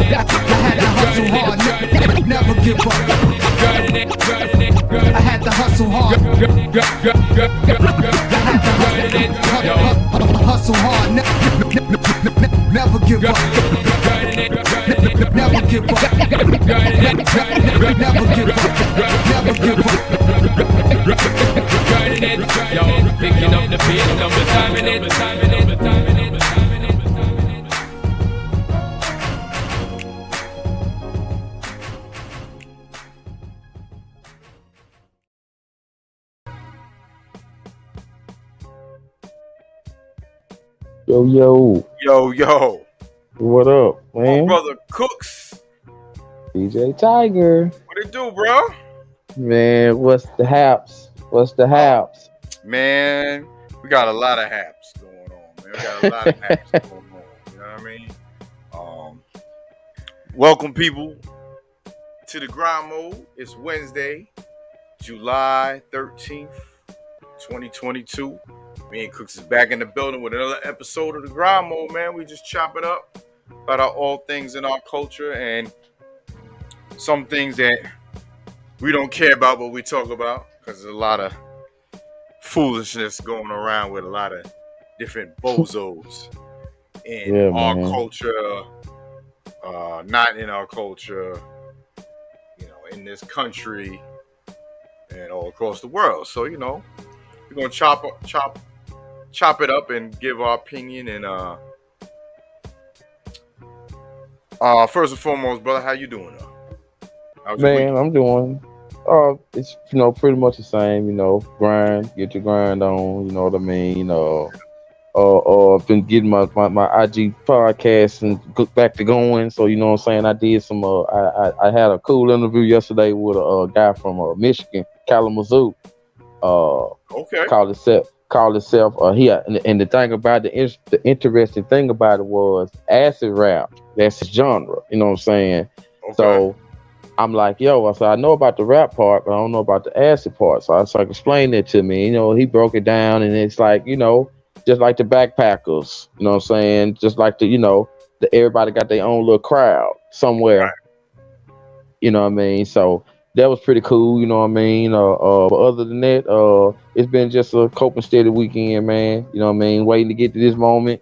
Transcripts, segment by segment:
had to hustle hard, never give up. I had to hustle hard. Hustle hard, never give up. Never give up. Never give up. Never give up. Yo, picking up the beat, number time in it. Yo. What up, man? My brother Cooks. DJ Tiger. What it do, bro? Man, what's the haps? Man, we got a lot of haps going on, man. We got a lot of haps going on. You know what I mean? Welcome, people, to the grind mode. It's Wednesday, July 13th, 2022. Me and Cooks is back in the building with another episode of the grind mode, man. We just chop it up about all things in our culture and some things that we don't care about, but we talk about because there's a lot of foolishness going around with a lot of different bozos in our culture, not in our culture, you know, in this country and all across the world. So, you know, we're gonna chop it up and give our opinion. And first and foremost, brother, how you doing? Man, I'm doing. It's pretty much the same. Grind, get your grind on. You know what I mean. I've been getting my IG podcast and back to going. So you know what I'm saying. I did some. I had a cool interview yesterday with a guy from Michigan, Kalamazoo. Okay. Called itself. And the thing about the interesting thing about it was acid rap. That's his genre. You know what I'm saying. Okay. So I'm like, I said, I know about the rap part, but I don't know about the acid part. So I started explaining it to me. He broke it down, and it's like, just like the backpackers. You know what I'm saying? Just like everybody got their own little crowd somewhere. Right. You know what I mean? So that was pretty cool. You know what I mean? But other than that, it's been just a cope and steady weekend, man. You know what I mean? Waiting to get to this moment.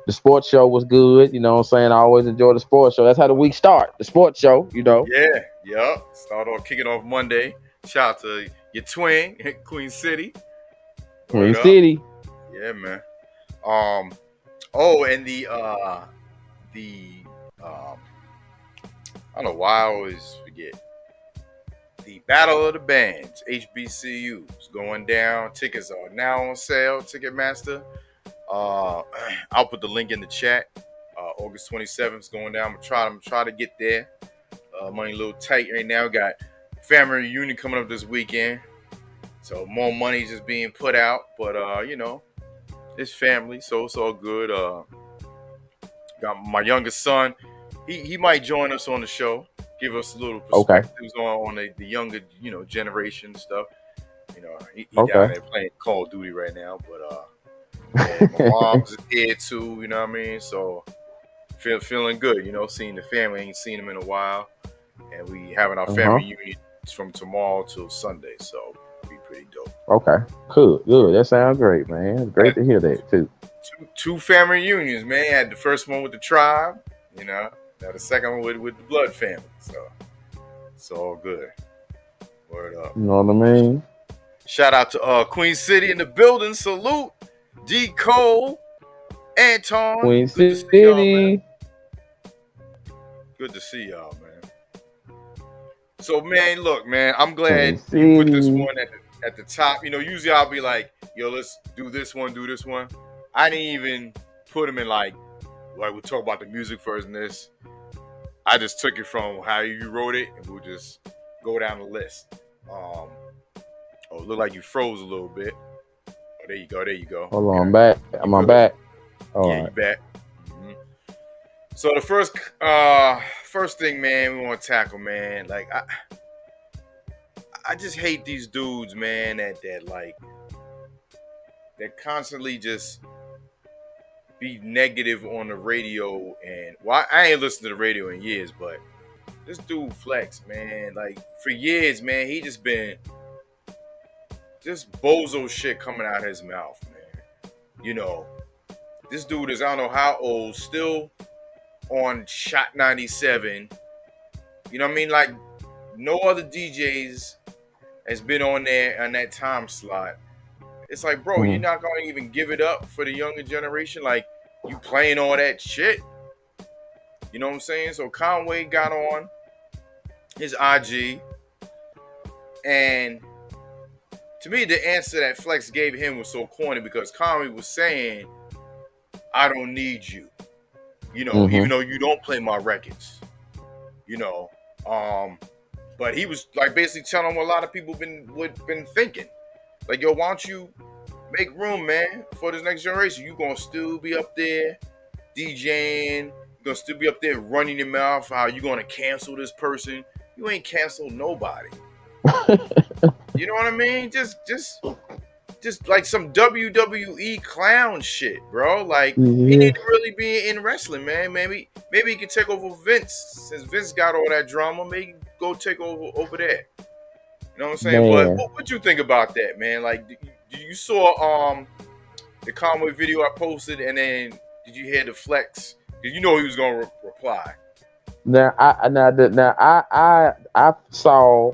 The sports show was good. You know what I'm saying? I always enjoy the sports show. That's how the week start. The sports show, Yeah. Start off kicking off Monday. Shout out to your twin, Queen City. Queen City. Yeah, man. And the I don't know why I always forget. The Battle of the Bands, HBCUs, going down. Tickets are now on sale, Ticketmaster. I'll put the link in the chat. August 27th is going down. I'm gonna try to get there. Money a little tight right now. Got family reunion coming up this weekend, so more money just being put out. But it's family, so it's all good. Got my youngest son. He might join us on the show. Give us a little perspectives on the younger generation stuff. He down there playing Call of Duty right now, but my mom's here too, you know what I mean? So feeling good, seeing the family. Ain't seen them in a while. And we having our family reunion from tomorrow till Sunday, so it'll be pretty dope. Okay, cool, good. That sounds great, man. Great to hear that too. Two family reunions, man. Had the first one with the tribe, now the second one with the blood family. So it's all good. Word up. You know what I mean? Shout out to Queen City in the building. Salute. D. Cole, Anton. Queen City. Good to see y'all, man. So, man, look, man, I'm glad you put this one at the top. Usually I'll be like, yo, let's do this one. I didn't even put them in like we'll talk about the music first and this. I just took it from how you wrote it, and we'll just go down the list. It looked like you froze a little bit. Oh, there you go. Hold on, I'm back. I'm back. All right. You back. Mm-hmm. So the first thing, man, we want to tackle, man. Like I just hate these dudes, man. That constantly just be negative on the radio. And well, I ain't listened to the radio in years, but this dude Flex, man, like for years, man, he just been just bozo shit coming out of his mouth, man. You know, this dude is, I don't know how old, still on Shot 97. You know what I mean? Like, no other DJs has been on there on that time slot. It's like, bro, you're not going to even give it up for the younger generation? Like, you playing all that shit? You know what I'm saying? So Conway got on his IG, and to me, the answer that Flex gave him was so corny because Conway was saying, I don't need you. You know, even though you don't play my records. You know, but he was like basically telling what a lot of people been thinking. Like, yo, why don't you make room, man, for this next generation? You gonna still be up there DJing, you're gonna still be up there running your mouth, how you gonna cancel this person. You ain't canceled nobody. You know what I mean? Just like some WWE clown shit, bro. Like, he need to really be in wrestling, man. Maybe he can take over Vince. Since Vince got all that drama, maybe go take over there. You know what I'm saying? Man. But what you think about that, man? Like, you saw the Conway video I posted, and then did you hear the Flex? Because you know he was gonna reply. I saw,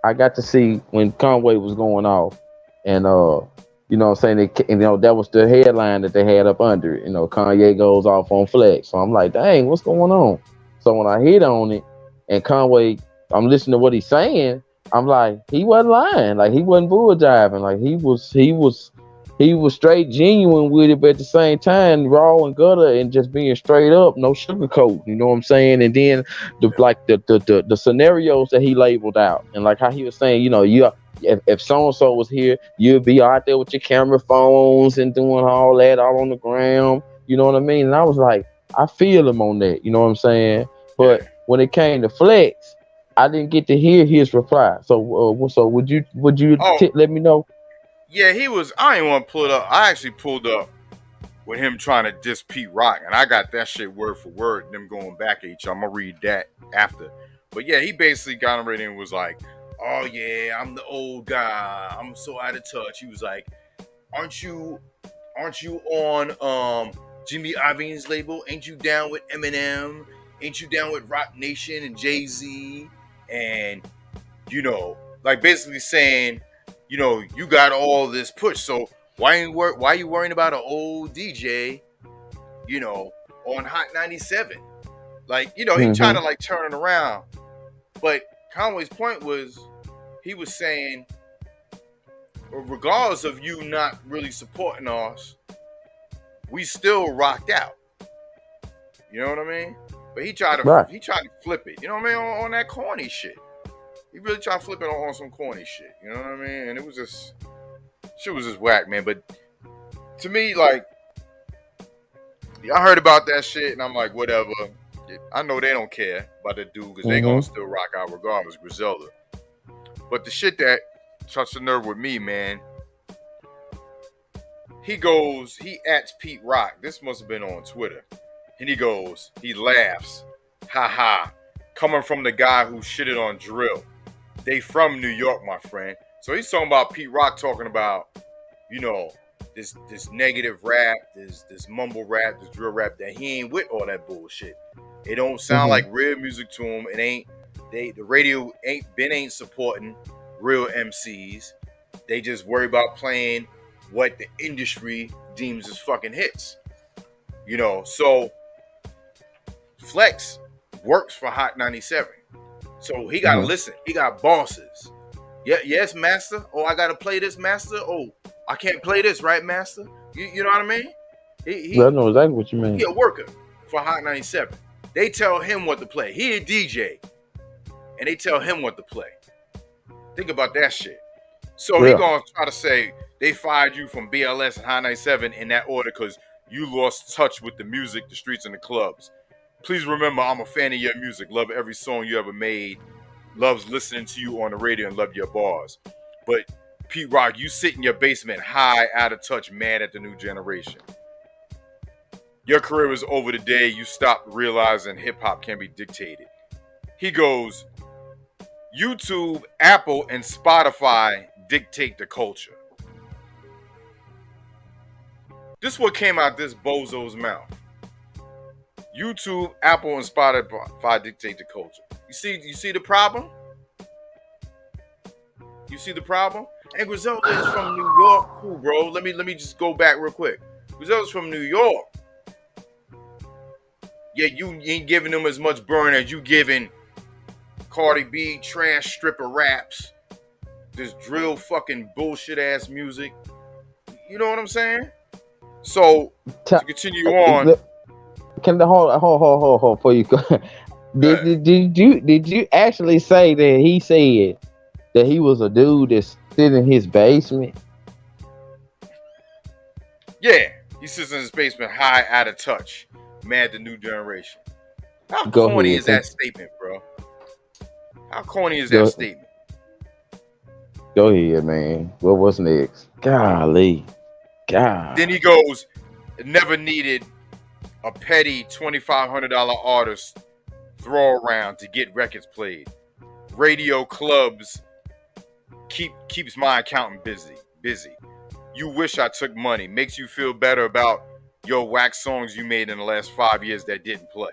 I got to see when Conway was going off, and you know what I'm saying, you know, that was the headline that they had up under it. You know, Kanye goes off on Flex. So I'm like, dang, what's going on? So when I hit on it, and Conway, I'm listening to what he's saying, I'm like, he wasn't lying. Like, he wasn't bull jiving. Like, he was straight genuine with it, but at the same time, raw and gutter and just being straight up, no sugarcoat. You know what I'm saying? And then the scenarios that he labeled out, and like how he was saying, you know, if so and so was here, you'd be out there with your camera phones and doing all that all on the ground. You know what I mean? And I was like, I feel him on that. You know what I'm saying? But when it came to Flex, I didn't get to hear his reply. So would you let me know? Yeah, he was. I ain't want to pull it up. I actually pulled up with him trying to diss Pete Rock, and I got that shit word for word. Them going back at each other. I'm gonna read that after. But yeah, he basically got him ready and was like, "Oh yeah, I'm the old guy. I'm so out of touch." He was like, "Aren't you on Jimmy Iovine's label? Ain't you down with Eminem? Ain't you down with Rock Nation and Jay-Z?" And you know, like basically saying, you know, you got all this push, so why you worrying about an old DJ, you know, on Hot 97? Like, you know, he tried to like turn it around. But Conway's point was, he was saying, regardless of you not really supporting us, we still rocked out. You know what I mean? But he tried to flip it. You know what I mean? On that corny shit. He really tried to flip it on some corny shit. You know what I mean? And it was just, shit was just whack, man. But to me, like, I heard about that shit, and I'm like, whatever. I know they don't care about the dude because they gonna still rock out regardless, Griselda. But the shit that touched the nerve with me, man, he ats Pete Rock. This must have been on Twitter. And he laughs. Ha ha. Coming from the guy who shitted on Drill. They from New York, my friend. So he's talking about Pete Rock talking about, you know, this negative rap, this mumble rap, this drill rap, that he ain't with all that bullshit. It don't sound like real music to him. It ain't, the radio ain't supporting real MCs. They just worry about playing what the industry deems as fucking hits. You know, so Flex works for Hot 97. So he got to listen. He got bosses. Yeah, yes, master. Oh, I got to play this, master. Oh, I can't play this, right, master? You know what I mean? I know exactly what you mean. He a worker for Hot 97. They tell him what to play. He a DJ. And they tell him what to play. Think about that shit. So he going to try to say they fired you from BLS and Hot 97 in that order because you lost touch with the music, the streets, and the clubs. Please remember, I'm a fan of your music. Love every song you ever made. Loves listening to you on the radio and love your bars. But Pete Rock, you sit in your basement high, out of touch, mad at the new generation. Your career was over the day you stopped realizing hip hop can be dictated. He goes, YouTube, Apple, and Spotify dictate the culture. This is what came out this bozo's mouth. YouTube, Apple, and Spotify dictate the culture. You see the problem? You see the problem? And Griselda is from New York. Cool, bro. Let me just go back real quick. Griselda's from New York. Yeah, you ain't giving them as much burn as you giving Cardi B, trash stripper raps, this drill fucking bullshit ass music. You know what I'm saying? So to continue on. Can the hold before you go? Did you actually say that he said that he was a dude that's sitting in his basement? Yeah, he sits in his basement, high, out of touch, mad the new generation. How Go corny ahead. is that statement, bro? How corny is that statement? Go ahead, man. What's next? Golly. God. Then he goes, never needed a petty $2,500 artist throw around to get records played. Radio clubs keeps my accountant busy. You wish I took money. Makes you feel better about your wax songs you made in the last 5 years that didn't play.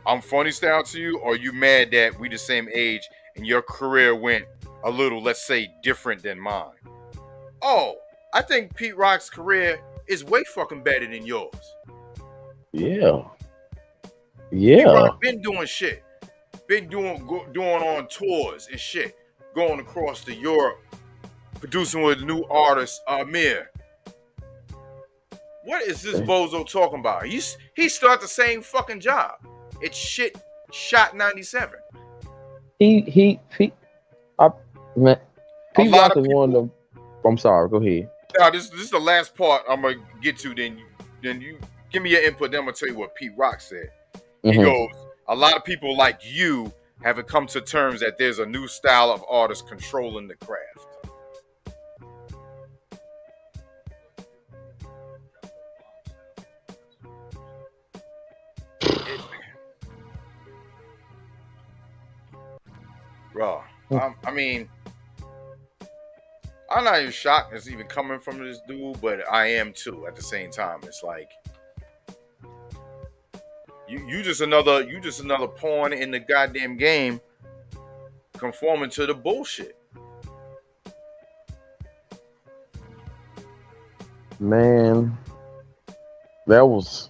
I'm funny style to you, or you mad that we the same age and your career went a little, let's say, different than mine? Oh, I think Pete Rock's career is way fucking better than yours. Yeah. Pete Rock been doing shit. Been doing on tours and shit. Going across to Europe. Producing with new artist, Amir. What is this bozo talking about? He started the same fucking job. It's shot 97. Man, Pete Rock is one of them. I'm sorry, go ahead. Now, this is the last part I'm gonna get to. Then you give me your input. Then I'm gonna tell you what Pete Rock said. He goes, a lot of people like you haven't come to terms that there's a new style of artists controlling the craft. Bro, I mean, I'm not even shocked it's even coming from this dude, but I am too. At the same time, it's like you just another pawn in the goddamn game, conforming to the bullshit. Man, that was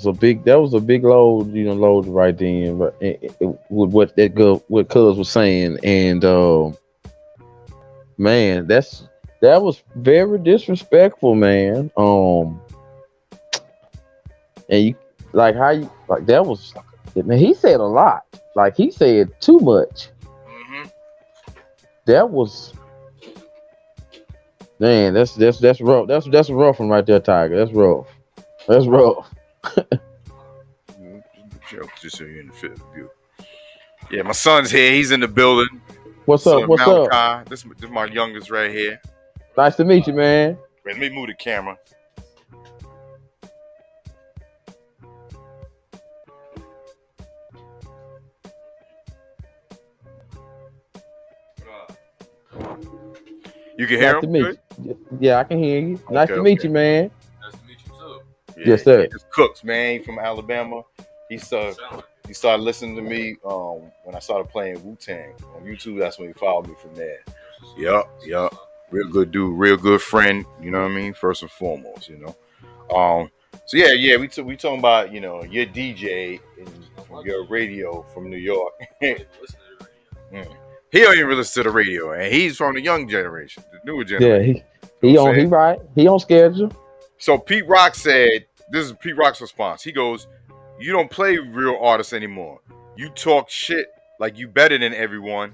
a big load, load right then, but with what Cuz was saying, and man, that was very disrespectful, man. And you that was, man, he said a lot. Like, he said too much. Mm-hmm. That was, man, that's rough. That's a rough one right there, Tiger. That's rough. Just so you're in the field view. Yeah, my son's here. He's in the building. What's up? This is my youngest right here. Nice to meet you, man. Let me move the camera. You can hear him? Yeah, I can hear you. Nice to meet you, man. Nice to meet you too. Yeah, yes, sir. It's Cooks, man, from Alabama. He started listening to me when I started playing Wu-Tang on YouTube. That's when he followed me from there. Yup. Real good dude, real good friend. You know what I mean? First and foremost, So yeah, we talking about your DJ and your radio from New York. He don't even listen to the radio, and he's from the young generation, the newer generation. Yeah, he on schedule. So Pete Rock said, this is Pete Rock's response. He goes, you don't play real artists anymore. You talk shit like you better than everyone.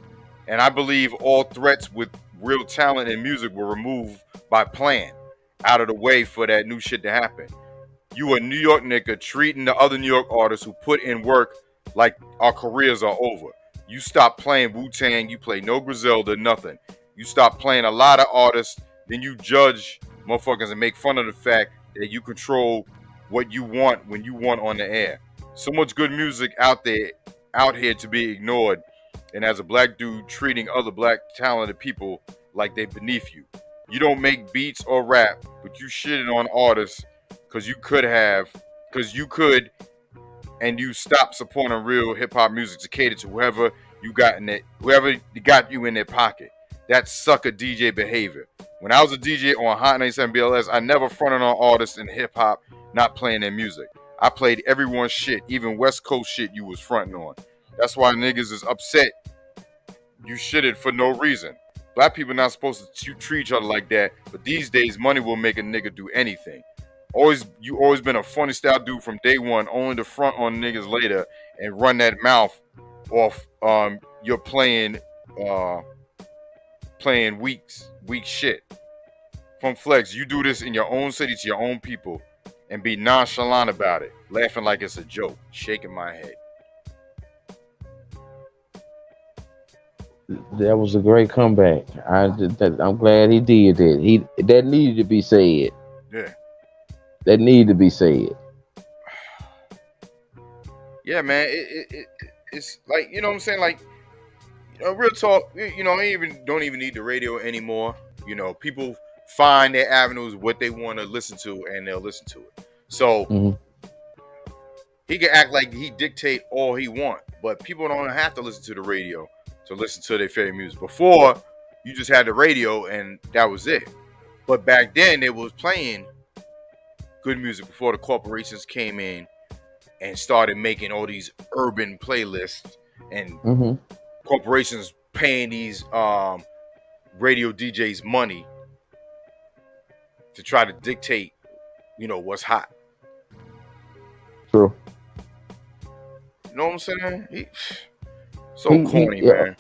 And I believe all threats with real talent and music were removed by plan, out of the way for that new shit to happen. You a New York nigga treating the other New York artists who put in work like our careers are over. You stop playing Wu-Tang, you play no Griselda, nothing. You stop playing a lot of artists, then you judge motherfuckers and make fun of the fact that you control what you want when you want on the air. So much good music out here to be ignored. And as a black dude treating other black talented people like they beneath you. You don't make beats or rap, but you shitting on artists because you could, and you stop supporting real hip hop music to cater to whoever got you in their pocket. That's sucker DJ behavior. When I was a DJ on Hot 97 BLS, I never fronted on artists in hip hop not playing their music. I played everyone's shit, even West Coast shit you was fronting on. That's why niggas is upset you shitted for no reason. Black people not supposed to treat each other like that, but these days money will make a nigga do anything. You always been a funny style dude from day one, only to front on niggas later and run that mouth off. You're playing weak shit. From Flex, you do this in your own city to your own people, and be nonchalant about it, laughing like it's a joke, shaking my head. That was a great comeback. I'm glad he did that. That needed to be said. Yeah. That needed to be said. Yeah, man. It's like, you know what I'm saying? Like, real talk, I don't even need the radio anymore. People find their avenues, what they want to listen to, and they'll listen to it. So he can act like he dictate all he want, but people don't have to listen to the radio to listen to their favorite music. Before, you just had the radio and that was it. But back then, they was playing good music before the corporations came in and started making all these urban playlists and corporations paying these radio DJs money to try to dictate, what's hot. True. You know what I'm saying? Corny, man.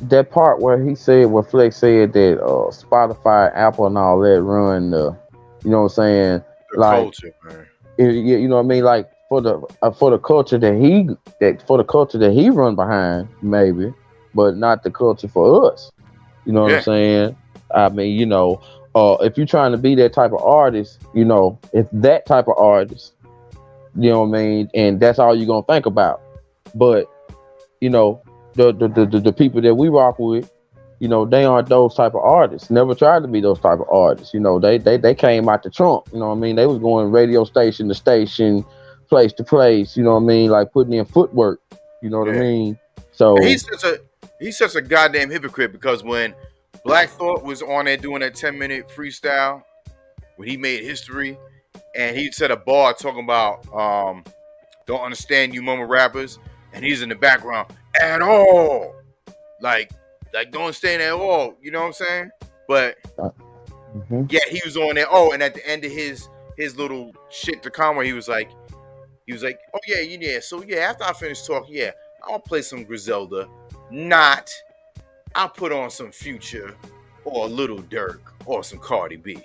That part where he said, where Flex said that Spotify, Apple, and all that run the, you know what I'm saying? The like, culture, man. You know what I mean? Like for the culture that he run behind, maybe, but not the culture for us. You know what I'm saying? I mean, if you're trying to be that type of artist, if that type of artist, you know what I mean, and that's all you're gonna think about. But the people that we rock with, they aren't those type of artists. Never tried to be those type of artists. They came out the trunk. You know what I mean? They was going radio station to station, place to place. You know what I mean? Like putting in footwork. You know what I mean? So he's such a goddamn hypocrite, because when Black Thought was on there doing that 10-minute freestyle, when he made history, and he said a bar talking about don't understand you mumble rappers, and he's in the background at all, like don't understand at all. You know what I'm saying? But yeah, he was on there. Oh, and at the end of his little shit to Conway, he was like, oh yeah. So yeah, after I finish talking, yeah, I'll play some Griselda. Not, I'll put on some Future or a Little Dirk or some Cardi B.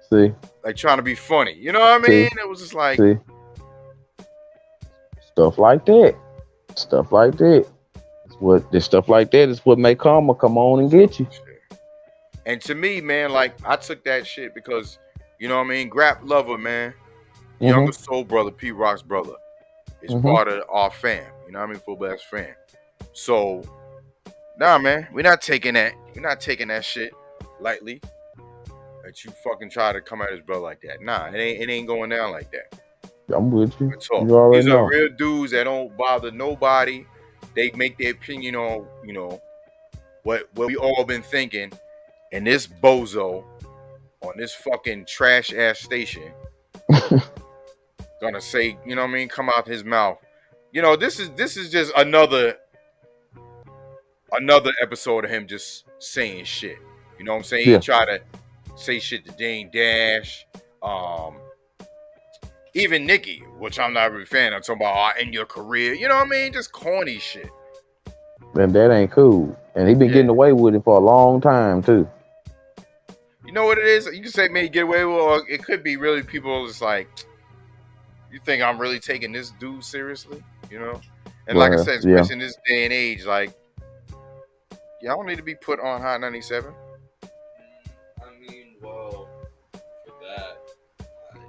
See, like trying to be funny. You know what I mean? It was just like stuff like that. Stuff like that. Stuff like that is what make karma come on and get you. And to me, man, like I took that shit because, you know what I mean? Grap Lover, man, younger soul brother, P Rock's brother, is part of our fam. You know what I mean? Full blast fam. So, nah, man, we're not taking that. We're not taking that shit lightly. That you fucking try to come at his brother like that. Nah, it ain't going down like that. I'm with you. You already know. These are real dudes that don't bother nobody. They make their opinion on, what we all been thinking. And this bozo on this fucking trash ass station gonna say, you know what I mean, come out his mouth. This is just another episode of him just saying shit. You know what I'm saying? He try to say shit to Dane Dash, even Nicki, which I'm not really a fan. I'm talking about in your career. You know what I mean? Just corny shit. And that ain't cool. And he been getting away with it for a long time too. You know what it is? You can say maybe get away with it, or it could be really people just like, you think I'm really taking this dude seriously? And like I said, especially in this day and age, like, y'all don't need to be put on Hot 97. I mean, well, for that,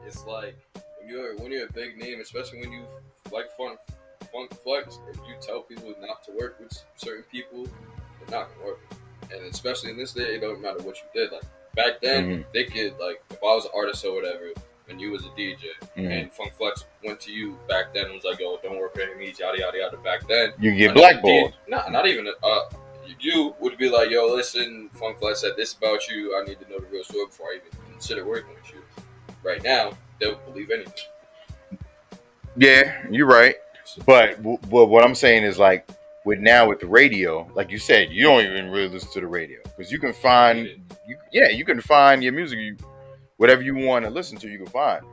it's like when you're a big name, especially when you like funk flex, if you tell people not to work with certain people, they're not gonna work. And especially in this day, it don't matter what you did. Like back then, they could like if I was an artist or whatever, and you was a DJ, and Funk Flex went to you back then and was like, "Yo, don't work for any yada yada yada." Back then, you get blackballed. Not even. You would be like, "Yo, listen, Funk Flex said this about you. I need to know the real story before I even consider working with you." Right now, they'll believe anything. Yeah, you're right. But what I'm saying is like with the radio, like you said, you don't even really listen to the radio because you can find you can find your music, whatever you want to listen to, you can find.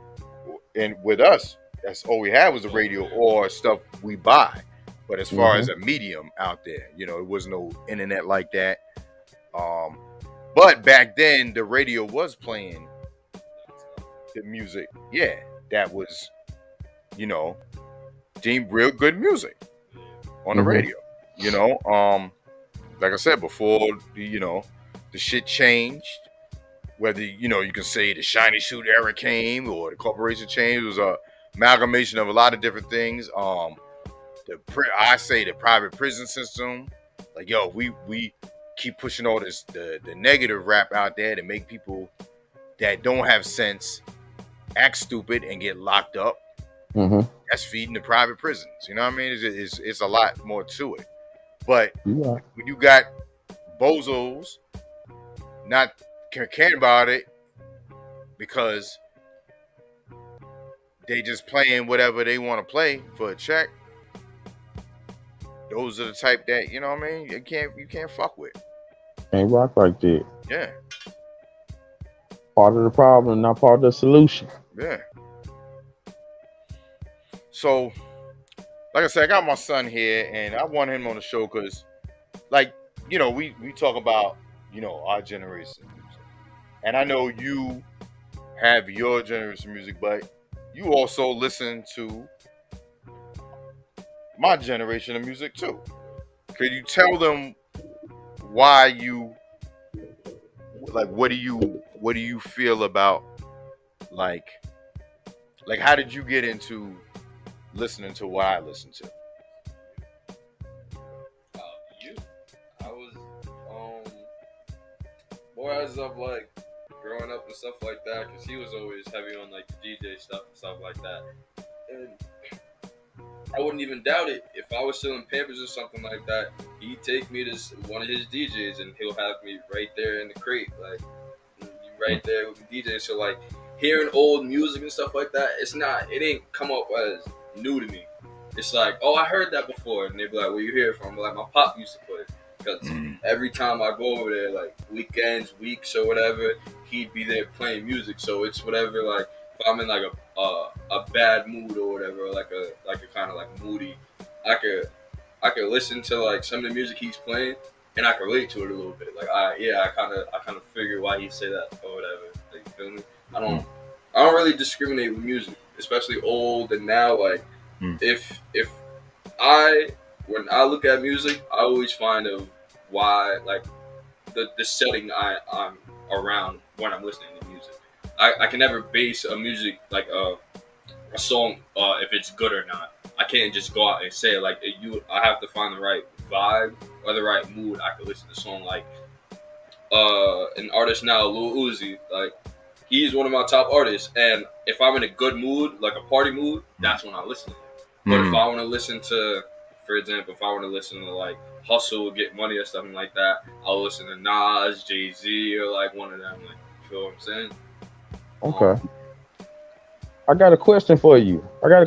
And with us, that's all we had was the radio or stuff we buy. But as far as a medium out there, it was no internet like that. But back then, the radio was playing the music. Yeah, that was, deemed real good music on the radio. Like I said before, the shit changed. Whether you can say the shiny suit era came or the corporation changed, it was a amalgamation of a lot of different things. I say the private prison system, like we keep pushing all this the negative rap out there to make people that don't have sense act stupid and get locked up. That's feeding the private prisons. You know what I mean? It's a lot more to it. But when you got bozos not caring about it because they just playing whatever they want to play for a check, those are the type that, you know what I mean, you can't fuck with. Can't rock like that. Yeah. Part of the problem, not part of the solution. Yeah. So, like I said, I got my son here, and I want him on the show because, like, we talk about, our generation music. And I know you have your generation music, but you also listen to my generation of music too. Could you tell them why you like? What do you feel about like how did you get into listening to what I listen to? I was more as of like growing up and stuff like that, because he was always heavy on like the DJ stuff and stuff like that. And I wouldn't even doubt it. If I was selling Pampers or something like that, he'd take me to one of his DJs and he'll have me right there in the crate, like right there with the DJ. So like hearing old music and stuff like that, it ain't come up as new to me. It's like, oh, I heard that before, and they'd be like, where you hear it from? Like my pop used to play it, because every time I go over there, like weekends, weeks, or whatever, he'd be there playing music. So it's whatever, like if I'm in like a bad mood or whatever, or like a kind of like moody, I could listen to like some of the music he's playing, and I can relate to it a little bit. Like I kind of figure why he say that or whatever. Like, you feel me? I don't really discriminate with music, especially old and now. Like if when I look at music, I always find of why, like the setting I'm around when I'm listening to music. I can never base a music like a song if it's good or not. I can't just go out and say it. Like I have to find the right vibe or the right mood. I could listen to a song like an artist now, Lil Uzi. Like he's one of my top artists, and if I'm in a good mood, like a party mood, that's when I listen to him. But if I want to listen to, for example, if I want to listen to like Hustle, Get Money or something like that, I'll listen to Nas, Jay-Z, or like one of them. Like, you feel what I'm saying? Okay. I got a question for you. Actually, I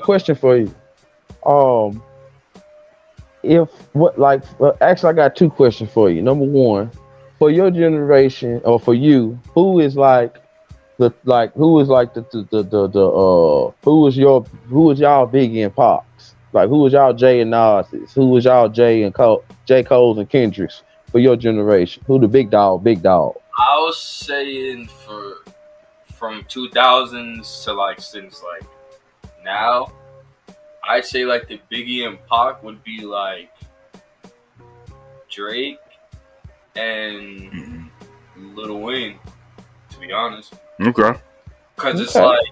got two questions for you. Number one, for your generation or for you, who is y'all Biggie and Pops? Like who was y'all Jay and Nas's? Who was y'all J Cole's and Kendrick's for your generation? Who the big dog? I was saying from 2000s to like since like now, I'd say like the Biggie and Pac would be like Drake and Lil Wayne, to be honest. Okay. Because it's like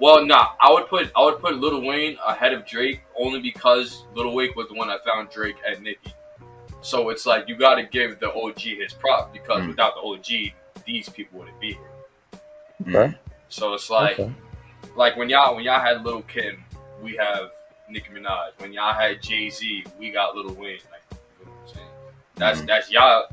Well, nah, I would put Lil Wayne ahead of Drake only because Lil Wayne was the one that found Drake and Nicki. So it's like you got to give the OG his prop because without the OG, these people wouldn't be here. Okay. So it's like when y'all had Lil Kim, we have Nicki Minaj. When y'all had Jay-Z, we got Lil Wayne. Like, you know what I'm saying? That's y'all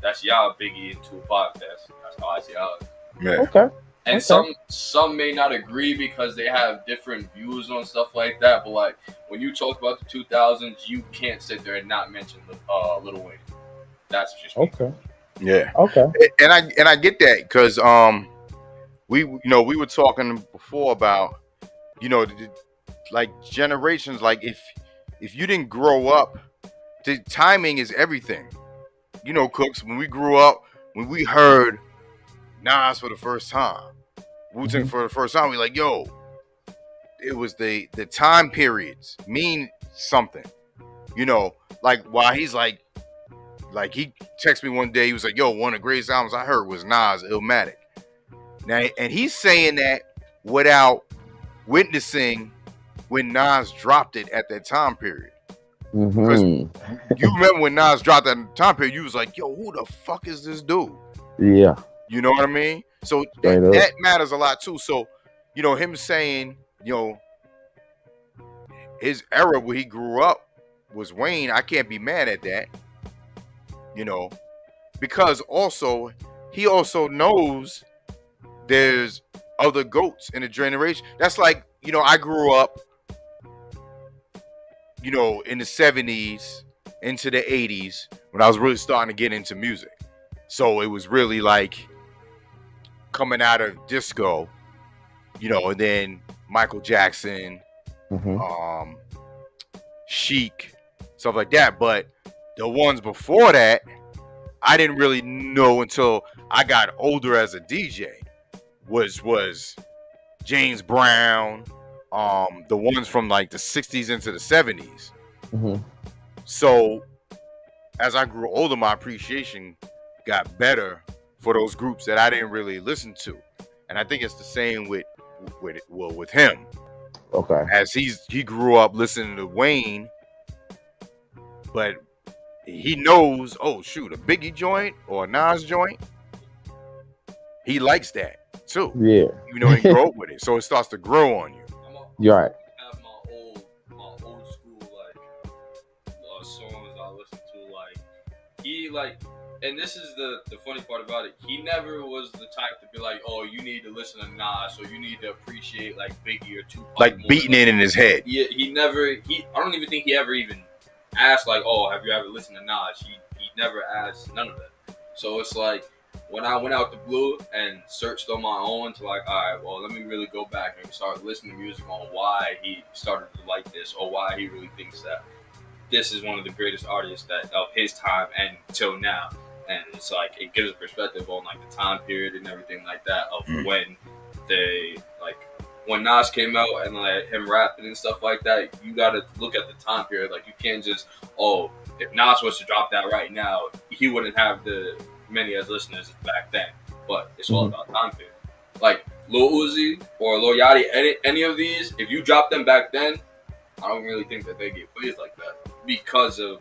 Biggie and Tupac. That's how I see y'all. Yeah. Okay. And some may not agree because they have different views on stuff like that. But like when you talk about the 2000s, you can't sit there and not mention Lil Wayne. That's just me. Okay. Yeah. Okay. And I get that because we were talking before about like generations. Like if you didn't grow up, the timing is everything. Cooks, when we grew up, when we heard Nas for the first time, Wu-Tang for the first time, we like, yo, it was the time periods mean something. Like while he's like he texted me one day, he was like, yo, one of the greatest albums I heard was Nas Illmatic. Now, and he's saying that without witnessing when Nas dropped it at that time period. Because you remember when Nas dropped that time period, you was like, yo, who the fuck is this dude? Yeah. You know what I mean? So that matters a lot too. So, him saying, his era where he grew up was Wayne, I can't be mad at that. Because also, he also knows there's other GOATs in the generation. That's like, I grew up, in the 70s into the 80s when I was really starting to get into music. So it was really like coming out of disco, and then Michael Jackson, Chic, stuff like that. But the ones before that, I didn't really know until I got older as a DJ. Was James Brown, the ones from like the 60s into the 70s. So as I grew older, my appreciation got better for those groups that I didn't really listen to. And I think it's the same with him. Okay. As he grew up listening to Wayne, but he knows, oh shoot, a Biggie joint or a Nas joint, he likes that too. Yeah. He grew up with it, so it starts to grow on you. You're right. I have my old school songs I listen to. Like he and this is the funny part about it. He never was the type to be like, oh, you need to listen to Nas, or you need to appreciate like Biggie or Tupac. Like beating it in his head. Yeah, I don't even think he ever even asked like, oh, have you ever listened to Nas? He never asked none of that. So it's like when I went out the blue and searched on my own to like, all right, well, let me really go back and start listening to music on why he started to like this or why he really thinks that this is one of the greatest artists that of his time and till now. And it's like it gives a perspective on like the time period and everything like that of when when Nas came out and like him rapping and stuff like that. You gotta look at the time period. Like you can't just if Nas was to drop that right now, he wouldn't have the many as listeners back then. But it's all about time period. Like Lil Uzi or Lil Yachty, any of these, if you drop them back then, I don't really think that they get plays like that because of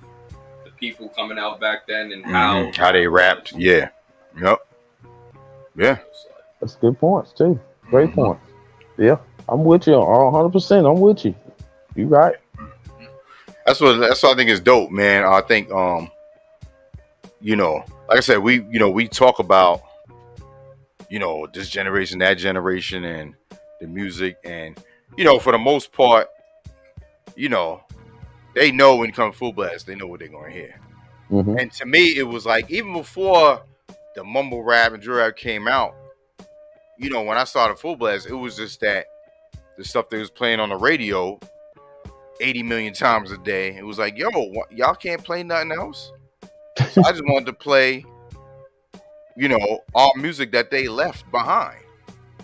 the people coming out back then and how they rapped. Yeah. Yep. Yeah. That's good points too. Great points. Yeah, I'm with you 100%. I'm with you. You right. That's what I think is dope, man. I think like I said, we talk about this generation, that generation, and the music, and for the most part, they know when it comes Full Blast, they know what they're gonna hear. And to me, it was like even before the mumble rap and drill rap came out, when I started Full Blast, it was just that the stuff that was playing on the radio 80 million times a day. It was like, yo, y'all can't play nothing else. So I just wanted to play, all music that they left behind.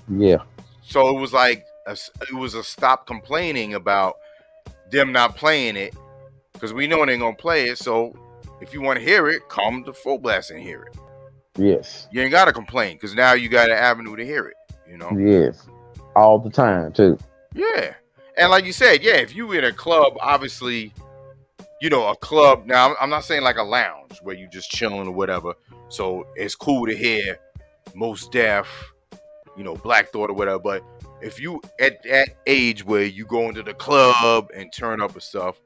Yeah. So it was like, it was a stop complaining about them not playing it, because we know they're going to play it. So if you want to hear it, come to Full Blast and hear it. Yes. You ain't got to complain, because now you got an avenue to hear it, Yes. All the time, too. Yeah. And like you said, yeah, if you in a club, obviously, a club. Now, I'm not saying like a lounge where you just chilling or whatever. So it's cool to hear Most Def, Black Thought or whatever. But if you at that age where you go into the club and turn up and stuff,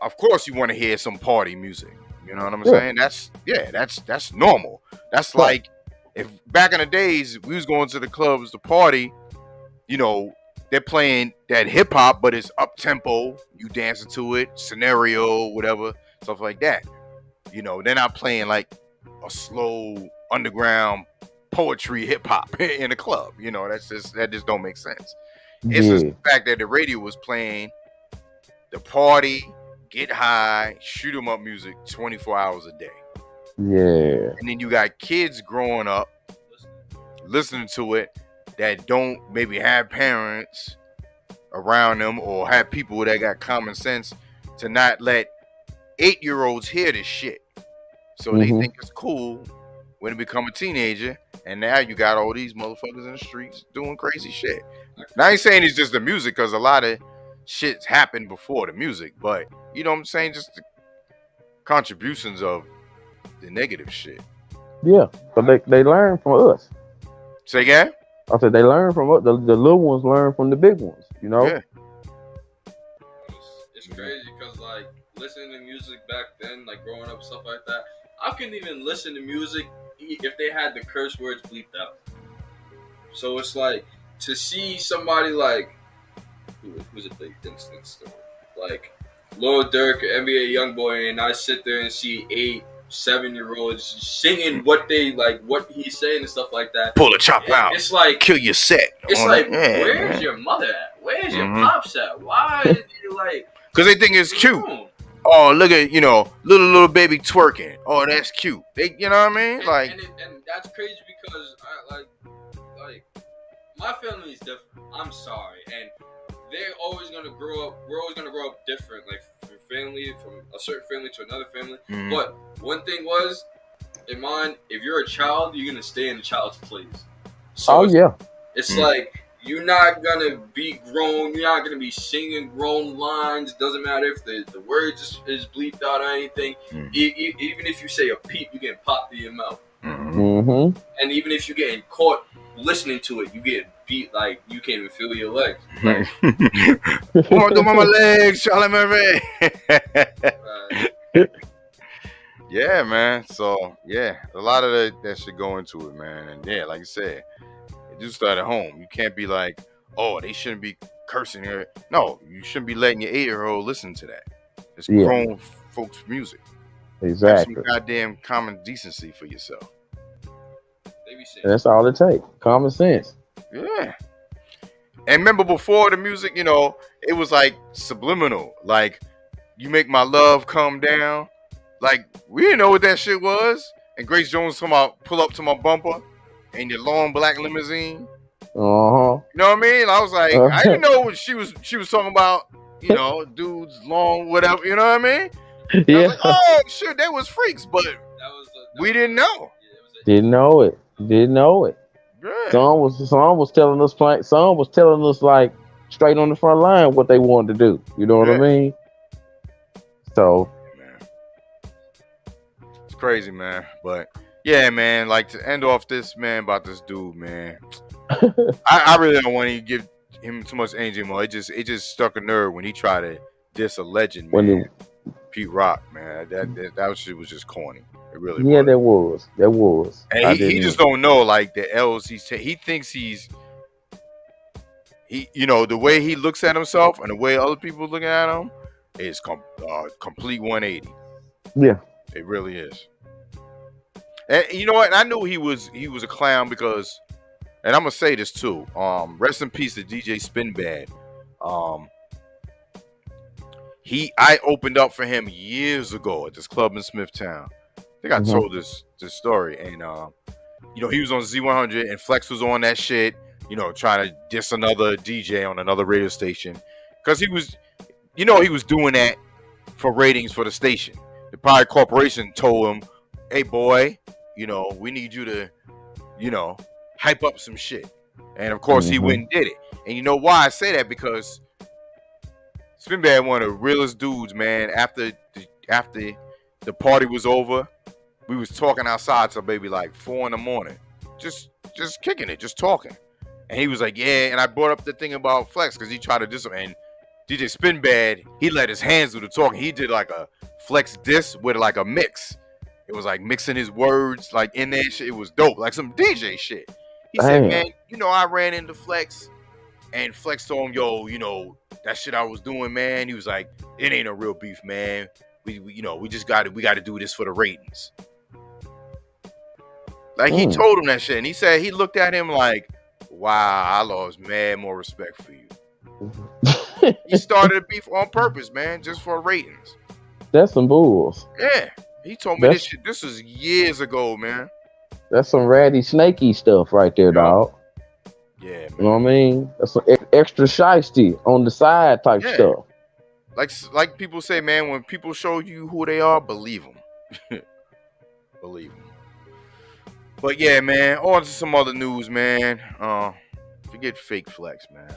of course you want to hear some party music. You know what I'm saying? That's normal. That's like if back in the days we was going to the clubs to party, they're playing that hip hop, but it's up tempo. You dancing to it, scenario, whatever, stuff like that. They're not playing like a slow underground poetry hip hop in a club. That just don't make sense. It's just the fact that the radio was playing the party, get high, shoot 'em up music 24 hours a day. Yeah. And then you got kids growing up listening to it that don't maybe have parents around them or have people that got common sense to not let 8-year-olds hear this shit. So they think it's cool when they become a teenager, and now you got all these motherfuckers in the streets doing crazy shit. Now I ain't saying it's just the music, because a lot of shit's happened before the music, but you know what I'm saying, just the contributions of the negative shit. Yeah, but they learn from us. Say again? I said they learn from us. The little ones learn from the big ones. Yeah. It's crazy because like listening to music back then, like growing up, stuff like that, I couldn't even listen to music if they had the curse words bleeped out. So it's like to see somebody like who's a big instant story, like Lil Durk, NBA YoungBoy, and I sit there and see 8-7-year-olds singing what he's saying and stuff like that. Pull a chop out. It's like kill your set. It's like where's your mother at? Where's your pops at? Why is you like? Because they think it's cute. Oh, look at little baby twerking. Oh, that's cute. They, you know what I mean? And that's crazy because I like my family is different. I'm sorry, and they're always gonna grow up. We're always gonna grow up different, like from a certain family to another family. But one thing was in mind: if you're a child, you're gonna stay in the child's place. So it's like you're not gonna be grown. You're not gonna be singing grown lines. It doesn't matter if the words is bleeped out or anything. Even if you say a peep, you get popped in your mouth. And even if you're getting caught listening to it, you get beat like you can't even feel your legs. Like, my legs, Charlie Murphy. Yeah, man. So yeah, a lot of that should go into it, man. And yeah, like you said, it just start at home. You can't be like, oh, they shouldn't be cursing here. No, you shouldn't be letting your 8-year-old listen to that. It's grown folks' music. Exactly. Have some goddamn common decency for yourself. That's all it takes. Common sense. Yeah. And remember before the music, it was like subliminal. Like, you make my love come down. Like, we didn't know what that shit was. And Grace Jones talking about pull up to my bumper in your long black limousine. You know what I mean? I was like, I didn't know what she was talking about, dudes long, whatever, you know what I mean? I was like, oh shit, they was freaks, but we didn't know. Didn't know it. Yeah. Some was telling us like straight on the front line what they wanted to do. You know what I mean? So it's crazy, man. But yeah, man, like to end off this, man, about this dude, man. I really don't want to give him too much energy anymore. It just stuck a nerve when he tried to diss a legend, man. Pete Rock, man. That shit was just corny. It really was. Yeah, there was. And he just don't know, like, the L's he thinks he the way he looks at himself and the way other people looking at him is complete 180. Yeah. It really is. And you know what? I knew he was a clown because, and I'm gonna say this too. Rest in peace to DJ Spinbad. I opened up for him years ago at this club in Smithtown. I think I told this story, and he was on Z100 and Flex was on that shit, trying to diss another DJ on another radio station, because he was doing that for ratings for the station. The Pirate Corporation told him, "Hey boy, we need you to, hype up some shit," and of course he went and did it. And you know why I say that? Because Spinbad one of the realest dudes, man. After the party was over, we was talking outside till maybe like 4 a.m. Just kicking it, just talking. And he was like, yeah. And I brought up the thing about Flex because he tried to diss him. And DJ Spinbad, he let his hands do the talking. He did like a Flex diss with like a mix. It was like mixing his words like in there. Shit. It was dope, like some DJ shit. He said, man, you know, I ran into Flex. And Flex told him, yo, you know, that shit I was doing, man. He was like, it ain't a real beef, man. We just got to do this for the ratings. Like he told him that shit. And he said, he looked at him like, wow, I lost mad more respect for you. He started a beef on purpose, man, just for ratings. That's some bulls. Yeah. He told me this shit. This was years ago, man. That's some ratty, snaky stuff right there, dog. Yeah, man. You know what I mean? That's some extra shiesty on the side type stuff. Like people say, man, when people show you who they are, believe them. Believe them. But yeah, man, on to some other news, man. Forget fake Flex, man.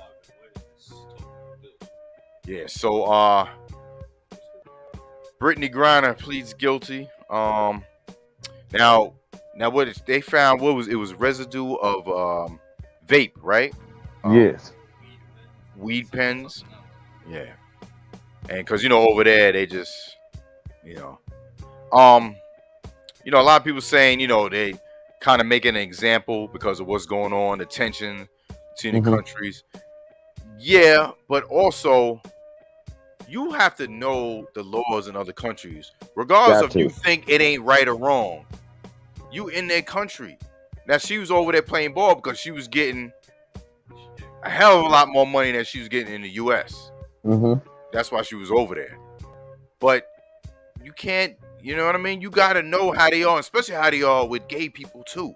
Yeah, so Brittany Griner pleads guilty. Now what they found, it was residue of vape, right? Yes. Weed pens. Yeah. And because, you know, over there, they just, you know, a lot of people saying, you know, they kind of making an example because of what's going on, the tension between the countries. Yeah, but also, you have to know the laws in other countries. Regardless of you think it ain't right or wrong. You in their country. Now, she was over there playing ball because she was getting a hell of a lot more money than she was getting in the U.S. That's why she was over there. But you can't, you know what I mean? You got to know how they are, especially how they are with gay people, too.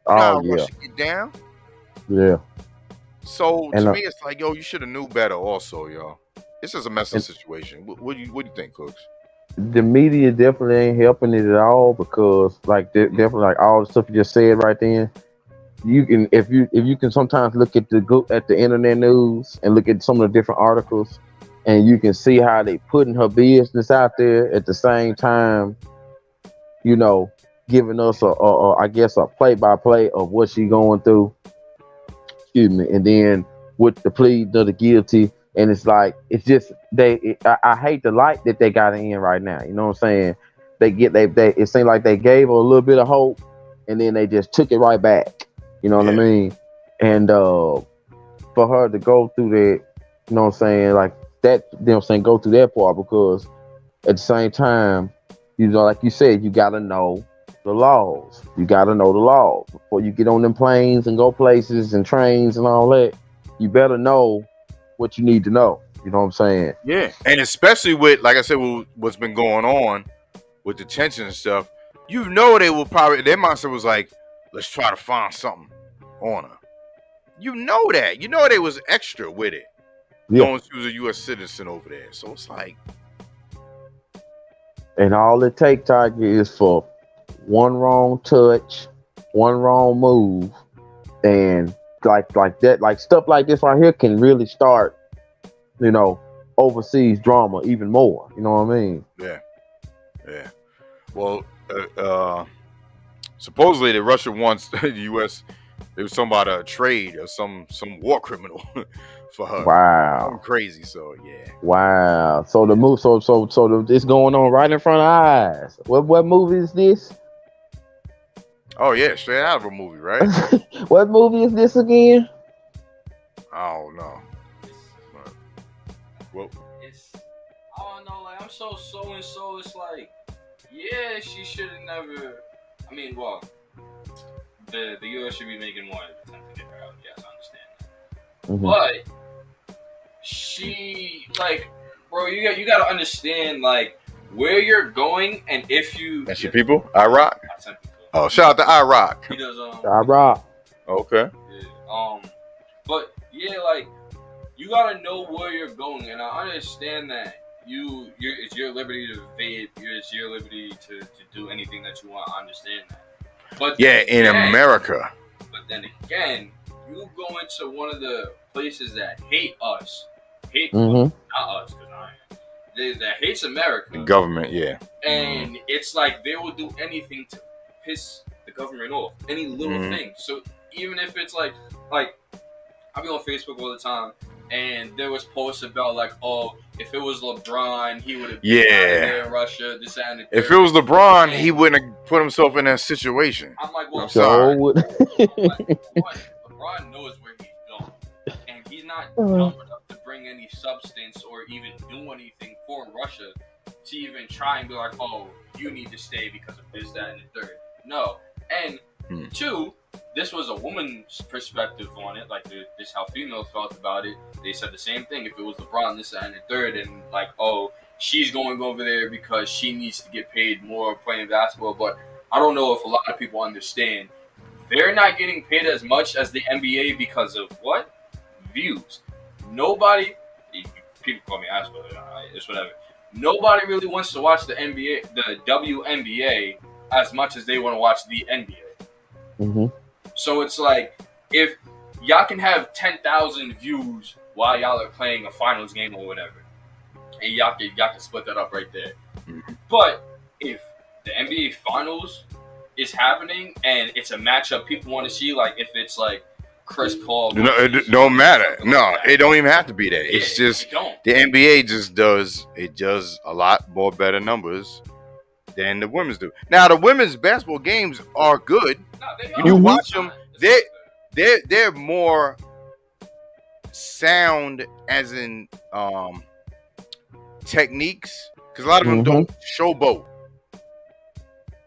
You know how she get down? Yeah. So, to me, it's like, yo, you should have knew better also, y'all. This is a messy situation. What do you think, Cooks? The media definitely ain't helping it at all because, like, definitely, like all the stuff you just said right then. You can, if you can sometimes look at the internet news and look at some of the different articles, and you can see how they putting her business out there at the same time, you know, giving us I guess a play-by-play of what she going through. Excuse me, and then with the plea of the guilty. And it's like, it's just, I hate the light that they got in right now. You know what I'm saying? It seemed like they gave her a little bit of hope and then they just took it right back. You know what I mean? And for her to go through that, you know what I'm saying? Like that, you know what I'm saying? Go through that part because at the same time, you know, like you said, you got to know the laws. You got to know the laws before you get on them planes and go places and trains and all that. You better know what you need to know. You know what I'm saying? Yeah. And especially with, like I said, what's been going on with the tension and stuff, you know, their mindset was like, let's try to find something on her. You know that. You know they was extra with it. Yeah. Knowing she was a U.S. citizen over there. So it's like. And all it takes, Tiger, is for one wrong touch, one wrong move, and like that, like stuff like this right here can really start, you know, overseas drama even more. You know what I mean? Yeah. Well, supposedly the Russia wants the U.S. There was some about a trade or some war criminal for her. Wow. Something crazy. So yeah. Wow. So the move. So it's going on right in front of our eyes. What movie is this? Oh yeah, straight out of a movie, right? What movie is this again? I don't know. Well, I don't know. Like I'm so and so. It's like, yeah, she should have never. I mean, well, the U.S. should be making more attempt to get her out. Yes, I understand that. But she, like, bro, you got to understand, like, where you're going, and if you. That's your people, Iraq. Oh, shout out to Iraq. He does. Iraq. Okay. Yeah, but yeah, like, you gotta know where you're going, and I understand that it's your liberty to vape. It's your liberty to do anything that you want. I understand that. But yeah, in America. But then again, you go into one of the places that hate us, hate Mhm. not us, because I am. That hates America. The government, yeah. And it's like they will do anything to piss the government off. Any little thing. So even if it's like I be on Facebook all the time, and there was posts about like, oh, if it was LeBron, he would have been out of there in Russia, this and the third. If it was LeBron, he wouldn't have put himself in that situation. I'm like, well, I'm sorry. I'm like, LeBron knows where he's going, and he's not dumb enough to bring any substance or even do anything for Russia to even try and be like, oh, you need to stay because of this, that, and the third. No, and two, this was a woman's perspective on it. Like, this how females felt about it. They said the same thing. If it was LeBron, this, that, and the third, and like, oh, she's going over there because she needs to get paid more playing basketball. But I don't know if a lot of people understand. They're not getting paid as much as the NBA because of what? Views. Nobody, people call me asshole, it's whatever. Nobody really wants to watch the NBA, the WNBA, as much as they want to watch the NBA. Mm-hmm. So it's like, if y'all can have 10,000 views while y'all are playing a finals game or whatever, and y'all can split that up right there. But if the NBA finals is happening and it's a matchup people want to see, like if it's like Chris Paul. No, it don't matter. No, it don't even have to be that. It's just the NBA just does a lot more better numbers than the women's do. Now the women's basketball games are good. You can watch them. They're more sound as in techniques, because a lot of them don't showboat.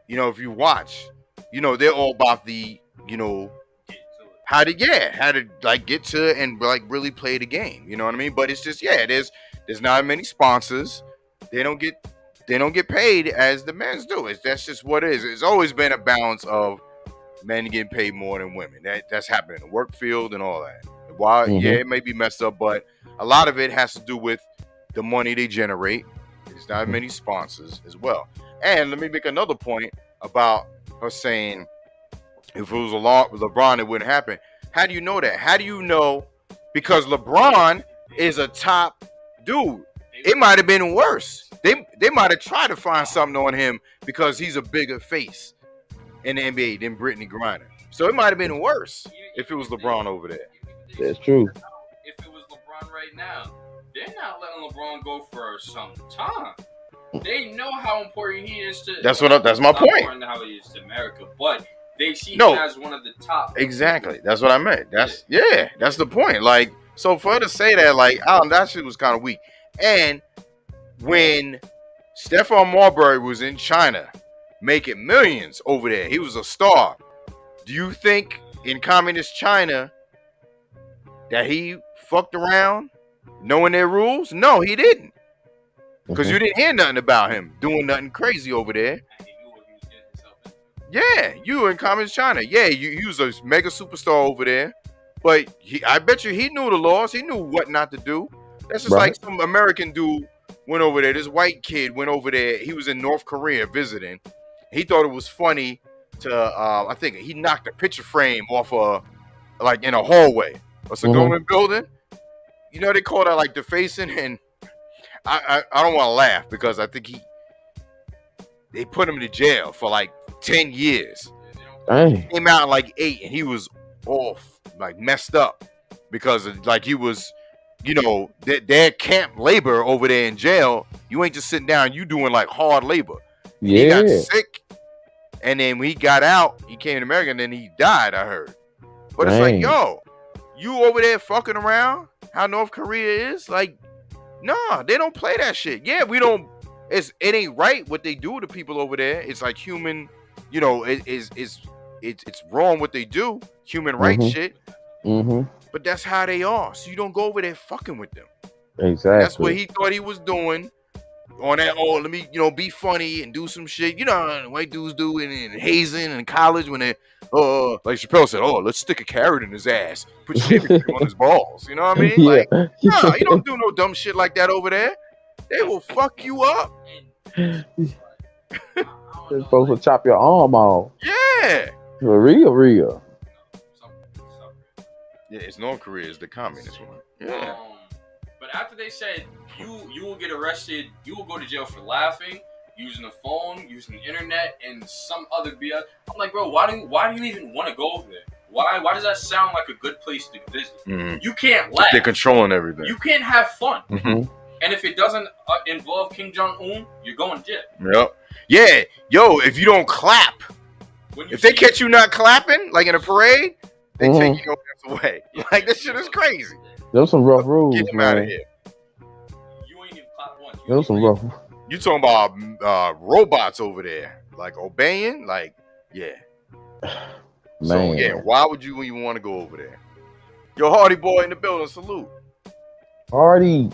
You know, if you watch, you know, they're all about the, you know, how to like get to and like really play the game. You know what I mean? But it's just there's not many sponsors. They don't get paid as the men's do. That's just what it is. It's always been a balance of men getting paid more than women. That's happening in the work field and all that. While it may be messed up, but a lot of it has to do with the money they generate. There's not many sponsors as well. And let me make another point about her saying if it was LeBron, it wouldn't happen. How do you know that? How do you know? Because LeBron is a top dude. It might have been worse. They might have tried to find something on him because he's a bigger face in the NBA than Brittany Griner. So it might have been worse if it was LeBron over there. That's true. If it was LeBron right now, they're not letting LeBron go for some time. They know how important he is to. That's my point. Important how he is to America, but they see him as one of the top. Exactly. That's what I meant. That's the point. Like, so for her to say that, like, that shit was kind of weak. And when Stephon Marbury was in China making millions over there, he was a star. Do you think in communist China that he fucked around knowing their rules? No, he didn't. Because you didn't hear nothing about him doing nothing crazy over there. Yeah, you were in communist China. Yeah, he was a mega superstar over there. But I bet you he knew the laws. He knew what not to do. That's just like some American dude went over there. This white kid went over there. He was in North Korea visiting. He thought it was funny to, I think he knocked a picture frame off like in a hallway of a government building. You know, they call that like defacing, and I don't want to laugh because I think they put him to jail for like 10 years. Dang. He came out in like 8 and he was off, like messed up because of, like he was, you know, their camp labor over there in jail. You ain't just sitting down, you doing like hard labor. He got sick, and then when he got out, he came to America and then he died, I heard. But it's like, yo, you over there fucking around how North Korea is? Like, nah, they don't play that shit. Yeah, we don't. It ain't right what they do to people over there. It's like human, you know, it's wrong what they do. Human rights shit. But that's how they are. So you don't go over there fucking with them. Exactly. And that's what he thought he was doing. On that, let me, you know, be funny and do some shit. You know how white dudes do in hazing in college when they, like Chappelle said, let's stick a carrot in his ass, put shaving cream on his balls. You know what I mean? Like, nah, you don't do no dumb shit like that over there. They will fuck you up. They're supposed to chop your arm off. Yeah. For real. Yeah, it's North Korea. It's the communist one. Yeah. But after they said you will get arrested, you will go to jail for laughing, using a phone, using the internet, and some other BS. I'm like, bro, why do you even want to go over there? Why does that sound like a good place to visit? Mm-hmm. You can't laugh. They're controlling everything. You can't have fun. Mm-hmm. And if it doesn't involve Kim Jong-un, you're going to jail. Yep. Yeah. Yo, if you don't clap, if they catch you not clapping, like in a parade, they take your ass away. Like, this shit is crazy. There's some rough rules, Get him man. out of here. You ain't even clap once. There's some rough. You talking about robots over there, like obeying? Like, yeah. Man. So, yeah, why would you even want to go over there? Yo, Hardy boy in the building, salute. Hardy.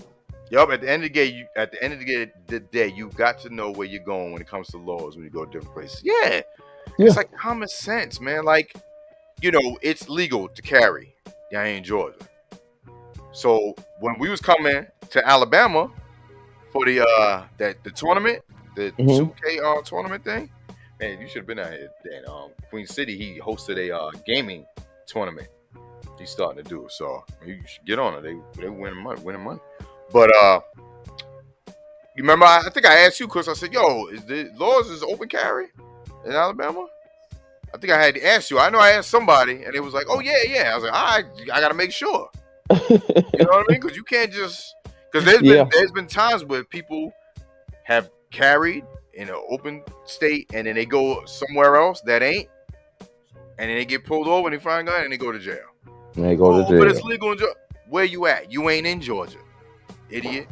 Yup, at the end of the day, you got to know where you're going when it comes to laws when you go to different places. Yeah. It's like common sense, man. Like, you know, it's legal to carry. Yeah, in Georgia. So when we was coming to Alabama for the tournament, the 2K tournament thing, man, you should have been out here then. Queen City, he hosted a gaming tournament. He's starting to do it, so you should get on it. They winning money. But you remember? I think I asked you, Chris. I said, "Yo, is the laws is open carry in Alabama?" I think I had to ask you. I know I asked somebody, and it was like, "Oh yeah." I was like, "All right, I gotta make sure." You know what I mean? Because you can't just there's been times where people have carried in an open state, and then they go somewhere else that ain't, and then they get pulled over and they find a gun and they go to jail. They go to jail. But it's legal in Georgia. Where you at? You ain't in Georgia, idiot.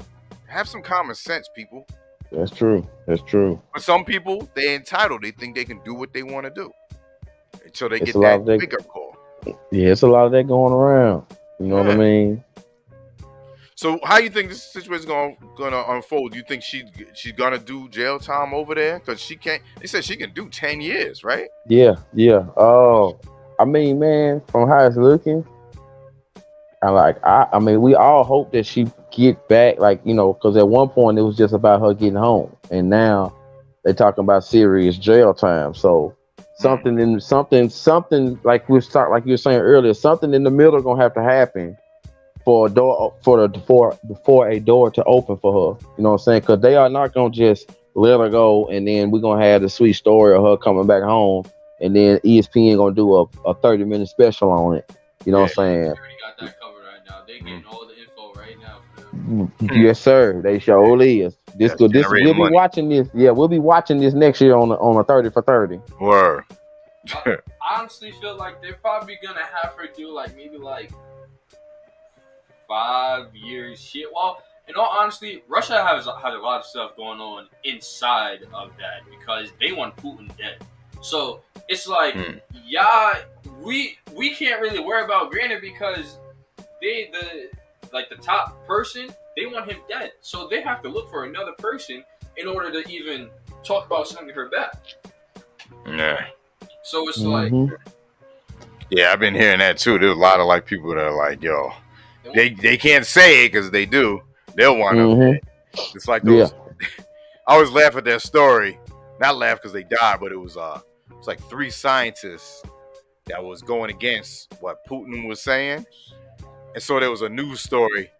Have some common sense, people. That's true. But some people, they're entitled. They think they can do what they want to do until they get that wake-up call. Yeah, it's a lot of that going around. You know what I mean? So how you think this situation is gonna unfold? Do you think she's gonna do jail time over there? Because she can't. They said she can do 10 years, right? Yeah. Oh, I mean, man, from how it's looking, I mean, we all hope that she get back, like, you know, because at one point it was just about her getting home, and now they're talking about serious jail time. So something like you were saying earlier, something in the middle gonna have to happen for a door to open for her. You know what I'm saying? Because they are not gonna just let her go, and then we're gonna have the sweet story of her coming back home, and then ESPN gonna do a 30-minute special on it. You know what I'm saying? They already got that covered right now. They getting all the info right now for them. Yes, sir. They surely is. We'll be watching this. Yeah, we'll be watching this next year on a 30 for 30. Word. I honestly feel like they're probably gonna have her do maybe 5 years shit. Well, in all honesty, Russia has a lot of stuff going on inside of that because they want Putin dead. So it's like, we can't really worry about Granted because the top person, they want him dead. So they have to look for another person in order to even talk about sending her back. Yeah. So it's like, yeah, I've been hearing that too. There's a lot of people that are like, yo, they can't say it because they do. They'll wind up dead. It's like those. I always laugh at their story. Not laugh because they died, but it was like 3 scientists that was going against what Putin was saying, and so there was a news story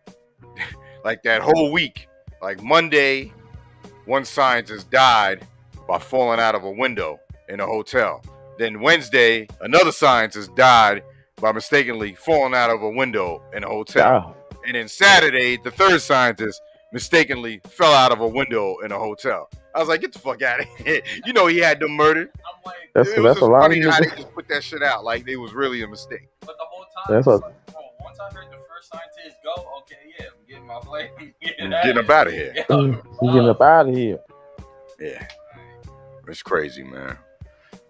like that whole week. Like Monday, one scientist died by falling out of a window in a hotel. Then Wednesday, another scientist died by mistakenly falling out of a window in a hotel. And then Saturday, the third scientist mistakenly fell out of a window in a hotel. I was like, get the fuck out of here. You know he had them murdered. I'm like, that's a lot funny how they just put that shit out like it was really a mistake. But the whole time, once I heard the first scientist go, okay, yeah, I'm getting my plane. Getting up out of here. Getting up out of here. Yeah. It's crazy, man.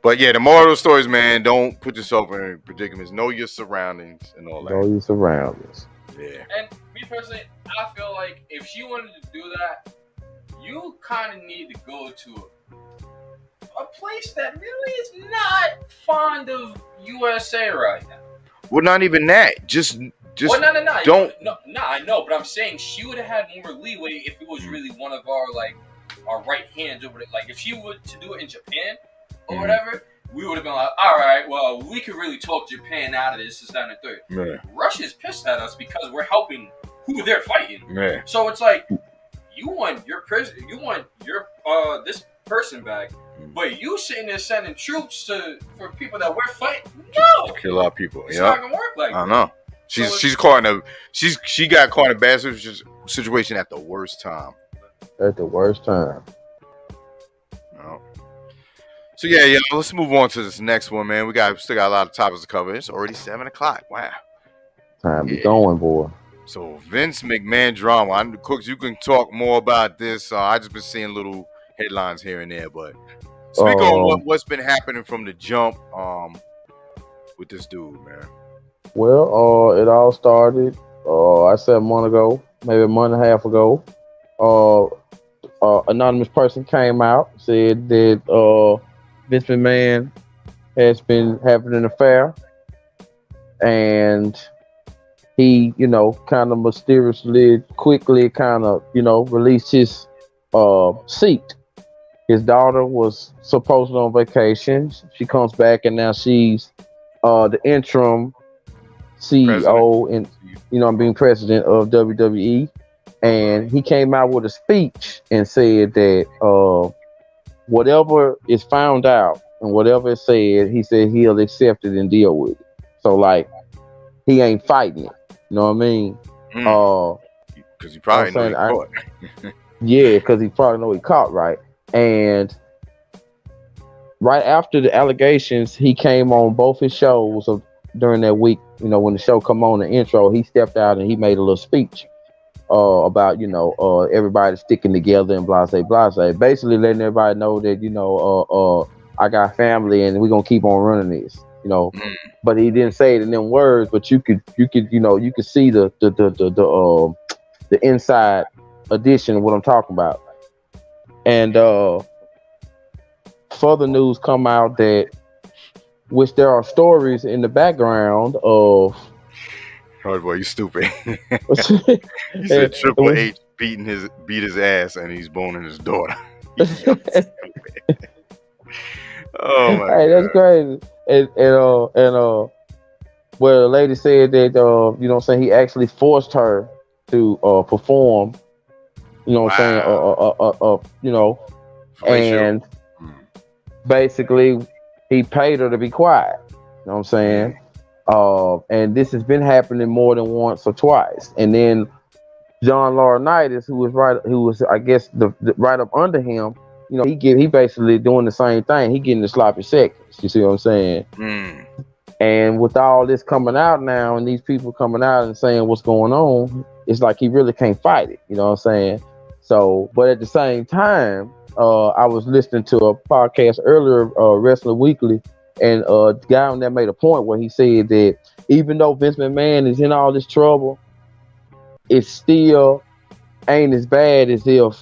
But yeah, the moral of the story is, man, don't put yourself in predicaments. Know your surroundings and all that. Know your surroundings. Yeah. And me personally, I feel like if she wanted to do that, you kind of need to go to a place that really is not fond of USA right now. Well, not even that. Just well, no. Don't. No, I know, but I'm saying she would have had more leeway if it was really one of our right hands over there. Like if she were to do it in Japan or whatever, we would have been like, all right, well, we could really talk Japan out of this, and the third. Yeah. Russia's pissed at us because we're helping who they're fighting. Yeah. So it's like, you want your president, you want your this person back, but you sitting there sending troops for people that we're fighting. No, Kill a lot of people. It's not gonna work like that. I know. She got caught in a bad situation at the worst time. At the worst time. No. So yeah. Let's move on to this next one, man. We still got a lot of topics to cover. It's already 7:00. Wow. Time be going, boy. So Vince McMahon drama. Cooks, you can talk more about this. I just been seeing little headlines here and there, but speak on what's been happening from the jump with this dude, man. Well, it all started, I said a month ago, maybe a month and a half ago. Anonymous person came out, said that Vince McMahon has been having an affair, and he, kind of mysteriously, quickly, released his seat. His daughter was supposedly on vacation. She comes back, and now she's the interim CEO and being president of WWE. And he came out with a speech and said that whatever is found out and whatever is said, he said he'll accept it and deal with it. So like, he ain't fighting it. You know what I mean? Because he probably know he caught. Yeah, because he probably know he caught, right? And right after the allegations, he came on both his shows during that week. When the show come on, the intro, he stepped out and he made a little speech about everybody sticking together and blase blase, basically letting everybody know that I got family and we're gonna keep on running this. But he didn't say it in them words, but you could see the inside edition of what I'm talking about. And further news come out that, which there are stories in the background of. Oh boy, you stupid. He said Triple H beat his ass and he's boning his daughter. Oh my God. That's crazy. And where the lady said that he actually forced her to perform, and basically he paid her to be quiet. You know what I'm saying? And this has been happening more than once or twice. And then John Laurinaitis, who was I guess the right up under him, he basically doing the same thing. He getting the sloppy seconds. You see what I'm saying? And with all this coming out now, and these people coming out and saying what's going on, it's like he really can't fight it. You know what I'm saying? So, but at the same time, I was listening to a podcast earlier, Wrestling Weekly, and a guy on there made a point where he said that even though Vince McMahon is in all this trouble, it still ain't as bad as if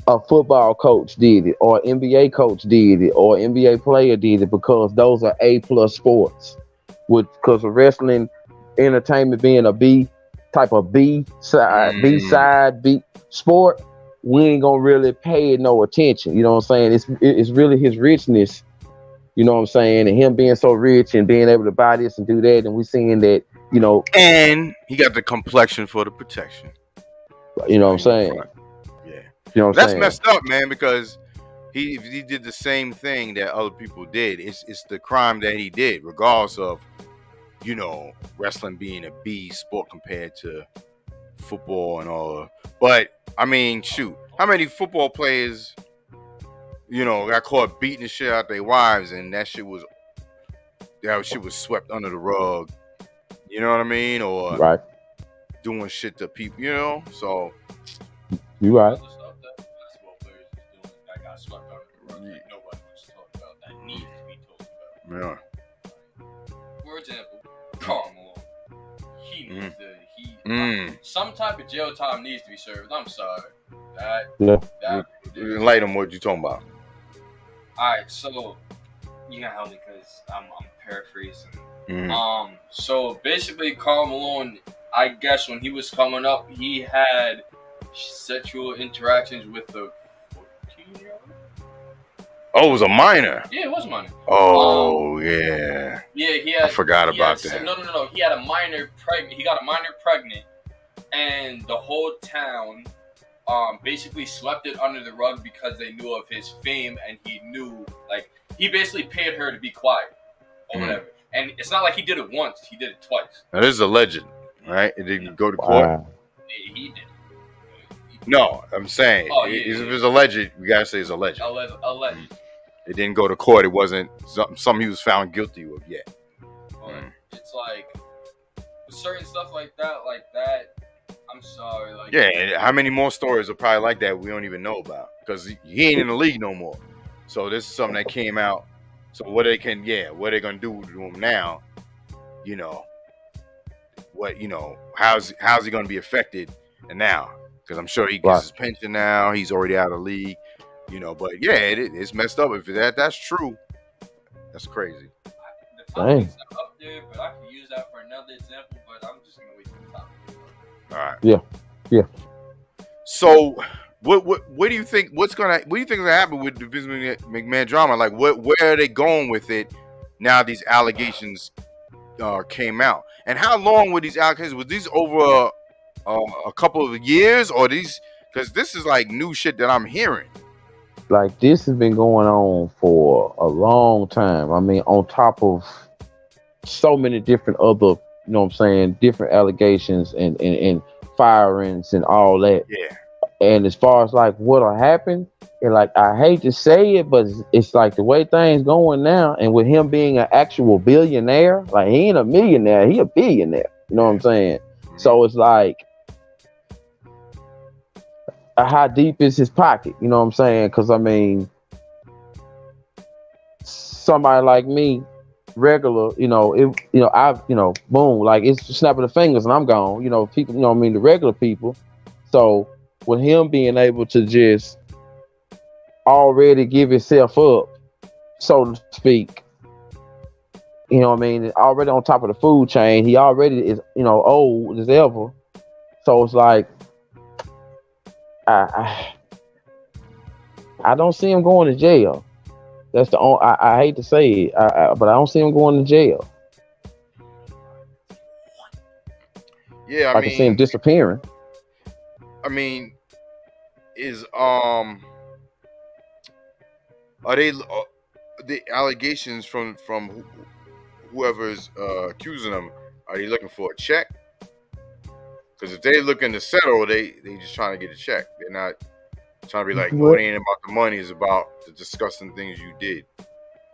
a football coach did it, or NBA coach did it, or NBA player did it, because those are A+ sports. Because of wrestling entertainment being a B side sport, we ain't gonna really pay it no attention. You know what I'm saying? It's really his richness. You know what I'm saying? And him being so rich and being able to buy this and do that, and we seeing that, and he got the complexion for the protection. You know what I'm saying? Yeah. You know what I'm saying? That's messed up, man, because he did the same thing that other people did. It's the crime that he did, regardless of, wrestling being a B sport compared to football and all. But I mean, shoot, how many football players, got caught beating the shit out their wives, and that shit was swept under the rug. You know what I mean? Or right, doing shit to people, So you right. Yeah. For example, Carl Malone. He needs to. Some type of jail time needs to be served. I'm sorry. Enlighten them. What you talking about? All right, so you can help me because I'm paraphrasing. So basically, Carl Malone, I guess when he was coming up, he had sexual interactions with a 14-year-old. Oh, it was a minor. Yeah, it was a minor. Oh, yeah. Yeah, he had. I forgot about that. No. He had a minor pregnant. He got a minor pregnant, and the whole town, basically swept it under the rug because they knew of his fame, and he knew, like, he basically paid her to be quiet or whatever. And it's not like he did it once; he did it twice. Now, this is alleged, right? It didn't go to court. Wow. Yeah, he did. No, I'm saying if it's alleged, we gotta say it's alleged. Alleged. It didn't go to court. It wasn't something he was found guilty of yet. It's like certain stuff like that. I'm sorry. Like, yeah, and how many more stories are probably like that we don't even know about because he ain't in the league no more. So this is something that came out. So what they gonna do to him now? You know, how's he gonna be affected now? Because I'm sure he gets his pension now. He's already out of the league. But yeah, it's messed up. If that's true, that's crazy. The topic's not up there, but I could use that for another example. But I'm just gonna wait for the topic. All right. Yeah. So, what do you think? What do you think is gonna happen with the Vince McMahon drama? Like, where are they going with it now? These allegations came out, and how long were these allegations? Was these over a couple of years, or these? Because this is like new shit that I'm hearing. Like, this has been going on for a long time. I mean, on top of so many different other, different allegations and firings and all that. Yeah. And as far as like what'll happen, and like, I hate to say it, but it's like the way things going now, and with him being an actual billionaire, like, he ain't a millionaire, he a billionaire. You know what I'm saying? Mm-hmm. So it's like, how deep is his pocket? You know what I'm saying? Because I mean, somebody like me, regular, boom, like, it's a snap of the fingers and I'm gone. People, the regular people. So with him being able to just already give himself up, so to speak, already on top of the food chain, he already is, old as ever. So it's like, I don't see him going to jail. That's the only. I hate to say it, but I don't see him going to jail. Yeah, I can see him disappearing. I mean, are they the allegations from whoever's accusing them? Are they looking for a check? Because if they looking to settle, they just trying to get a check. They're not trying to be like, it ain't about the money. It's about the disgusting things you did.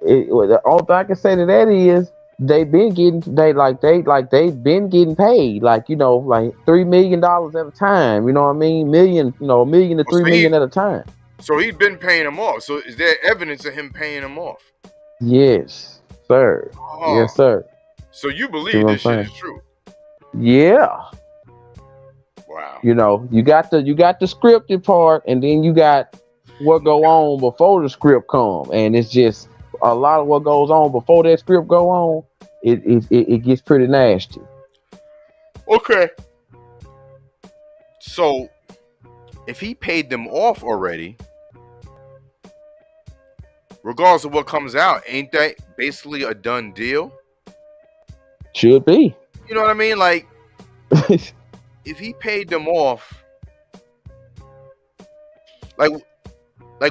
The only thing I can say to that is they've been getting been getting paid, like $3 million at a time. You know what I mean? $1 million to $3 million at a time. So he's been paying them off. So is there evidence of him paying them off? Yes, sir. Yes, sir. So you believe this shit is true? Yeah. Wow. You got the scripted part, and then you got what go on before the script come, and it's just a lot of what goes on before that script go on. It gets pretty nasty. Okay. So if he paid them off already, regardless of what comes out, ain't that basically a done deal? Should be. You know what I mean? Like, if he paid them off, like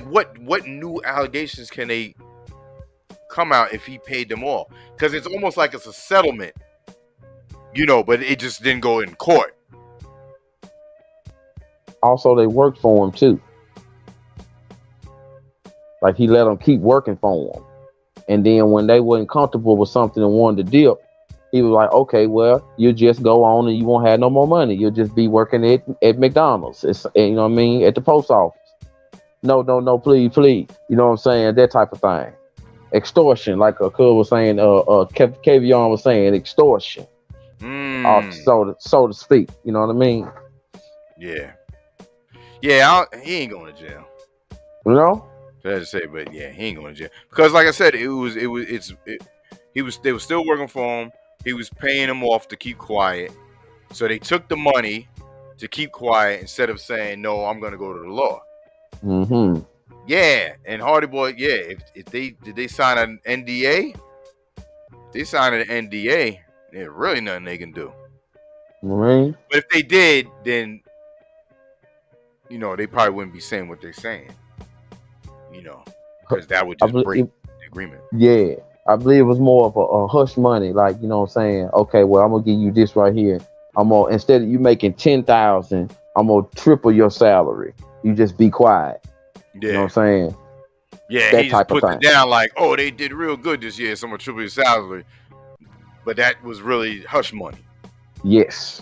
what new allegations can they come out if he paid them off? Because it's almost like it's a settlement, but it just didn't go in court. Also, they worked for him too. Like, he let them keep working for him, and then when they weren't comfortable with something and wanted to dip, he was like, okay, well, you just go on and you won't have no more money. You'll just be working at McDonald's. At the post office. No, please. You know what I'm saying? That type of thing. Extortion, like Cub was saying, Kavion was saying, extortion. So to speak. You know what I mean? Yeah. Yeah, he ain't going to jail. Fair to say, but yeah, he ain't going to jail. Because like I said, they were still working for him. He was paying them off to keep quiet. So they took the money to keep quiet instead of saying, no, I'm going to go to the law. Mm-hmm. Yeah, and Hardy Boy, yeah. If they did they sign an NDA? If they sign an NDA, there's really nothing they can do. Right? But if they did, then they probably wouldn't be saying what they're saying. Because that would I just break believe, the agreement. yeah, I believe it was more of a hush money, like you know what I'm saying. Okay, well I'm gonna give you this right here. I'm gonna instead of you making 10,000, I'm gonna triple your salary. You just be quiet. You know Yeah. what I'm saying? Yeah, That he just type of puts it thing. down like, oh, they did real good this year, so I'm gonna triple your salary. But that was really hush money. Yes.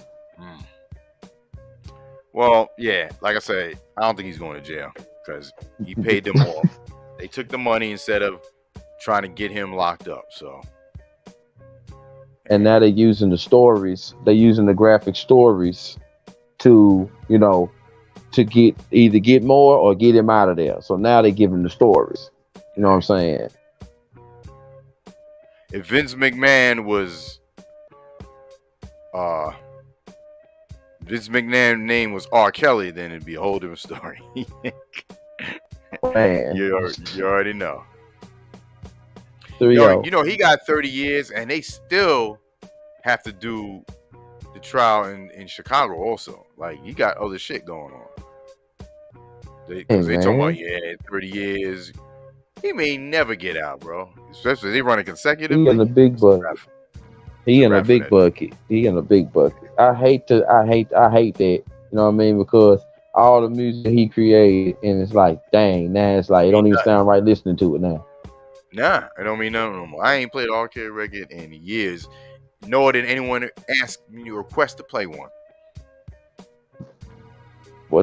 Well, yeah, like I said, I don't think he's going to jail because he paid them off. They took the money instead of trying to get him locked up. So, And now they're using the stories. They're using the graphic stories to, to get more or get him out of there. So now they give him the stories. You know what I'm saying? if Vince McMahon name was R. Kelly, then it'd be a whole different story. Man. you already know. 3-0. He got 30 years, and they still have to do the trial in Chicago also. Like, he got other shit going on. Because they talking about, 30 years. He may never get out, bro. Especially if they run it consecutively. He in the big bucket. He in a big bucket. He in a big bucket. I hate that. You know what I mean? Because all the music he created, and it's like, dang, now it's like, it don't even sound right listening to it now. Nah, it don't mean nothing no more. I ain't played an arcade record in years, nor did anyone ask me to request to play one.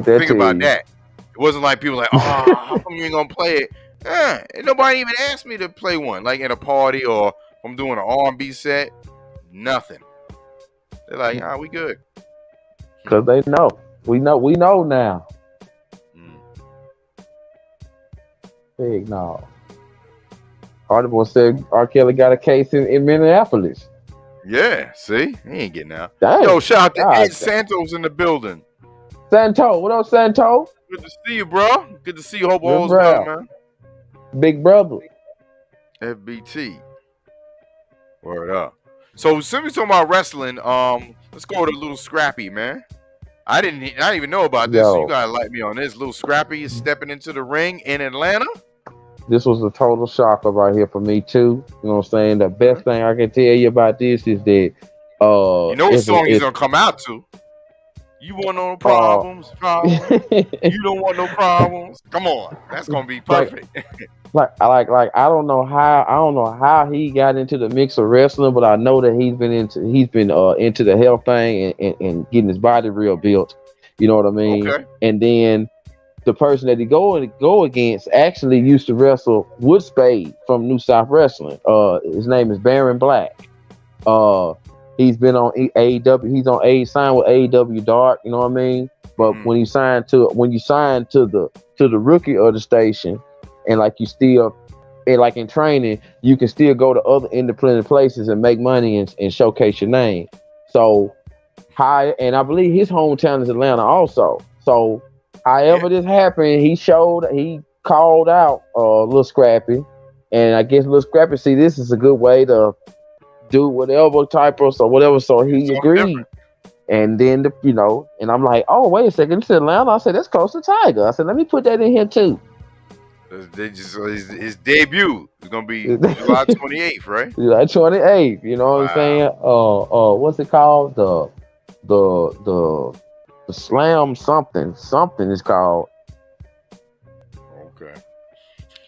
Think about that. It wasn't like people like, oh, how come you ain't gonna play it? And nobody even asked me to play one, like in a party or if I'm doing an R&B set. Nothing. They're like, we good. Because they know. We know now. Big no. Article said R. Kelly got a case in Minneapolis. Yeah, see? He ain't getting out. Dang. Yo, shout out to Ed Santos in the building. Santo, what up, Santo? Good to see you, bro. Good to see you. Hope all's well, man. Big brother. FBT. Word up. So since we talking about wrestling, let's go to Little Scrappy, man. I didn't even know about this, so you gotta light me on this. Little Scrappy is stepping into the ring in Atlanta. This was a total shocker right here for me too. You know what I'm saying? The best thing I can tell you about this is that what song he's gonna come out to. You want no problems? You don't want no problems. Come on, that's gonna be perfect. I don't know how he got into the mix of wrestling, but I know that he's been into the health thing and getting his body real built. You know what I mean? Okay. And then the person that he go against actually used to wrestle Wood Spade from New South Wrestling. His name is Baron Black. He's been on AEW. He's on signed with AEW Dark. You know what I mean? But when you sign to the rookie of the station, and like you still, and like in training, you can still go to other independent places and make money and showcase your name. So, and I believe his hometown is Atlanta also. So, however this happened, he called out Lil Scrappy, and I guess Lil Scrappy see this is a good way to do whatever type of whatever. So he agreed. And then and I'm like, oh wait a second, it's Atlanta. I said that's close to Tiger. I said let me put that in here too. His debut is gonna be July 28th, right? July 28th. You know what I'm saying? What's it called? The Slam something is called. Okay.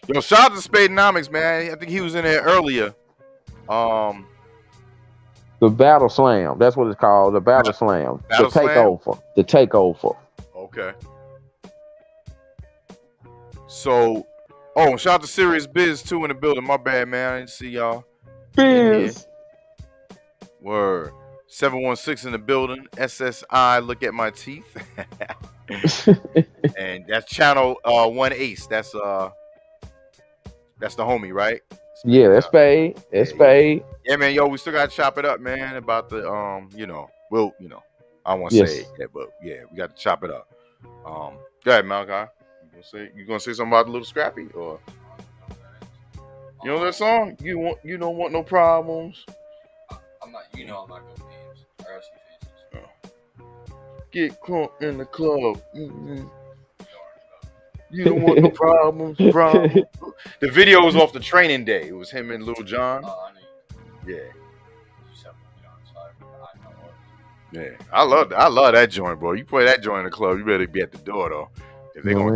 Yo, shout out to Spadenomics, man. I think he was in there earlier. The Battle Slam. That's what it's called. The Battle Slam. The Takeover. The Takeover. Okay. So, shout out to Serious Biz too in the building. My bad, man. I didn't see y'all. Biz. Word. 716 in the building. SSI. Look at my teeth. And that's channel 1 Ace. That's the homie, right? Yeah, that's Spade. That's Spade. Yeah, man. Yo, we still gotta chop it up, man. About the I don't want to say it yet, but yeah, we got to chop it up. Go ahead, Malachi. You gonna say something about the Little Scrappy, or you know that song? You don't want no problems. I'm not. I'm not gonna names. I got some faces. Get crunk in the club. Mm-hmm. You don't want no problems. The video was off the Training Day. It was him and Lil Jon. I know. Yeah. Yeah. Yeah, I love that joint, bro. You play that joint in the club, you better be at the door though. If they're gonna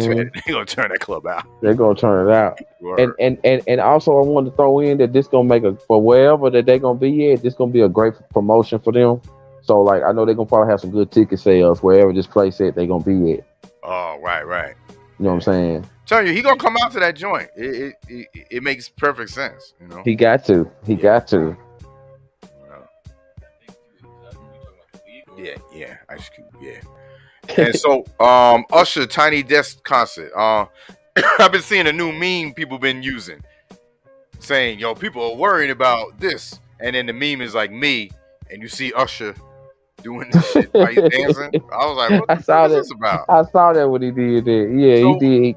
turn that club out. They're gonna turn it out. Word. And also I wanted to throw in that this gonna make for wherever that they're gonna be at, this gonna be a great promotion for them. So like I know they're gonna probably have some good ticket sales wherever this place at they're gonna be at. Oh, right. You know what I'm saying? Tell you, he gonna come out to that joint. It makes perfect sense, you know. He got to. Got to. Yeah, Ice Cube, yeah. And so, Usher Tiny Desk concert. I've been seeing a new meme people been using, saying, "Yo, people are worrying about this," and then the meme is like me, and you see Usher doing this shit while he's dancing. I was like, "What the fuck is this about?" I saw that when he did that. Yeah, So, he did.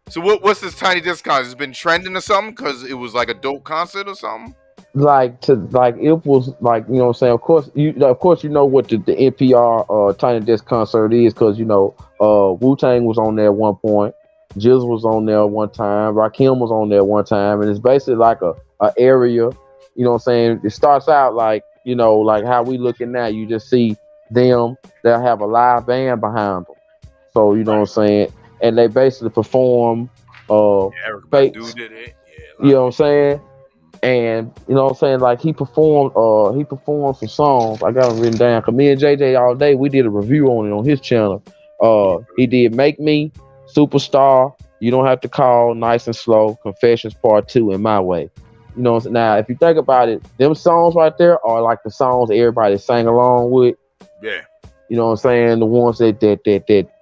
So what's this Tiny Desk concert? It's been trending or something because it was like a dope concert or something. Like it was like, you know what I'm saying, of course you know what the NPR Tiny Desk concert is, because you know Wu-Tang was on there at one point, Jizz was on there one time, Rakim was on there one time, and it's basically like a area, you know what I'm saying. It starts out like, you know, like how we looking now, you just see them, they'll have a live band behind them, so you know what I'm saying, and they basically perform Eric Badu did it. Yeah, you know what I'm saying. And you know what I'm saying, like he performed some songs. I got them written down, cause me and JJ all day we did a review on it on his channel. He did Make Me, Superstar, You Don't Have to Call, Nice and Slow, Confessions Part 2, and My Way. You know what I'm saying? Now if you think about it, them songs right there are like the songs everybody sang along with. Yeah. You know what I'm saying? The ones that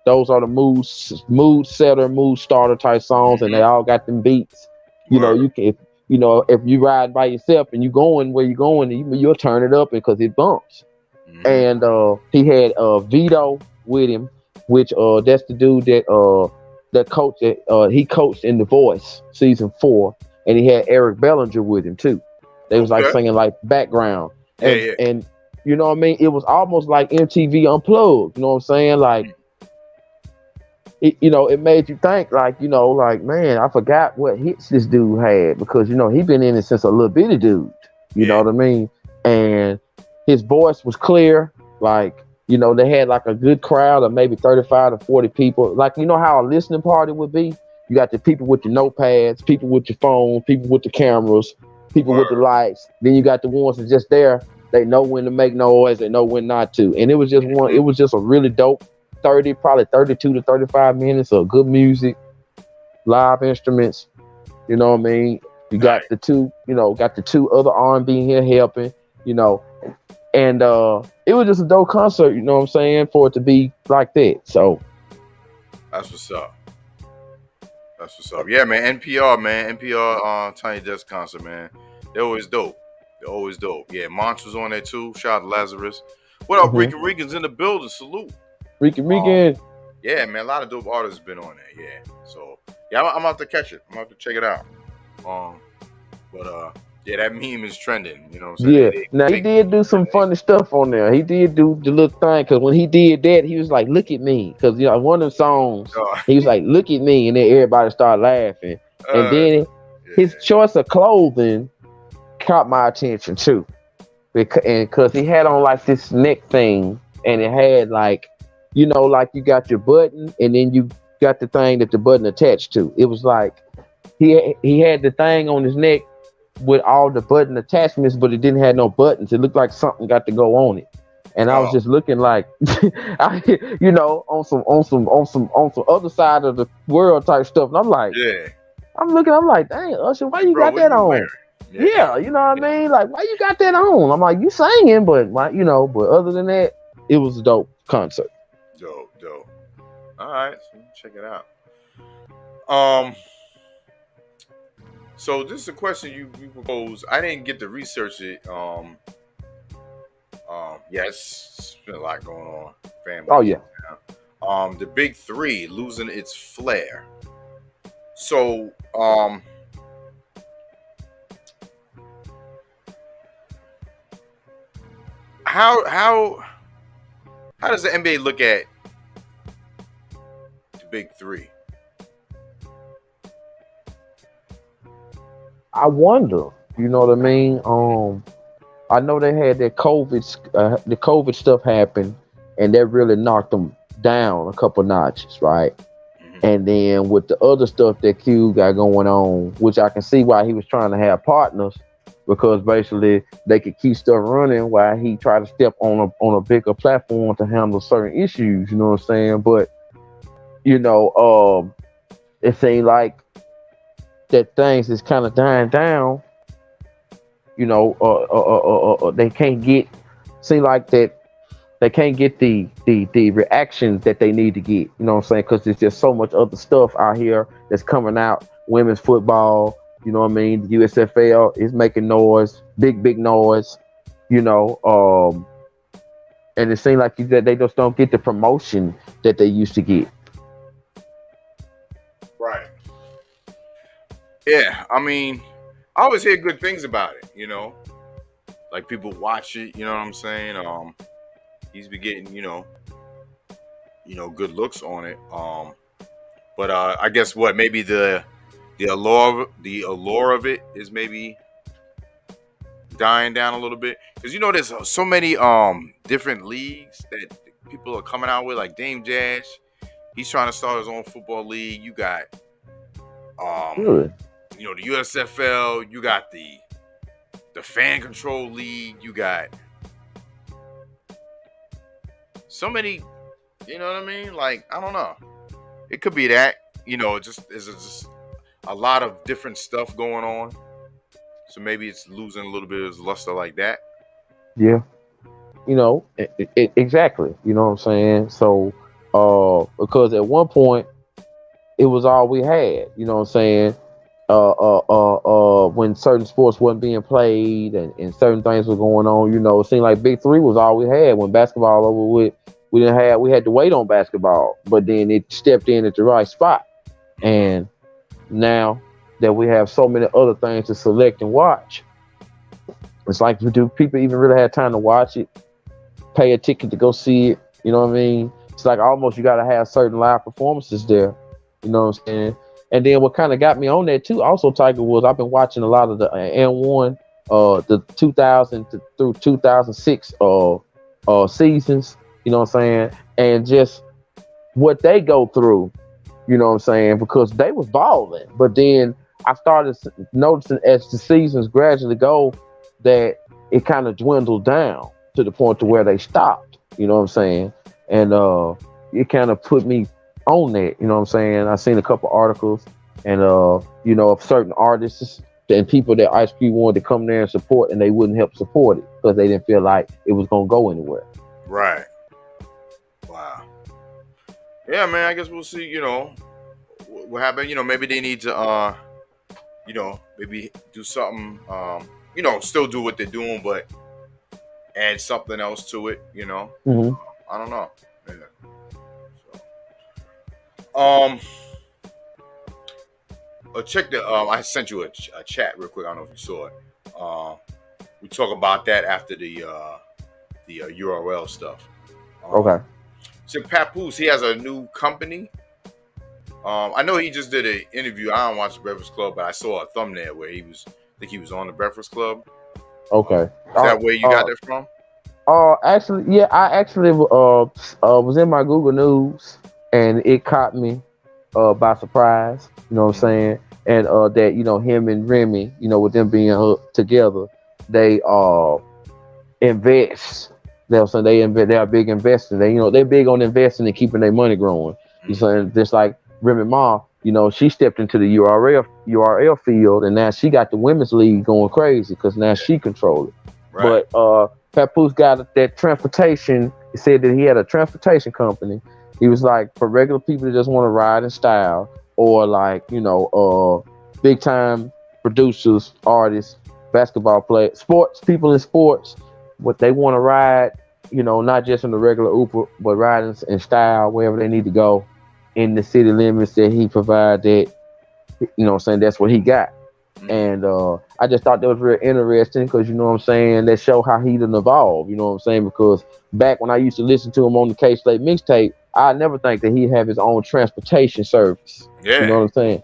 those are the mood setter, mood starter type songs, and they all got them beats. You know, you can. You know, if you ride by yourself and you going where you're going, you'll turn it up because it bumps. Mm-hmm. And he had Vito with him, which that's the dude that coached he coached in The Voice season 4, and he had Eric Bellinger with him too. They was like singing like background, and you know what I mean. It was almost like MTV Unplugged. You know what I'm saying? Like. It made you think, like, you know, like, man, I forgot what hits this dude had, because, you know, he been in it since a little bitty dude, you know what I mean? And his voice was clear, like, you know, they had like a good crowd of maybe 35 to 40 people. Like, you know how a listening party would be? You got the people with the notepads, people with your phones, people with the cameras, people with the lights. Then you got the ones that's just there. They know when to make noise, they know when not to. And it was just a really dope probably 32 to 35 minutes of good music, live instruments, you know what I mean? You got the two other R&B here helping, you know, and it was just a dope concert, you know what I'm saying, for it to be like that. So that's what's up. Yeah, man. NPR Tiny Desk concert, man. They're always dope. Yeah, Monch was on there too. Shout out to Lazarus. What up, Rican Regan's in the building. Salute. Rican Regan. Yeah, man, a lot of dope artists been on there. Yeah, so yeah, I'm about to catch it. I'm about to check it out. Yeah, that meme is trending. You know what I'm saying? Yeah. Now he did do some funny stuff on there. He did do the little thing, because when he did that, he was like, "Look at me," because you know one of them songs, he was like, "Look at me," and then everybody started laughing. And then his choice of clothing caught my attention too, because he had on like this neck thing, and it had like, you know, like you got your button, and then you got the thing that the button attached to. It was like he had the thing on his neck with all the button attachments, but it didn't have no buttons. It looked like something got to go on it. And I was just looking like, you know, on some other side of the world type stuff. And I'm like, I'm like, dang, Usher, why you got that on? Yeah, you know what I mean? Like, why you got that on? I'm like, you singing, but why, you know, but other than that, it was a dope concert. Dope. All right, so check it out. So this is a question you proposed. I didn't get to research it. Yeah, it's been a lot going on. Family. Oh yeah. The Big Three losing its flair. So, how does the NBA look at the Big Three? I wonder. You know what I mean? I know they had that the COVID stuff happen, and that really knocked them down a couple notches, right? Mhm. And then with the other stuff that Q got going on, which I can see why he was trying to have partners, because basically they could keep stuff running while he tried to step on a bigger platform to handle certain issues. You know what I'm saying? But you know, it seemed like that things is kind of dying down. You know, they can't get. Seem like that they can't get the reactions that they need to get. You know what I'm saying? Because there's just so much other stuff out here that's coming out. Women's football, you know what I mean? The USFL is making noise, big noise. You know, and it seems like that they just don't get the promotion that they used to get. Right. Yeah. I mean, I always hear good things about it. You know, like people watch it. You know what I'm saying? He's been getting good looks on it. But I guess what maybe the allure of it is maybe dying down a little bit, because there's so many different leagues that people are coming out with, like Dame Dash. He's trying to start his own football league. You got Really? the USFL. You got the fan control league. You got so many. You know what I mean? Like, I don't know. It could be that. Just a lot of different stuff going on. So maybe it's losing a little bit of its luster like that. Yeah. Exactly. You know what I'm saying? So, because at one point it was all we had. You know what I'm saying? When certain sports wasn't being played and certain things were going on, it seemed like Big Three was all we had. When basketball over with, we had to wait on basketball, but then it stepped in at the right spot. And now that we have so many other things to select and watch, it's like, do people even really have time to watch it? Pay a ticket to go see it? You know what I mean? It's like almost you got to have certain live performances there. You know what I'm saying? And then what kind of got me on that too, also Tiger, was I've been watching a lot of the N1, the 2000 through 2006 seasons. You know what I'm saying? And just what they go through. You know what I'm saying? Because they was balling, but then I started noticing as the seasons gradually go that it kind of dwindled down to the point to where they stopped. You know what I'm saying? And it kind of put me on that. You know what I'm saying? I seen a couple articles and of certain artists and people that Ice Cube wanted to come there and support, and they wouldn't help support it because they didn't feel like it was gonna go anywhere. Right. Wow. Yeah, man. I guess we'll see. What happened. Maybe they need to maybe do something. Still do what they're doing, but add something else to it. Mm-hmm. I don't know. Yeah. So, check the. I sent you a chat real quick. I don't know if you saw it. We talk about that after the URL stuff. Okay. So Papoose, he has a new company. I know he just did an interview. I don't watch the Breakfast Club, but I saw a thumbnail where I think he was on the Breakfast Club. Okay. Is that where you got that from? Actually, yeah, I actually was in my Google News and it caught me by surprise. You know what I'm saying? And that him and Remy, with them being together, they invest. They're saying they're a big investor. They're big on investing and keeping their money growing. You saying just like Remy Ma, she stepped into the URL field, and now she got the women's league going crazy because now she controls it. Right. But Papoose got that transportation. He said that he had a transportation company. He was like, for regular people that just want to ride in style, or like big time producers, artists, basketball players, sports people in sports, what they want to ride you know, not just in the regular Uber, but riding in style wherever they need to go in the city limits that he provided. You know what I'm saying? That's what he got. Mhm. And I just thought that was real interesting because, you know what I'm saying, that show how he done evolved, you know what I'm saying? Because back when I used to listen to him on the K-Slate mixtape, I never think that he'd have his own transportation service. You know Yeah, what I'm saying?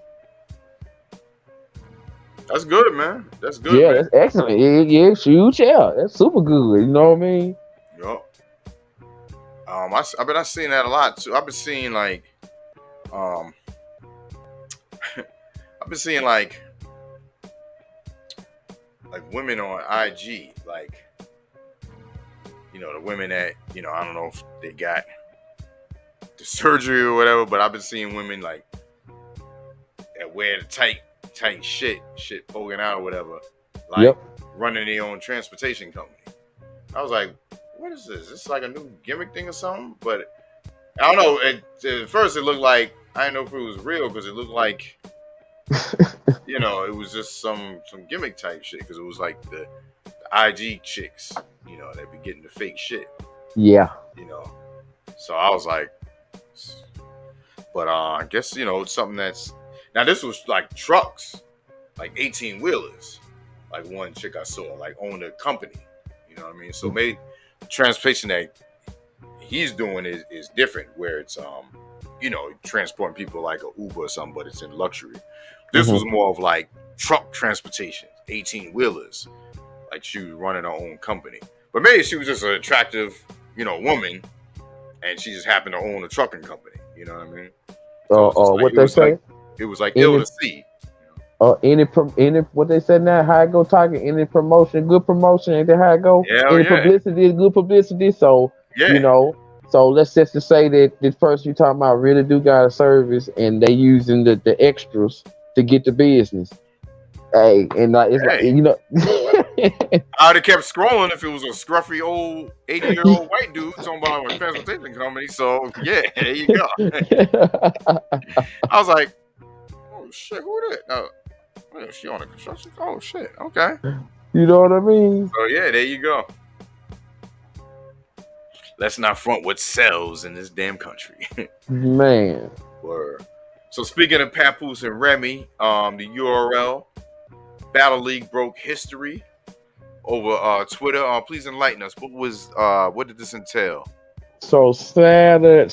that's good, man. That's good, Yeah, man. that's excellent. Yeah, yeah, shoot, yeah. That's super good. You know what I mean? Yup. I seen that a lot too. I've been seeing um, I've been seeing like women on IG, like the women that I don't know if they got the surgery or whatever, but I've been seeing women like that wear the tight shit poking out or whatever, like Yep. running their own transportation company. I was like, what is this? This like a new gimmick thing or something? But I don't know. At first, it looked like I didn't know if it was real because it looked like it was just some gimmick type shit because it was like the IG chicks, that be getting the fake shit, Yeah. you know. So I was like, but I guess it's something that's now this was like trucks, like 18 wheelers, like one chick I saw like owned a company, you know what I mean? So maybe the transportation that he's doing is different, where it's transporting people like a Uber or something, but it's in luxury. This Hmm. was more of like truck transportation, 18 wheelers, like she was running her own company. But maybe she was just an attractive, woman, and she just happened to own a trucking company. You know what I mean? So it's just like What they say? it was like ill Any to see. any what they said now, how it go talking, any promotion, good promotion, ain't that how it go? Hell Any yeah, publicity is good publicity. So, you yeah, know, so let's just to say that this person you talking about really do got a service and they using the extras to get the business. Hey, and like it's like hey. I'd have kept scrolling if it was a scruffy old 80-year-old white dude talking about a transportation company. So yeah, there you go. I was like, oh shit, who that? She on a construction? Oh shit, okay. You know what I mean? So yeah, there you go. Let's not front what sells in this damn country. Man. Word. So speaking of Papoose and Remy, the URL Battle League broke history over Twitter. Please enlighten us. What did this entail? So Sunday,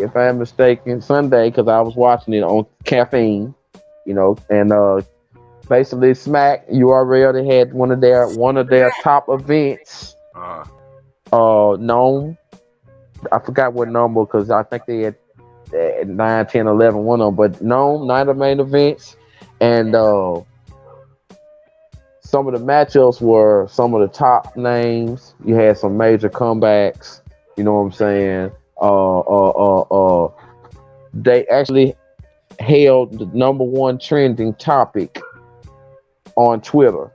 if I'm mistaken, Sunday, because I was watching it on caffeine, and basically Smack URL they had one of their top events. Uh, Known, I forgot what number because I think they had 9, 10, 11, one of them, but known 9 of the main events, and some of the matchups were some of the top names. You had some major comebacks. You know what I'm saying? They actually held the number one trending topic on Twitter,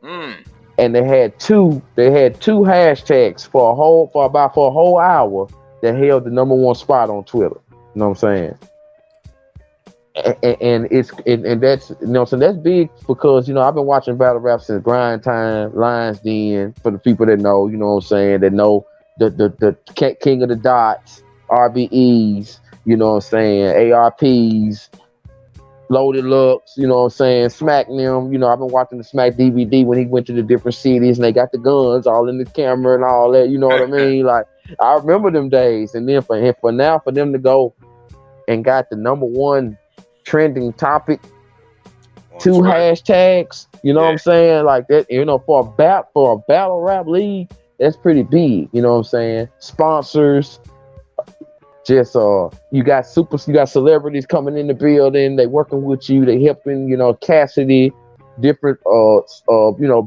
mm, and they had two hashtags for a whole hour that held the number one spot on Twitter. You know what I'm saying? And that's so that's big because I've been watching battle rap since Grind Time, Lions Den. For the people that know, you know what I'm saying, that know the King of the Dots, RBEs, you know what I'm saying, ARPs, Loaded Looks, you know what I'm saying, Smack them. I've been watching the Smack DVD when he went to the different cities and they got the guns all in the camera and all that. You know what I mean? Like I remember them days, and then for now for them to go and got the number one trending topic, on 2 Twitter. hashtags, you know what Yeah, I'm saying, like that, for a battle rap league, that's pretty big. You know what I'm saying? Sponsors, just you got celebrities coming in the building, they working with you, they helping, Cassidy, different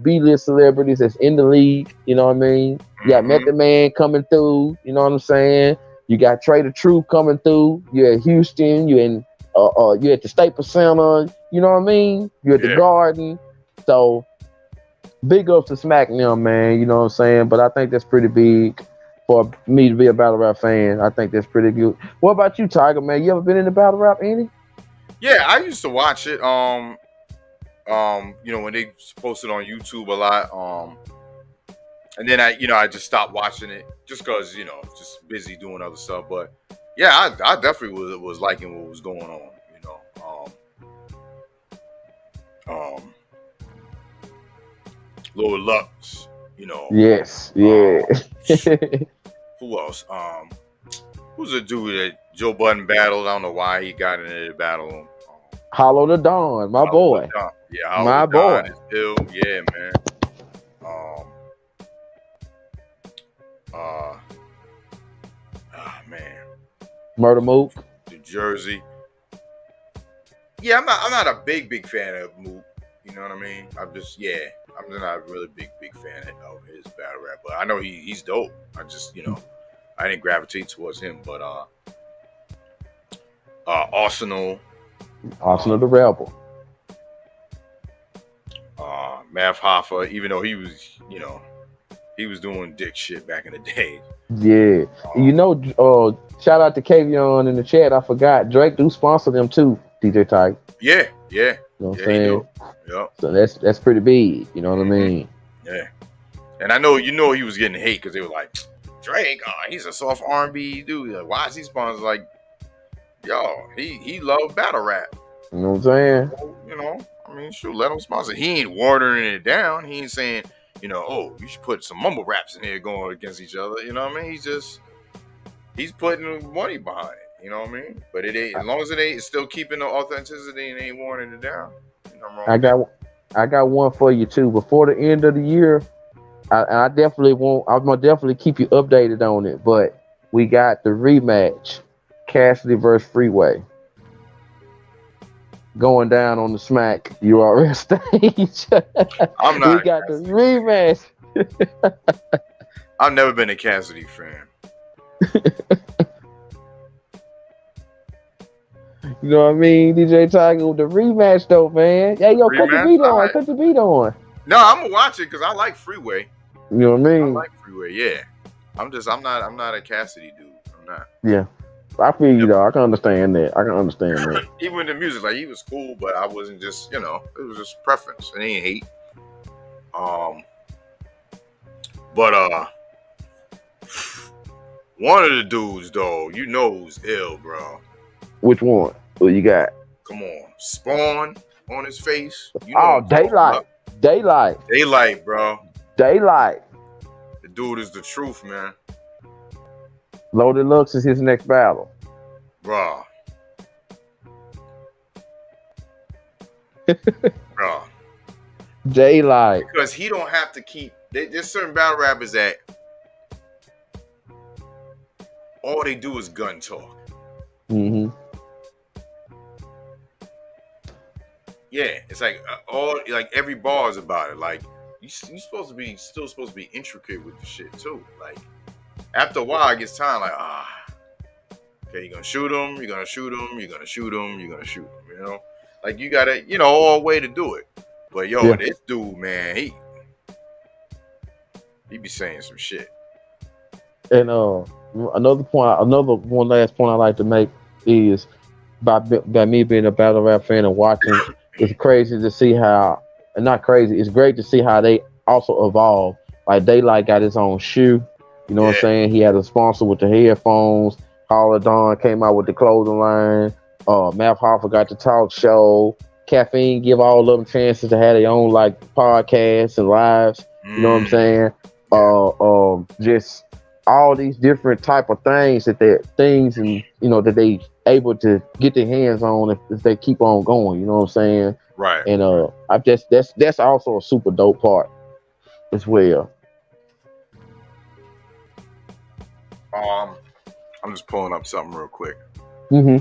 B-list celebrities that's in the league, you know what I mean? You got mm-hmm. Method Man coming through, you know what I'm saying? You got Trader Truth coming through, you're at Houston, you're at the Staples Center, you know what I mean? You're at the Yeah, Garden. So big ups to Smack them, man, you know what I'm saying? But I think that's pretty big for me to be a battle rap fan. I think that's pretty good. What about you, Tiger, man? You ever been in the battle rap any? yeah. I used to watch it. When they posted on YouTube a lot. And then I just stopped watching it just because just busy doing other stuff. But yeah, I definitely was liking what was going on. Lord Lux, Yes, yeah. Who else? Who's the dude that Joe Budden battled? I don't know why he got into the battle. Hollow the Dawn, my boy. Yeah, my boy. Is ill. Yeah, man. Man. Murder Mook. New Jersey. Yeah, I'm not a big fan of Mook. You know what I mean? I'm just not a really big fan of his battle rap. But I know he's dope. I just I didn't gravitate towards him. But Arsenal the Rebel. Math Hoffa, even though he was doing dick shit back in the day. Yeah. Shout out to Kavion in the chat. I forgot. Drake do sponsor them too, DJ Tyke. Yeah. You know what I'm saying? Yep. So that's pretty big. You know what I mean? Yeah. And I know he was getting hate because they were like, Drake, he's a soft R&B dude. Like, why is he sponsored? Like, yo, he loved battle rap. You know what I'm saying? So, I mean, shoot, let him sponsor. He ain't watering it down. He ain't saying, you should put some mumble raps in here going against each other. You know what I mean? He's putting money behind it. You know what I mean? But it ain't, as long as it's still keeping the authenticity and ain't watering it down. I got one for you too. Before the end of the year, I'm gonna definitely keep you updated on it. But we got the rematch, Cassidy versus Freeway, going down on the Smack URL stage. I'm not. We got the rematch. I've never been a Cassidy fan. You know what I mean, DJ Tiger, with the rematch though, man. Yeah, yo, put the beat on. Right. Put the beat on. No, I'm gonna watch it because I like Freeway. You know what I mean? I like Freeway. Yeah. I'm not a Cassidy dude. I'm not. Yeah. I feel you though. I can understand that. Even the music, like, he was cool, but I wasn't just, it was just preference. It ain't hate. But one of the dudes though, who's ill, bro. Which one? Who you got? Come on, Spawn on his face. Daylight, bro. Daylight. The dude is the truth, man. Loaded Lux is his next battle, bro. Daylight. Because he don't have to keep. There's certain battle rappers that all they do is gun talk. Mm-hmm. Yeah, it's like every bar is about it. Like you still supposed to be intricate with the shit too. Like after a while, it gets time. Like okay, you're gonna shoot him. You're gonna shoot him. You're gonna shoot him. You're gonna shoot him. Like you gotta, all way to do it. But this dude, man, he be saying some shit. And another one last point I like to make is by me being a battle rap fan and watching. It's crazy to see how, and not crazy, it's great to see how they also evolve. Like Daylight got his own shoe, you know what I'm saying? He had a sponsor with the headphones. Holla Dawn came out with the clothing line. Math Hoffa got the talk show. Caffeine give all of them chances to have their own like podcasts and lives. You know what I'm saying? Just all these different type of things that they able to get their hands on if they keep on going. You know what I'm saying? Right. And that's also a super dope part as well. I'm just pulling up something real quick. Mm-hmm.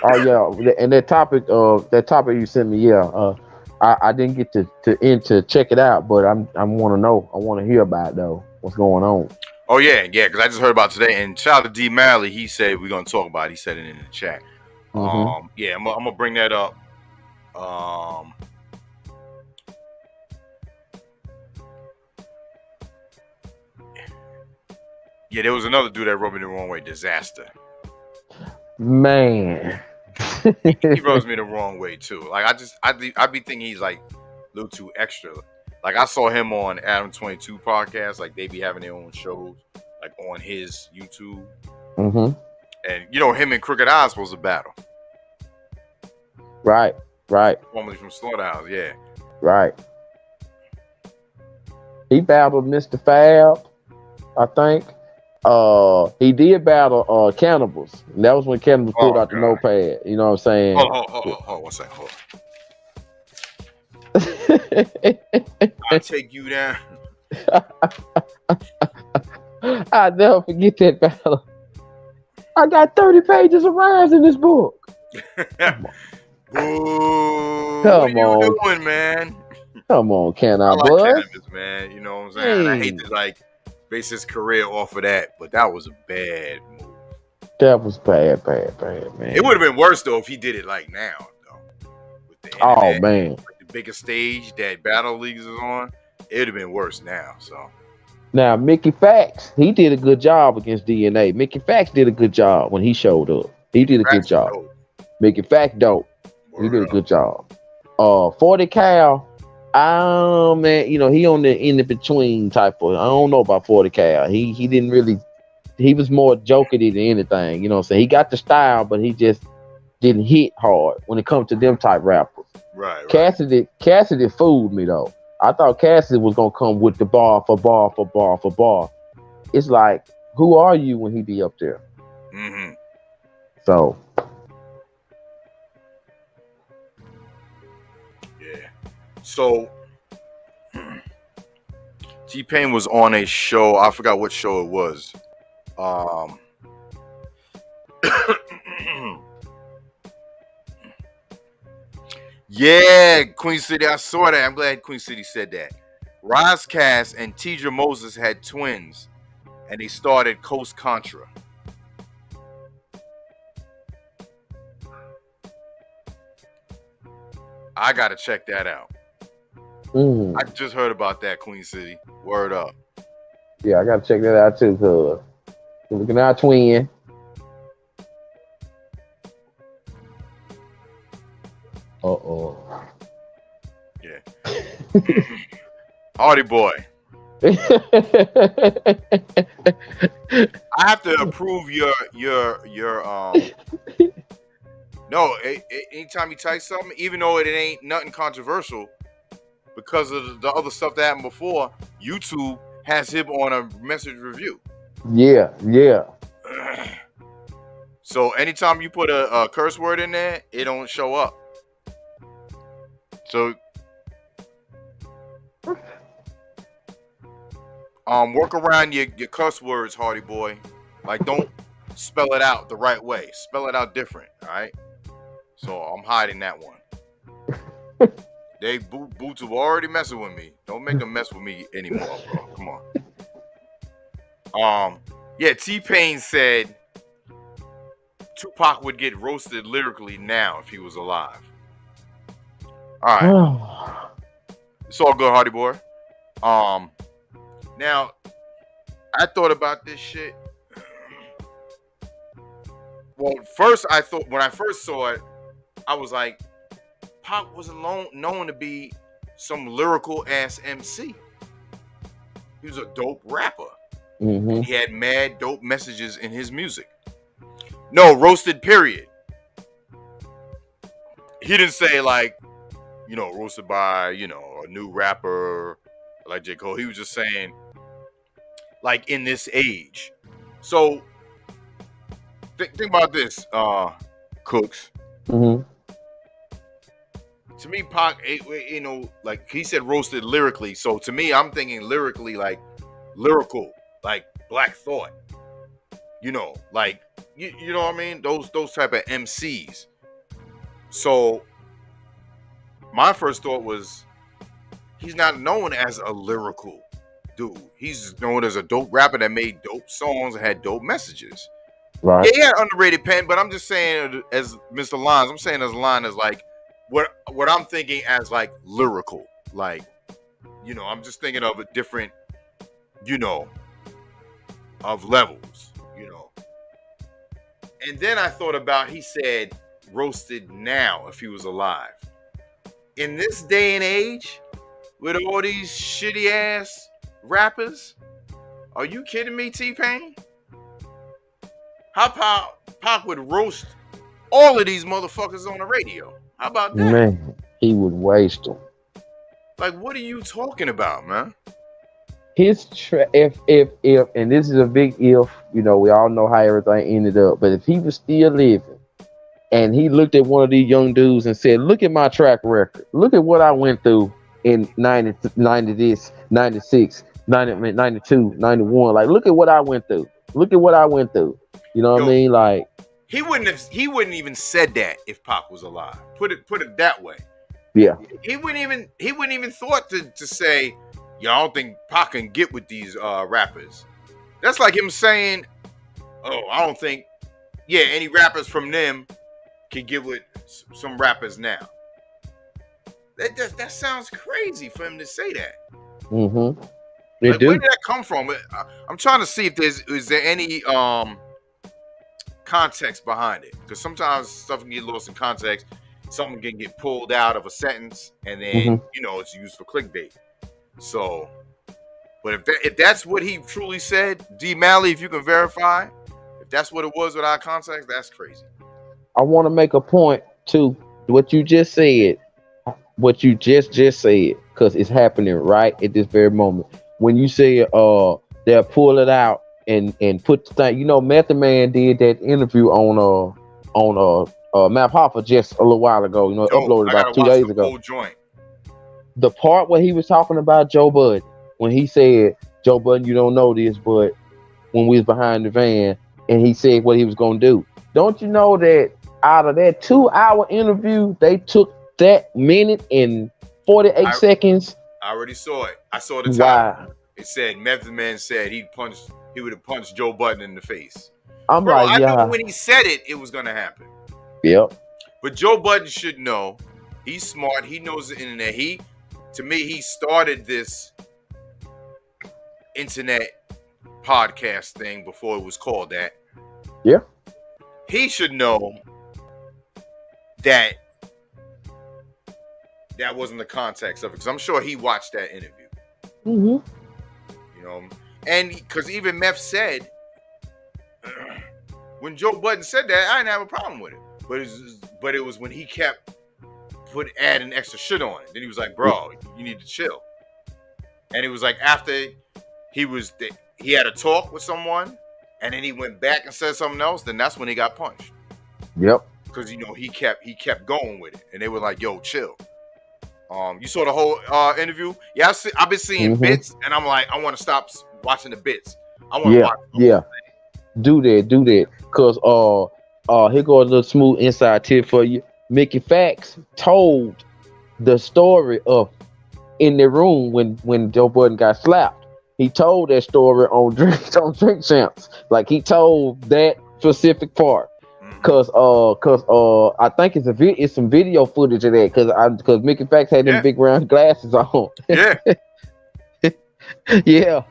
Oh yeah, and that topic you sent me, I didn't get to check it out, but I want to know. I want to hear about it, though. What's going on? Oh yeah, because I just heard about today. And shout out to D Malley. He said we're gonna talk about it. He said it in the chat. Mm-hmm. I'm gonna bring that up. Yeah, there was another dude that rubbed me the wrong way. Disaster. Man. He rubs me the wrong way too. Like I be thinking he's like a little too extra. Like I saw him on Adam 22 podcast. Like they be having their own shows, like on his YouTube. Mm-hmm. And you know, him and Crooked Eye supposed to battle. Right. Formerly from Slaughterhouse, yeah. Right. He battled Mr. Fab, I think. He did battle Cannibals. And that was when Cannibals pulled out the notepad. You know what I'm saying? Hold on 1 second. Hold on. I'll take you down. I'll never forget that battle. I got 30 pages of rhymes in this book. Boo. Come what are you on. doing, man? Come on, I like Buzz? Cannabis, man. You know what I'm saying? I hate to like base his career off of that, but that was a bad move. That was bad, man. It would have been worse though if he did it like now, though. With the internet, oh man, like the biggest stage that Battle Leagues is on, it would have been worse now. So now Mickey Fax, he did a good job against DNA. Mickey Fax did a good job when he showed up. He did a good job. Dope. Mickey Fax dope. He did a good job. 40 Cal, man, you know, he on the in between type of. I don't know about 40 Cal. He didn't really. He was more jokey than anything. You know what I'm saying? He got the style, but he just didn't hit hard when it comes to them type rappers. Right. Cassidy fooled me though. I thought Cassidy was gonna come with the bar for bar for bar for bar. It's like, who are you when he be up there? Mm-hmm. So. Yeah. So T-Pain was on a show. I forgot what show it was. Yeah, Queen City. I saw that. I'm glad Queen City said that. Rozcast and Tidra Moses had twins, and they started Coast Contra. I gotta check that out. I just heard about that, Queen City. Word up. Yeah, I gotta check that out too, cuz. Looking out twin. Uh-oh. Yeah. Hardy boy. I have to approve your no, anytime you type something, even though it ain't nothing controversial, because of the other stuff that happened before, YouTube has him on a message review. Yeah. So anytime you put a curse word in there, it don't show up. So work around your curse words, Hardy boy. Like, don't spell it out the right way. Spell it out different, all right? So I'm hiding that one. They Boots have already messing with me. Don't make them mess with me anymore, bro. Come on. Yeah, T-Pain said Tupac would get roasted lyrically now if he was alive. All right. It's all good, Hardy boy. Now, I thought about this shit. Well, first I thought, when I first saw it, I was like, Pac was known to be some lyrical ass MC. He was a dope rapper. Mm-hmm. He had mad dope messages in his music. No, roasted, period. He didn't say like, roasted by, a new rapper like J. Cole. He was just saying, like, in this age. So, think about this, Cooks. Mm-hmm. To me, Pac, like he said, roasted lyrically. So to me, I'm thinking lyrically, like lyrical, like Black Thought. Like you know what I mean? Those type of MCs. So my first thought was, he's not known as a lyrical dude. He's known as a dope rapper that made dope songs and had dope messages. Right. Yeah, he had an underrated pen, but I'm just saying, as Mr. Lines, I'm saying as a line as like what I'm thinking as like lyrical. Like, I'm just thinking of a different, of levels, And then I thought about, he said roasted now if he was alive. In this day and age, with all these shitty ass rappers? Are you kidding me, T-Pain? How Pac would roast all of these motherfuckers on the radio? How about that? Man, he would waste them. Like, what are you talking about, man? His if and this is a big if, you know, we all know how everything ended up, but if he was still living and he looked at one of these young dudes and said, look at my track record, look at what I went through in 90 this, 96, 90, 92, 91, like look at what I went through, you know what I mean? Like he wouldn't even said that if Pac was alive. Put it that way. Yeah. He wouldn't even thought to say, yo, I don't think Pac can get with these rappers. That's like him saying, oh, I don't think, any rappers from them can get with some rappers now. That sounds crazy for him to say that. Mm-hmm. Like, where did that come from? I'm trying to see if is there any context behind it, because sometimes stuff can get lost in context. Something can get pulled out of a sentence, and then it's used for clickbait. So, but if that's what he truly said, D. Malley, if you can verify, if that's what it was without context, that's crazy. I want to make a point to what you just said, because it's happening right at this very moment. When you say they'll pull it out and put the thing, Method Man did that interview on Map Hoffa just a little while ago, uploaded about 2 days ago. Whole joint. The part where he was talking about Joe Budden, when he said, Joe Budden, you don't know this, but when we was behind the van and he said what he was going to do. Don't you know that out of that 2-hour interview, they took that minute and 48 seconds? I already saw it. I saw the time. Wow. It said Method Man said he would have punched Joe Budden in the face. I knew when he said it was going to happen. Yep. But Joe Budden should know. He's smart. He knows the internet. To me, he started this internet podcast thing before it was called that. Yeah. He should know that wasn't the context of it, because I'm sure he watched that interview. Mm-hmm. And because even Meth said, when Joe Budden said that, I didn't have a problem with it. But it was when he kept adding extra shit on it. Then he was like, bro, you need to chill. And it was like after he had a talk with someone, and then he went back and said something else, then that's when he got punched. Yep. Because he kept going with it, and they were like, yo, chill. You saw the whole interview? Yeah, I've been seeing bits, and I'm like, I want to stop watching the bits. I want to watch the whole thing. Do that. Because here goes a little smooth inside tip for you. Mickey Fax told the story of in the room when Joe Budden got slapped. He told that story on Drink Champs. Like he told that specific part. Cause I think it's some video footage of that. Cause Mickey Fax had them big round glasses on. Yeah. Yeah.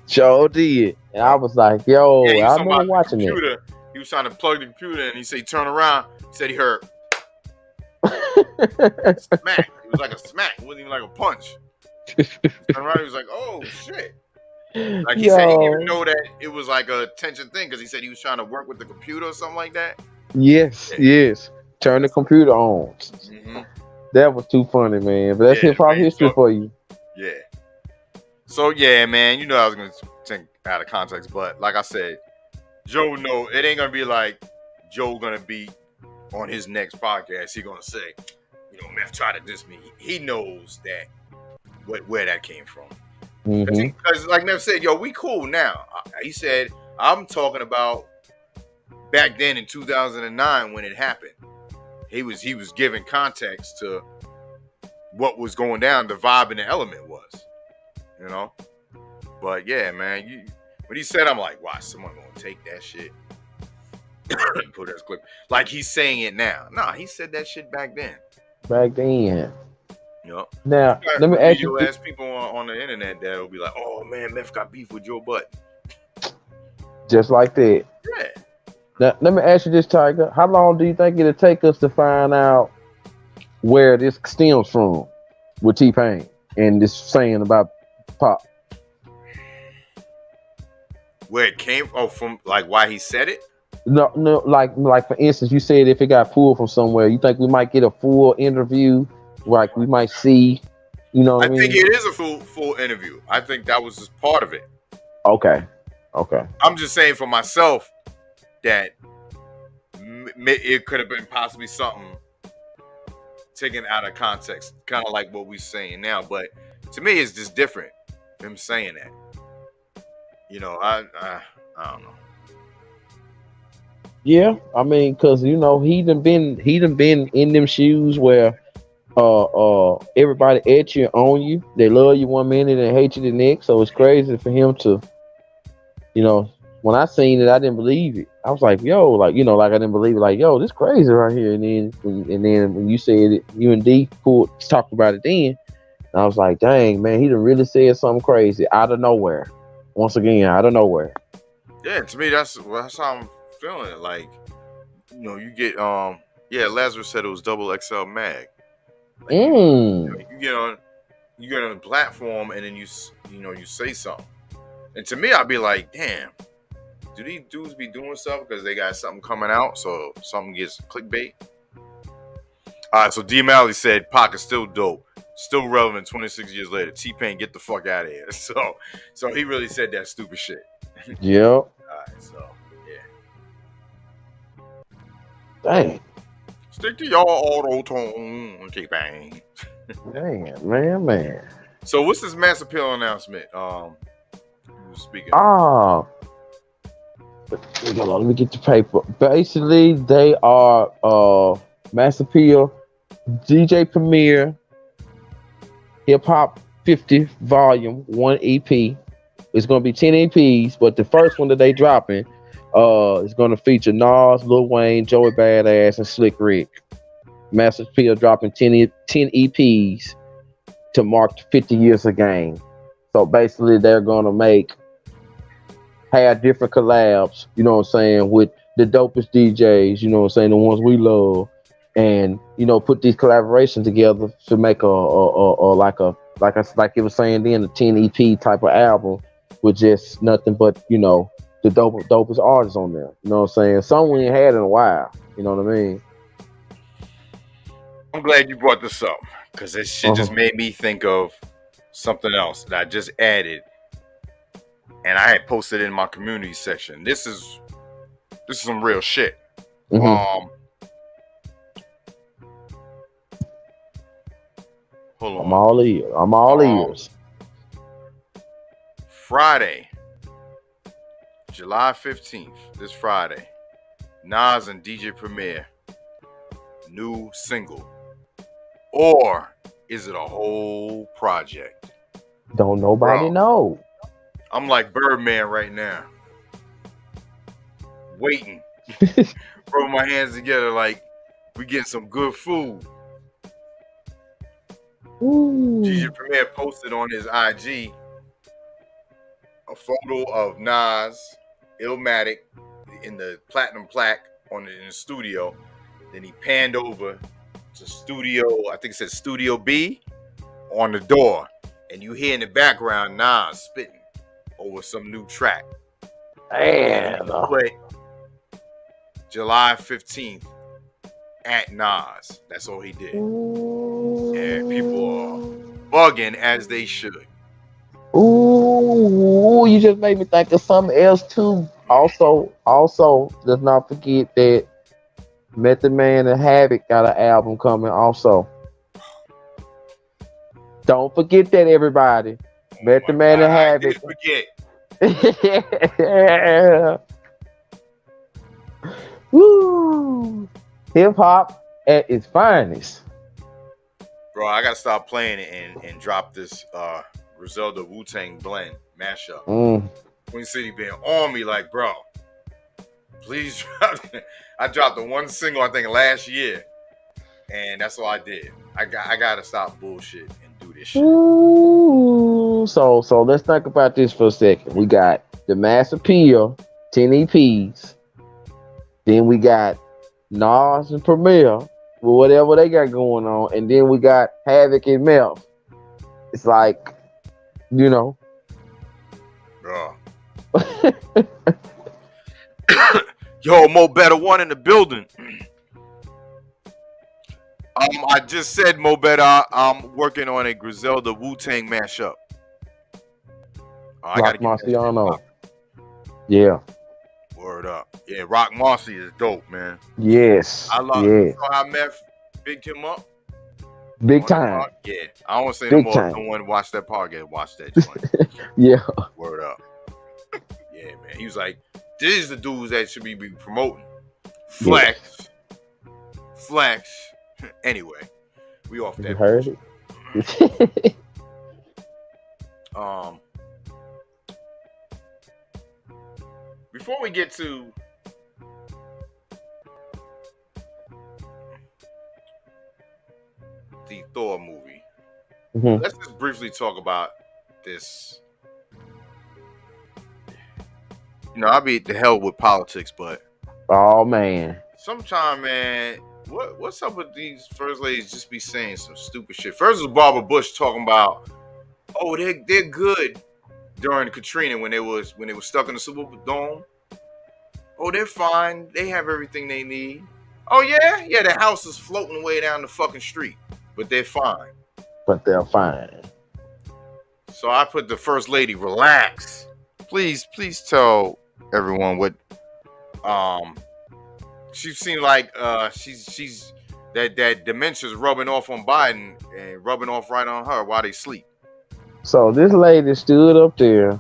Sure did. And I was like, yo, I remember watching it. He was trying to plug the computer, and he said he turned around. He said he heard smack. It was like a smack. It wasn't even like a punch. He turned around. He was like, "Oh shit!" Like he said, he didn't even know that it was like a tension thing, because he said he was trying to work with the computer or something like that. Yes. Turn the computer on. Mm-hmm. That was too funny, man. But that's hip hop history for you. Yeah. So yeah, man. I was gonna take out of context, but like I said, Joe know it ain't gonna be like Joe gonna be on his next podcast. He gonna say, Meth tried to diss me. He knows that where that came from. Because like Meth said, yo, we cool now. He said, I'm talking about back then in 2009 when it happened. He was giving context to what was going down, the vibe and the element was, But yeah, man, when he said, I'm like, watch, someone gonna take that shit and put it as clip. Like he's saying it now. Nah, he said that shit back then. Now, let me ask you. Ask people on the internet that will be like, oh man, Meth got beef with Joe Budden. Just like that. Yeah. Now, let me ask you this, Tiger. How long do you think it'll take us to find out where this stems from with T-Pain? and this saying about Pop. Where it came from, like why he said it? No, like for instance, you said if it got pulled from somewhere, you think we might get a full interview, like we might see, you know what I I mean? think it is a full interview. I think that was just part of it. Okay. I'm just saying for myself that it could have been possibly something taken out of context, kind of like what we're saying now. But to me, it's just different. Him saying that, you know, I don't know. Yeah, I mean, cause you know he done been in them shoes where everybody at you on you. They love you one minute and hate you the next. So it's crazy for him to, you know, when I seen it, I didn't believe it. I was like, yo, like, you know, like I didn't believe it. Like, yo, this crazy right here. And then when you said it, you and D talked about it then. And I was like, dang, man, he done really said something crazy out of nowhere. Once again, out of nowhere. Yeah, to me, that's how I'm feeling it. Like, you know, you get Lazarus said it was double XL mag. Like, you get on the platform and then you say something. And to me, I'd be like, damn, do these dudes be doing stuff because they got something coming out, so something gets clickbait? All right, so D. Malley said Pac is still dope, still relevant 26 years later. T-Pain, get the fuck out of here. So he really said that stupid shit. Yep. All right, so yeah. Dang. Stick to your auto tone, T-Pain. Dang, man. So what's this Mass Appeal announcement? Speaking. Let me get the paper. Basically, they are Mass Appeal, DJ Premier, Hip Hop 50 Volume 1 EP. It's gonna be 10 EPs, but the first one that they dropping is gonna feature Nas, Lil Wayne, Joey Badass, and Slick Rick. Mass Appeal dropping 10 EPs to mark 50 years of game. So basically, they're gonna have different collabs, you know what I'm saying, with the dopest DJs, you know what I'm saying, the ones we love, and you know, put these collaborations together to make like it was saying then, a 10 EP type of album with just nothing but, you know, the dopest artists on there. You know what I'm saying? Some we ain't had in a while. You know what I mean? I'm glad you brought this up because this shit just made me think of something else that I just added. And I had posted in my community section. This is some real shit. Mm-hmm. Hold on. I'm all ears. Friday, July 15th, this Friday, Nas and DJ Premier, new single. Or is it a whole project? Don't nobody know. I'm like Birdman right now. Waiting. Rubbing my hands together like we getting some good food. DJ Premier posted on his IG a photo of Nas, Illmatic, in the platinum plaque in the studio. Then he panned over to studio, I think it said Studio B, on the door. And you hear in the background Nas spitting over some new track. Damn. Play July 15th at Nas. That's all he did. And people are bugging as they should. Ooh, you just made me think of something else too. Also, let's not forget that Method Man and Havoc got an album coming also. Don't forget that, everybody. Method Man and Havoc. I did forget. Yeah. Woo. Hip hop at its finest. Bro, I gotta stop playing it and drop this Griselda Wu-Tang blend mashup. Queen City been on me like, bro, please drop it. I dropped the one single I think last year, and that's all I did. I gotta stop bullshit and do this shit. Ooh. So let's think about this for a second. We got the Mass Appeal 10 EPs. Then we got Nas and Premier with whatever they got going on, and then we got Havoc and Meth. It's like, you know. Bro. Yo, Mo Better One in the building. I just said, Mo Better, I'm working on a Griselda Wu-Tang mashup. I gotta Rock get that shit Marciano. poppin'. Yeah. Word up. Yeah, Rock Marcy is dope, man. Yes. I love Yeah. so how Meth bigged him up. Big time. Yeah. I don't want to say no Big more. time. No one watch that podcast. Watch that joint. Yeah. Word up. Yeah, man. He was like, these are the dudes that should be promoting. Flex. Anyway, we off that. You heard it? Before we get to the Thor movie, let's just briefly talk about this. You know, I'll be the hell with politics, but Oh man. sometime, man, what's up with these first ladies just be saying some stupid shit? First was Barbara Bush talking about, oh, they're good during Katrina when they was stuck in the Superdome. Oh, they're fine. They have everything they need. Oh yeah, the house is floating way down the fucking street, but they're fine. But they're fine. So I put the first lady, relax. Please tell everyone what she seemed like she's that dementia's rubbing off on Biden and rubbing off right on her while they sleep. So this lady stood up there,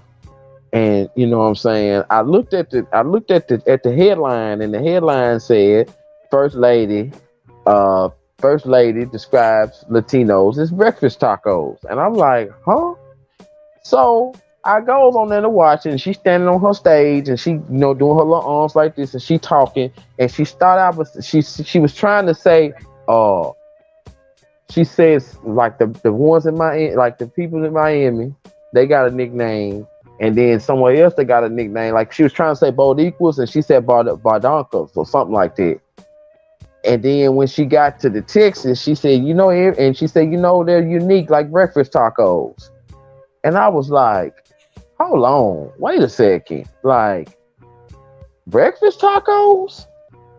and you know what I'm saying, I looked at the headline, and the headline said First Lady describes Latinos as breakfast tacos. And I'm like, huh? So I goes on there to watch it, and she's standing on her stage, and she, you know, doing her little arms like this, and she talking, and she started out with, she was trying to say, she says, like, the ones in Miami, like the people in Miami, they got a nickname, and then somewhere else they got a nickname. Like, she was trying to say Bodicuas, and she said Bardoncas or something like that. And then when she got to the Texas, she said, you know, and she said, you know, they're unique like breakfast tacos. And I was like, hold on, wait a second. Like, breakfast tacos?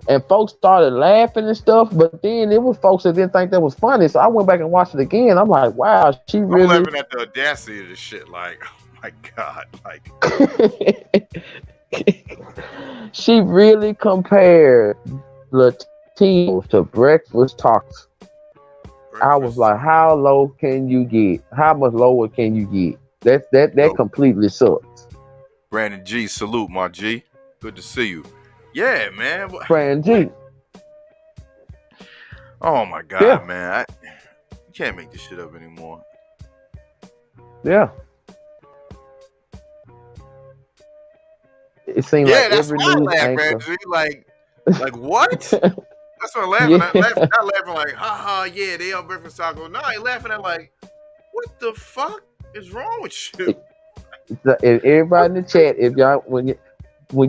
And folks started laughing and stuff, but then it was folks that didn't think that was funny. So I went back and watched it again. I'm like, wow, she really... I'm laughing at the audacity of this shit. Like, oh my God. Like, she really compared Latinos to breakfast tacos. I was like, how low can you get? How much lower can you get? That completely sucks. Brandon G, salute, my G. Good to see you. Yeah, man. Brandon G. Oh my God, man. You can't make this shit up anymore. Yeah. It seemed like every news anchor. Like what? That's what I'm laughing at. Not laughing like, haha, yeah, they are breakfast tacos. No, I laughing at like, what the fuck is wrong with you? If everybody in the chat, if y'all, when you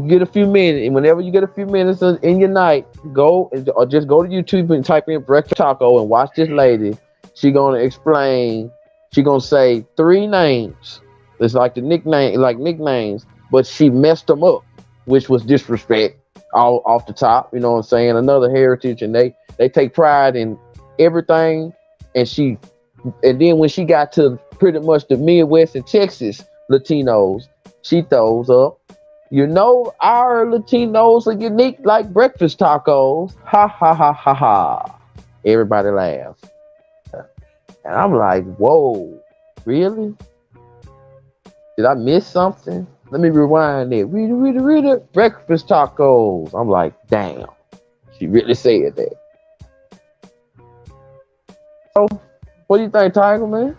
get a few minutes, and whenever you get a few minutes in your night, go or just go to YouTube and type in breakfast taco and watch this lady. She gonna explain. She gonna say 3 names. It's like the nicknames, but she messed them up, which was disrespect all off the top. You know what I'm saying? Another heritage, and they take pride in everything. And then when she got to pretty much the Midwest and Texas Latinos, she throws up, you know, our Latinos are unique like breakfast tacos. Ha ha ha ha ha. Everybody laughs. And I'm like, whoa, really? Did I miss something? Let me rewind it. Read breakfast tacos. I'm like, damn. She really said that. So, what do you think, Tiger, man?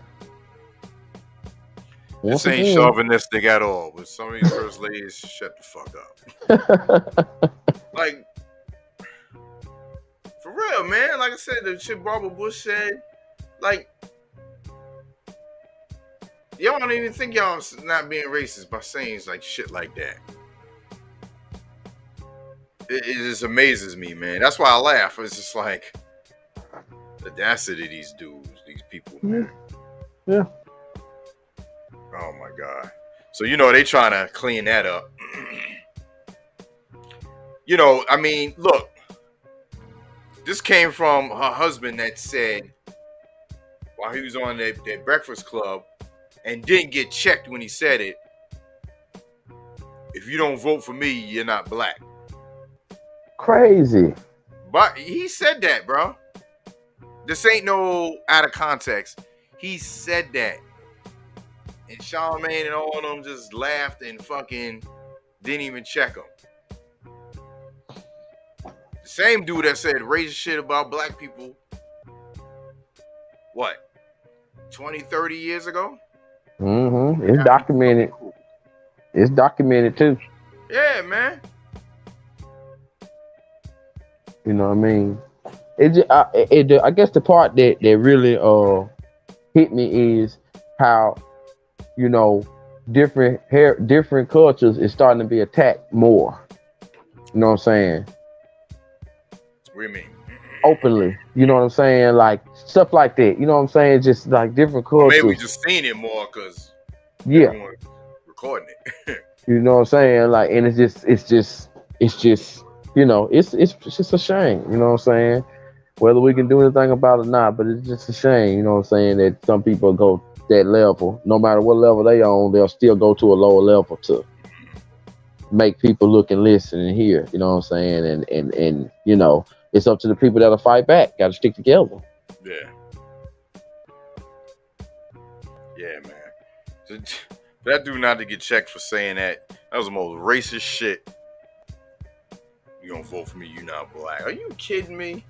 This ain't chauvinistic at all. With some of these first ladies, shut the fuck up. Like, for real, man. Like I said, the shit Barbara Bush said, like, y'all don't even think y'all not being racist by saying like shit like that. It just amazes me, man. That's why I laugh. It's just like the audacity of these dudes, these people, man. Yeah. God. So they trying to clean that up. I mean, look, this came from her husband that said while he was on that Breakfast Club and didn't get checked when he said it. If you don't vote for me, you're not black. Crazy. But he said that, bro. This ain't no out of context. He said that. And Charlamagne and all of them just laughed and fucking didn't even check him. The same dude that said racist shit about black people, what, 20, 30 years ago? Mm-hmm. It's documented. It's documented too. Yeah, man. You know what I mean? I guess the part that really hit me is how different cultures is starting to be attacked more. You know what I'm saying? What do you mean? Openly. You know what I'm saying? Like stuff like that. You know what I'm saying? Just like different cultures. Maybe we just seen it more because everyone's recording it. You know what I'm saying? Like, and it's just it's just it's just a shame. You know what I'm saying? Whether we can do anything about it or not, but it's just a shame. You know what I'm saying? That some people go that level, no matter what level they on, they'll still go to a lower level to make people look and listen and hear. You know what I'm saying? And it's up to the people that'll fight back. Got to stick together. Yeah. Yeah, man. So, that dude not to get checked for saying that. That was the most racist shit. You don't vote for me, you not black. Are you kidding me?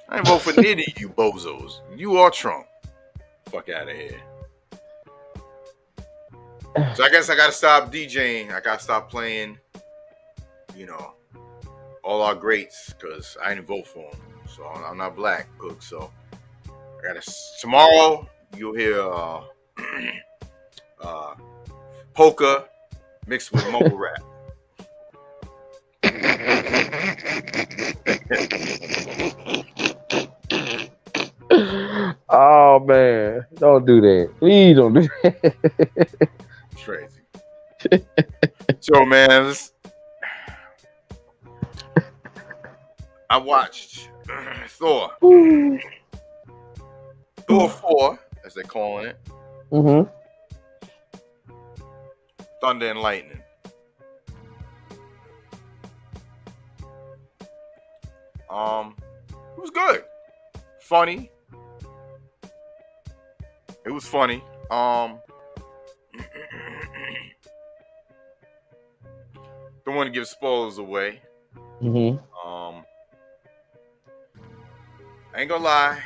I ain't vote for neither of you bozos. You are Trump. Fuck out of here. So I guess I gotta stop DJing. I gotta stop playing, all our greats, because I didn't vote for them. So I'm not black, cook. So I gotta tomorrow you'll hear polka mixed with mumble rap. Oh man, don't do that. Please don't do that. Crazy. So man, I watched Thor. Thor 4, as they're calling it. Mm-hmm. Thunder and Lightning. It was good. Funny. It was funny. Don't want to give spoilers away. Mm-hmm. I ain't gonna lie.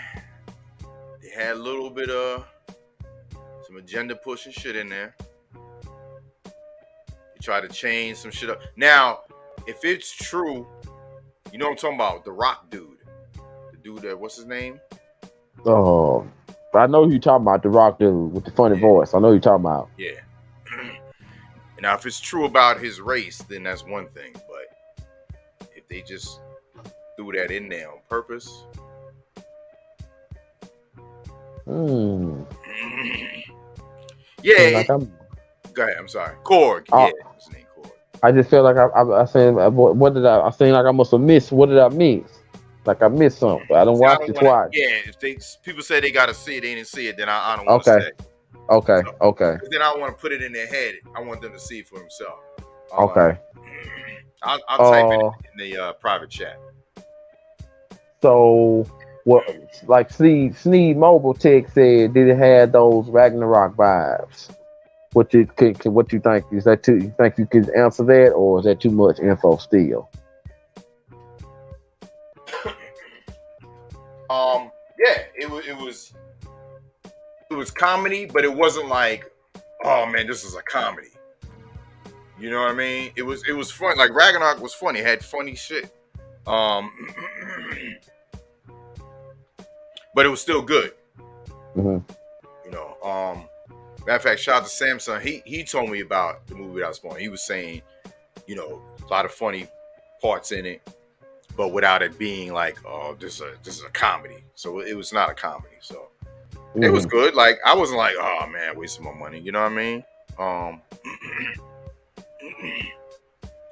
They had a little bit of some agenda pushing shit in there. They tried to change some shit up. Now, if it's true, you know what I'm talking about? The Rock dude. The dude that, what's his name? Oh, I know who you're talking about, the Rock dude with the funny voice. I know who you're talking about. Yeah. Now, if it's true about his race, then that's one thing. But if they just threw that in there on purpose. Yeah. Go ahead. I'm sorry. Korg. Yeah. What's his name? Korg. I just feel like I saying, what did I saying like I must have missed? What did I miss? Like I missed something. I don't watch it twice. Yeah. If people say they got to see it, they didn't see it, then I don't want to say. Okay. Then I don't want to put it in their head. I want them to see it for themselves. Okay. I'll type it in the private chat. So, what? Like Sneed Mobile Tech said, did it have those Ragnarok vibes? What you think? Is that too? You think you could answer that, or is that too much info still? Yeah, it was comedy, but it wasn't like, oh man, this is a comedy. You know what I mean? It was fun. Like Ragnarok was funny. It had funny shit. But it was still good. Mm-hmm. Matter of fact, shout out to Samsung. He told me about the movie that I was born. He was saying, a lot of funny parts in it, but without it being like, oh, this is a comedy. So it was not a comedy. So It was good. Like I wasn't like, oh man, wasting my money. You know what I mean?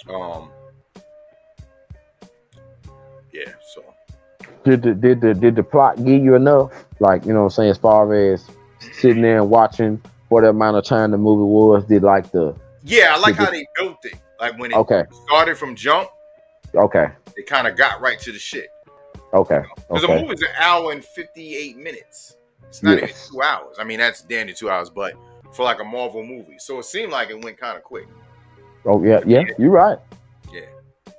Um, yeah. So Did the plot give you enough? Like, you know what I'm saying, as far as sitting there and watching for the amount of time the movie was, did like the yeah, I like how they built it. Like when it started from jump, it kind of got right to the shit. Because the movie's an hour and 58 minutes. It's not even 2 hours. I mean, that's damn near 2 hours, but for like a Marvel movie, so it seemed like it went kind of quick. Oh yeah, you're right. Yeah.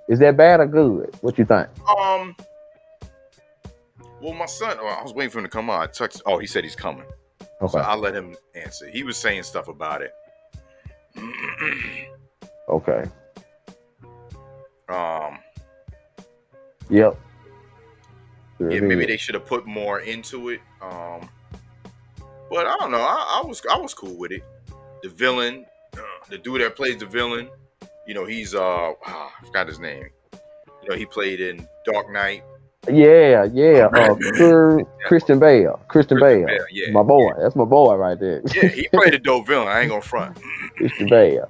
Is that bad or good? What you think? Well, my son, I was waiting for him to come on. I texted. Oh, he said he's coming. So I'll let him answer. He was saying stuff about it. Okay. Yep. Yeah, maybe they should have put more into it. But I don't know. I was cool with it. The villain, the dude that plays the villain, you know, he's I forgot his name. You know, he played in Dark Knight. Yeah. Christian Bale. Yeah, my boy. Yeah. That's my boy right there. Yeah, he played a dope villain. I ain't gonna front. Christian Bale.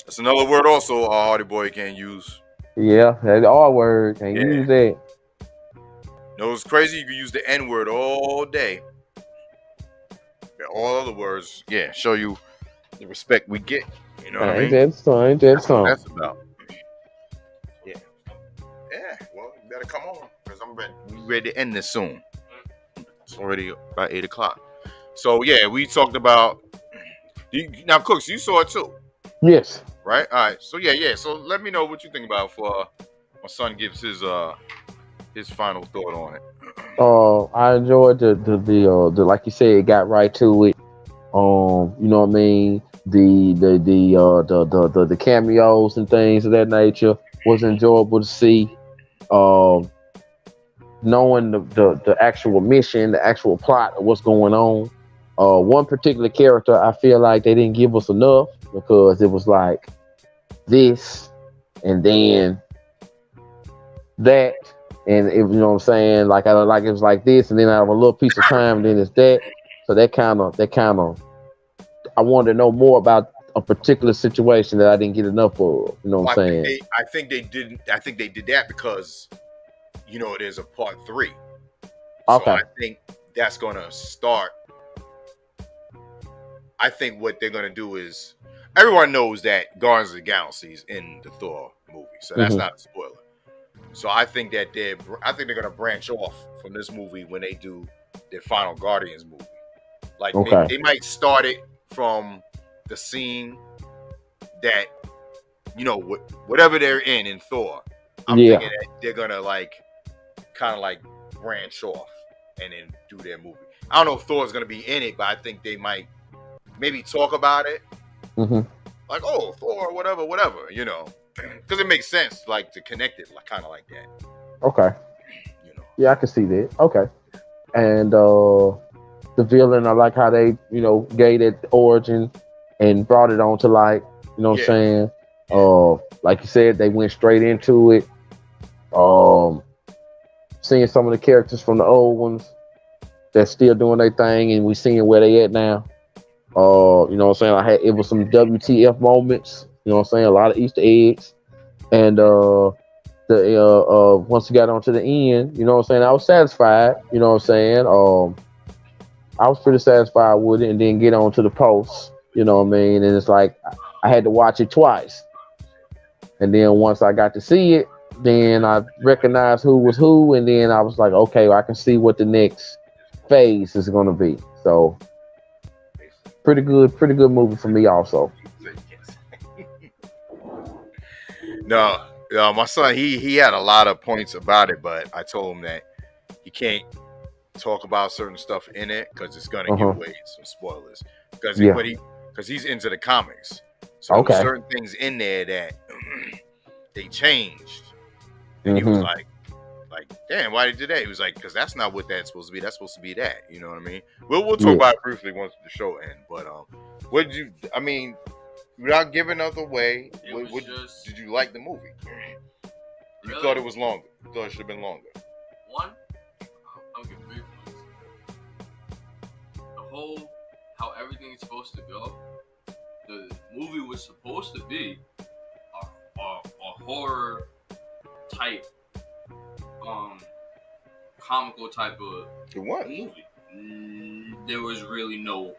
That's another word also Hardy Boy can't use. Yeah, that R word. Can't use that. No, it's crazy. You can use the N word all day. All other words, show you the respect we get. You know what I mean? That's what that's about. Yeah. Well, you better come on because we ready to end this soon. It's already about 8 o'clock. So we talked about. Now, Cooks, you saw it too. Yes. Right. All right. So So let me know what you think about before my son gives his final thought on it. I enjoyed the like you said, it got right to it. You know what I mean? The cameos and things of that nature was enjoyable to see. Knowing the actual mission, the actual plot of what's going on. One particular character, I feel like they didn't give us enough because it was like this and then that. And if you know what I'm saying, like it was like this, and then I have a little piece of time, and then it's that. So that kind of, I wanted to know more about a particular situation that I didn't get enough of. You know what I'm saying? I think they did that because, you know, there's a part 3. So I think that's gonna start. I think what they're gonna do is, everyone knows that Guardians of the Galaxy is in the Thor movie, so that's not a spoiler. So I think that they're gonna branch off from this movie when they do their final Guardians movie. Like they might start it from the scene that, you know, whatever they're in Thor. I'm thinking that they're gonna kind of branch off and then do their movie. I don't know if Thor's gonna be in it, but I think they might maybe talk about it. Like, oh, Thor, whatever, you know. Because it makes sense, like, to connect it, kind of like that. Okay. You know. Yeah, I can see that. Okay. And the villain, I like how they, you know, gave it origin and brought it on to light. You know what I'm saying? Like you said, they went straight into it. Seeing some of the characters from the old ones that's still doing their thing, and we seeing where they at now. You know what I'm saying? It was some WTF moments. You know what I'm saying? A lot of Easter eggs. And once we got on to the end, you know what I'm saying? I was satisfied. You know what I'm saying? I was pretty satisfied with it, and then get on to the post. You know what I mean? And it's like I had to watch it twice. And then once I got to see it, then I recognized who was who, and then I was like, okay, well, I can see what the next phase is going to be. So pretty good movie for me also. No, my son, he had a lot of points about it, but I told him that he can't talk about certain stuff in it because it's gonna give away some spoilers. Because he's into the comics, so there's certain things in there that they changed, and he was like, damn, why did you do that? He was like, because that's not what that's supposed to be. That's supposed to be that. You know what I mean? We'll talk about it briefly once the show ends. But what did you? I mean, without giving us away, did you like the movie? You thought it was longer. You thought it should have been longer. how everything is supposed to go, the movie was supposed to be a horror type, comical type of movie. There was really no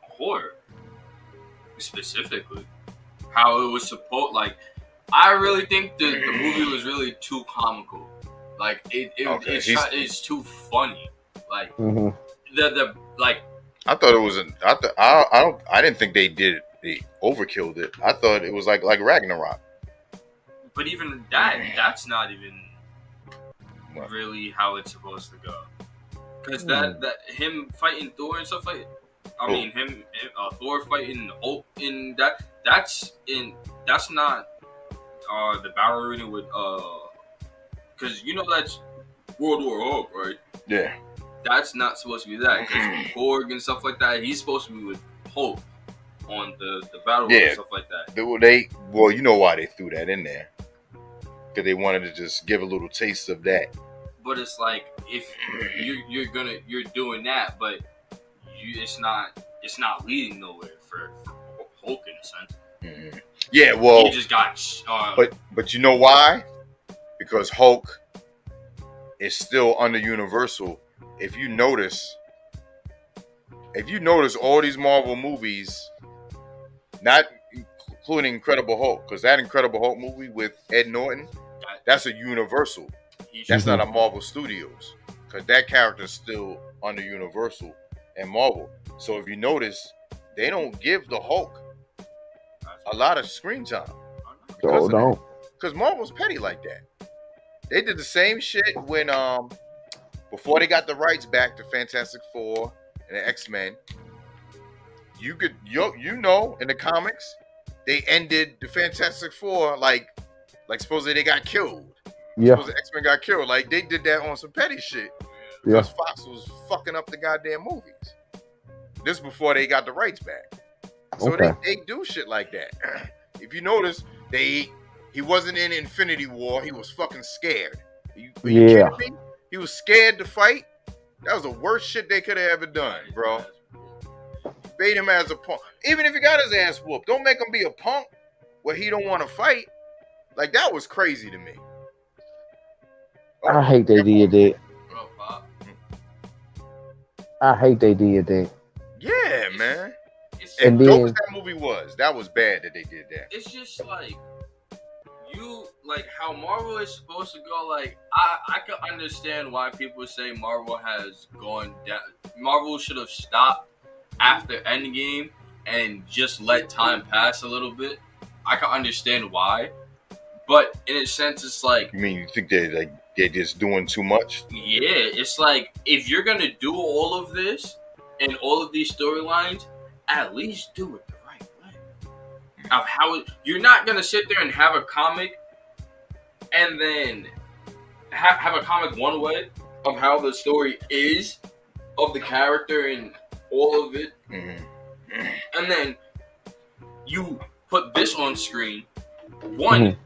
horror specifically. How it was supposed, like, I really think the movie was really too comical. Like it's too funny. Like the like. I thought it was I didn't think they overkilled it. I thought it was like Ragnarok. But even that's not even really how it's supposed to go. Because that him fighting Thor and stuff like, I mean him Thor fighting Hulk in that's not the battle arena with because you know that's World War Hulk, right? Yeah. That's not supposed to be that, because Korg and stuff like that, he's supposed to be with Hulk on the battle and stuff like that. Well, you know why they threw that in there? Because they wanted to just give a little taste of that. But it's like, if you're doing that, but it's not leading nowhere for Hulk in a sense. Mm-hmm. Yeah, well, he just got. But you know why? Because Hulk is still under Universal. If you notice all these Marvel movies, not including Incredible Hulk, because that Incredible Hulk movie with Ed Norton, that's a Universal. That's not a Marvel Studios, because that character's still under Universal and Marvel. So if you notice, they don't give the Hulk a lot of screen time. Because Marvel's petty like that. They did the same shit when before they got the rights back to Fantastic Four and the X-Men. You know, in the comics, they ended the Fantastic Four like supposedly they got killed. Yeah. Supposedly the X-Men got killed. Like, they did that on some petty shit. Because Fox was fucking up the goddamn movies. This before they got the rights back. So they do shit like that. If you notice, he wasn't in Infinity War. He was fucking scared. Are you kidding me? He was scared to fight. That was the worst shit they could have ever done, bro. Bait him as a punk. Even if he got his ass whooped, don't make him be a punk where he don't want to fight. Like, that was crazy to me. I hate they did that. I hate they did that. Yeah, man. And dope then as that movie was, that was bad that they did that. It's just like, like how Marvel is supposed to go. Like, I can understand why people say Marvel has gone down. Marvel should have stopped after Endgame and just let time pass a little bit. I can understand why, but in a sense, it's like, you mean you think they're just doing too much? Yeah, it's like, if you're gonna do all of this and all of these storylines, at least do it the right way. Of how you're not gonna sit there and have a comic and then have a comic one way of how the story is of the character and all of it, and then you put this on screen. One,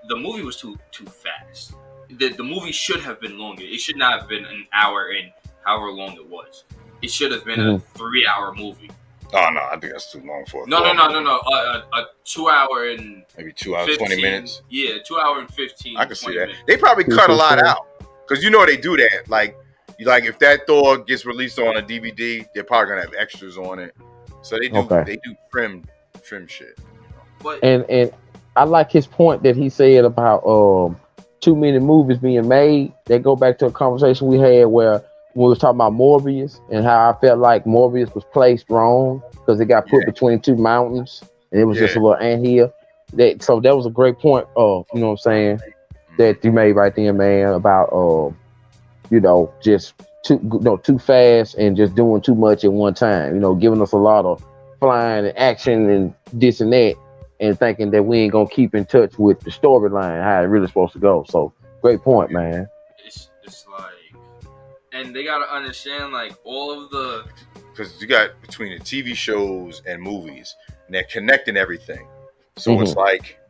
the movie was too fast. The movie should have been longer. It should not have been an hour and however long it was. It should have been a 3-hour movie. Oh no, I think that's too long for it. No. A 2 hour and maybe 2 hours, 15, 20 minutes. Yeah, 2 hour and 15. I can see that. Minutes. They probably cut a lot out, because you know they do that. Like if that Thor gets released on a DVD, they're probably gonna have extras on it. So they do trim shit. But and I like his point that he said about too many movies being made. They go back to a conversation we had where we was talking about Morbius and how I felt like Morbius was placed wrong because it got put between two mountains and it was just a little anthill. So that was a great point. You know what I'm saying? That you made right there, man, about just too fast and just doing too much at one time. You know, giving us a lot of flying and action and this and that, and thinking that we ain't gonna keep in touch with the storyline, how it really supposed to go. So great point, man. It's like, and they gotta understand, like, all of the, because you got between the TV shows and movies, and they're connecting everything. So it's like,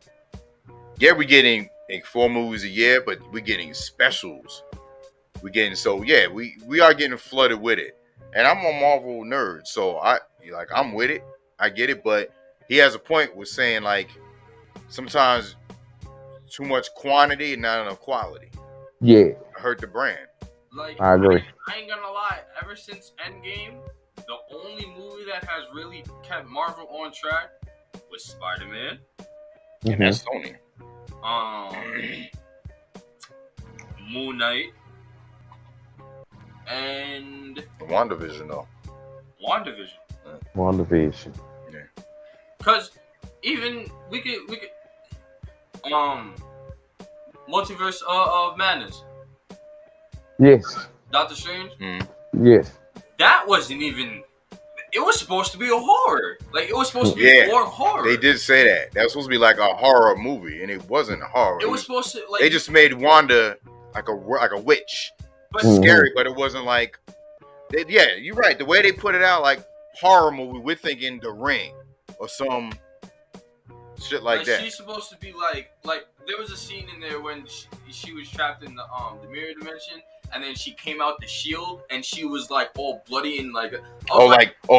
we're getting 4 movies a year, but we're getting specials. We are getting flooded with it. And I'm a Marvel nerd, so I'm with it. I get it, but he has a point with saying like sometimes too much quantity and not enough quality Yeah, hurt the brand. Like, I agree. I ain't gonna lie. Ever since Endgame, the only movie that has really kept Marvel on track was Spider-Man. And that's Sony. Moon Knight, and WandaVision though. WandaVision. Yeah. Cause even we could Multiverse of Madness. Yes. Doctor Strange. Yes. That wasn't even. It was supposed to be a horror. Like, it was supposed to be more horror. They did say that. That was supposed to be like a horror movie, and it wasn't a horror. It was supposed to, like, they just made Wanda like a witch. But scary, but it wasn't like. Yeah, you're right. The way they put it out, like horror movie, we're thinking The Ring or some shit like that. She's supposed to be like there was a scene in there when she was trapped in the mirror dimension, and then she came out the shield, and she was like all bloody and like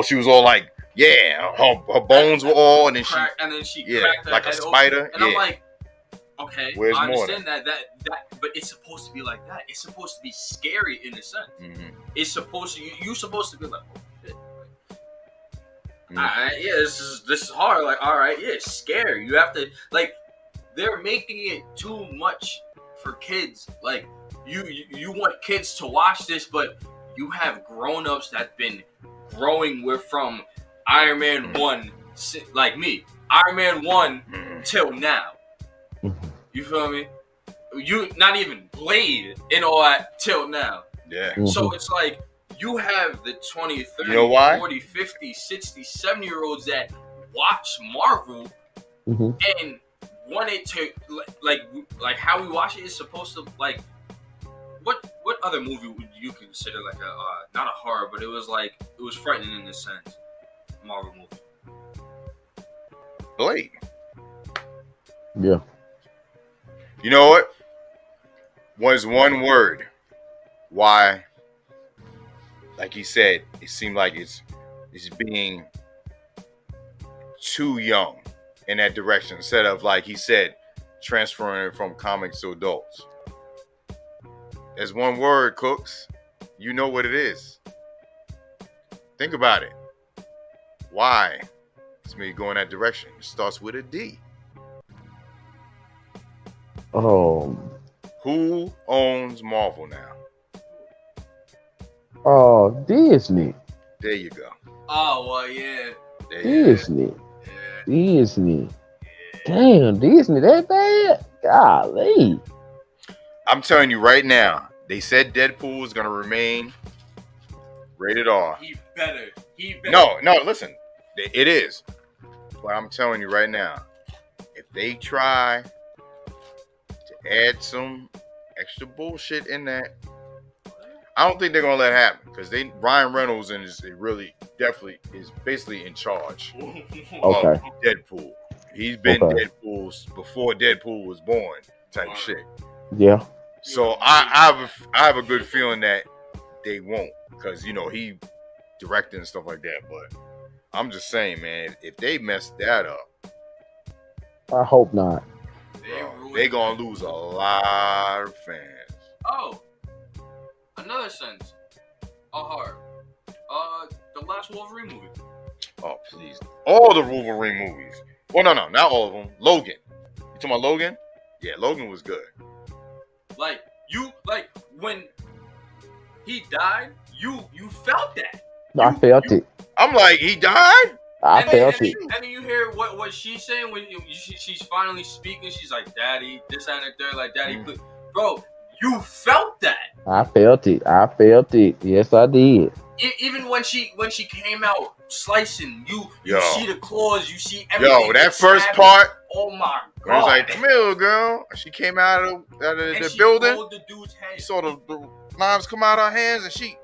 she was all like her bones were all, and then cracked her like a spider, open. And I'm like, okay, where's I understand that, but it's supposed to be like that. It's supposed to be scary in a sense. Mm-hmm. It's supposed to you're supposed to be like, oh shit. This is hard. Like, all right, yeah, it's scary. You have to like, they're making it too much for kids. Like, you want kids to watch this, but you have grown-ups that've been growing from Iron Man 1, like me, Iron Man 1 till now. You feel me? You not even Blade and all that till now. Yeah. So it's like you have the 20, 30, 40, 50, 60, 70-year-olds that watch Marvel and want it to like how we watch it is supposed to like. What other movie would you consider like a not a horror, but it was frightening in a sense? Marvel movie. Blade. Yeah. You know what? Was one word. Why? Like he said, it seemed like it's being too young in that direction instead of, like he said, transferring it from comics to adults. There's one word, Cooks. You know what it is. Think about it. Why? It's me going that direction. It starts with a D. Who owns Marvel now? Disney. There you go. Oh well, yeah. Disney. Disney. Damn, Disney that bad? Golly. I'm telling you right now, they said Deadpool is gonna remain rated R. He better. No, listen. It is. But I'm telling you right now, if they try to add some extra bullshit in that, I don't think they're gonna let it happen because Ryan Reynolds is definitely basically in charge of Deadpool. He's been Deadpool before Deadpool was born, type shit. Yeah. So I have a good feeling that they won't, because he directed and stuff like that. But I'm just saying, man, if they mess that up, I hope not. They're gonna lose a lot of fans. Oh, another sense. Horror. The last Wolverine movie. Oh, please. All the Wolverine movies. Well, no, not all of them. Logan. You talking about Logan? Yeah, Logan was good. Like when he died, you felt that. I felt it. I'm like, he died? I felt it. And then you hear what she's saying when she's finally speaking. She's like, "Daddy, this and the third, like, Daddy, please." Bro, you felt that. I felt it. Yes, I did. Even when she came out slicing, you see the claws, you see everything. Yo, that first part. Oh my god! I was like, "Come here, girl." She came out of the building. Rolled the dude's head. You saw the knives come out of her hands, and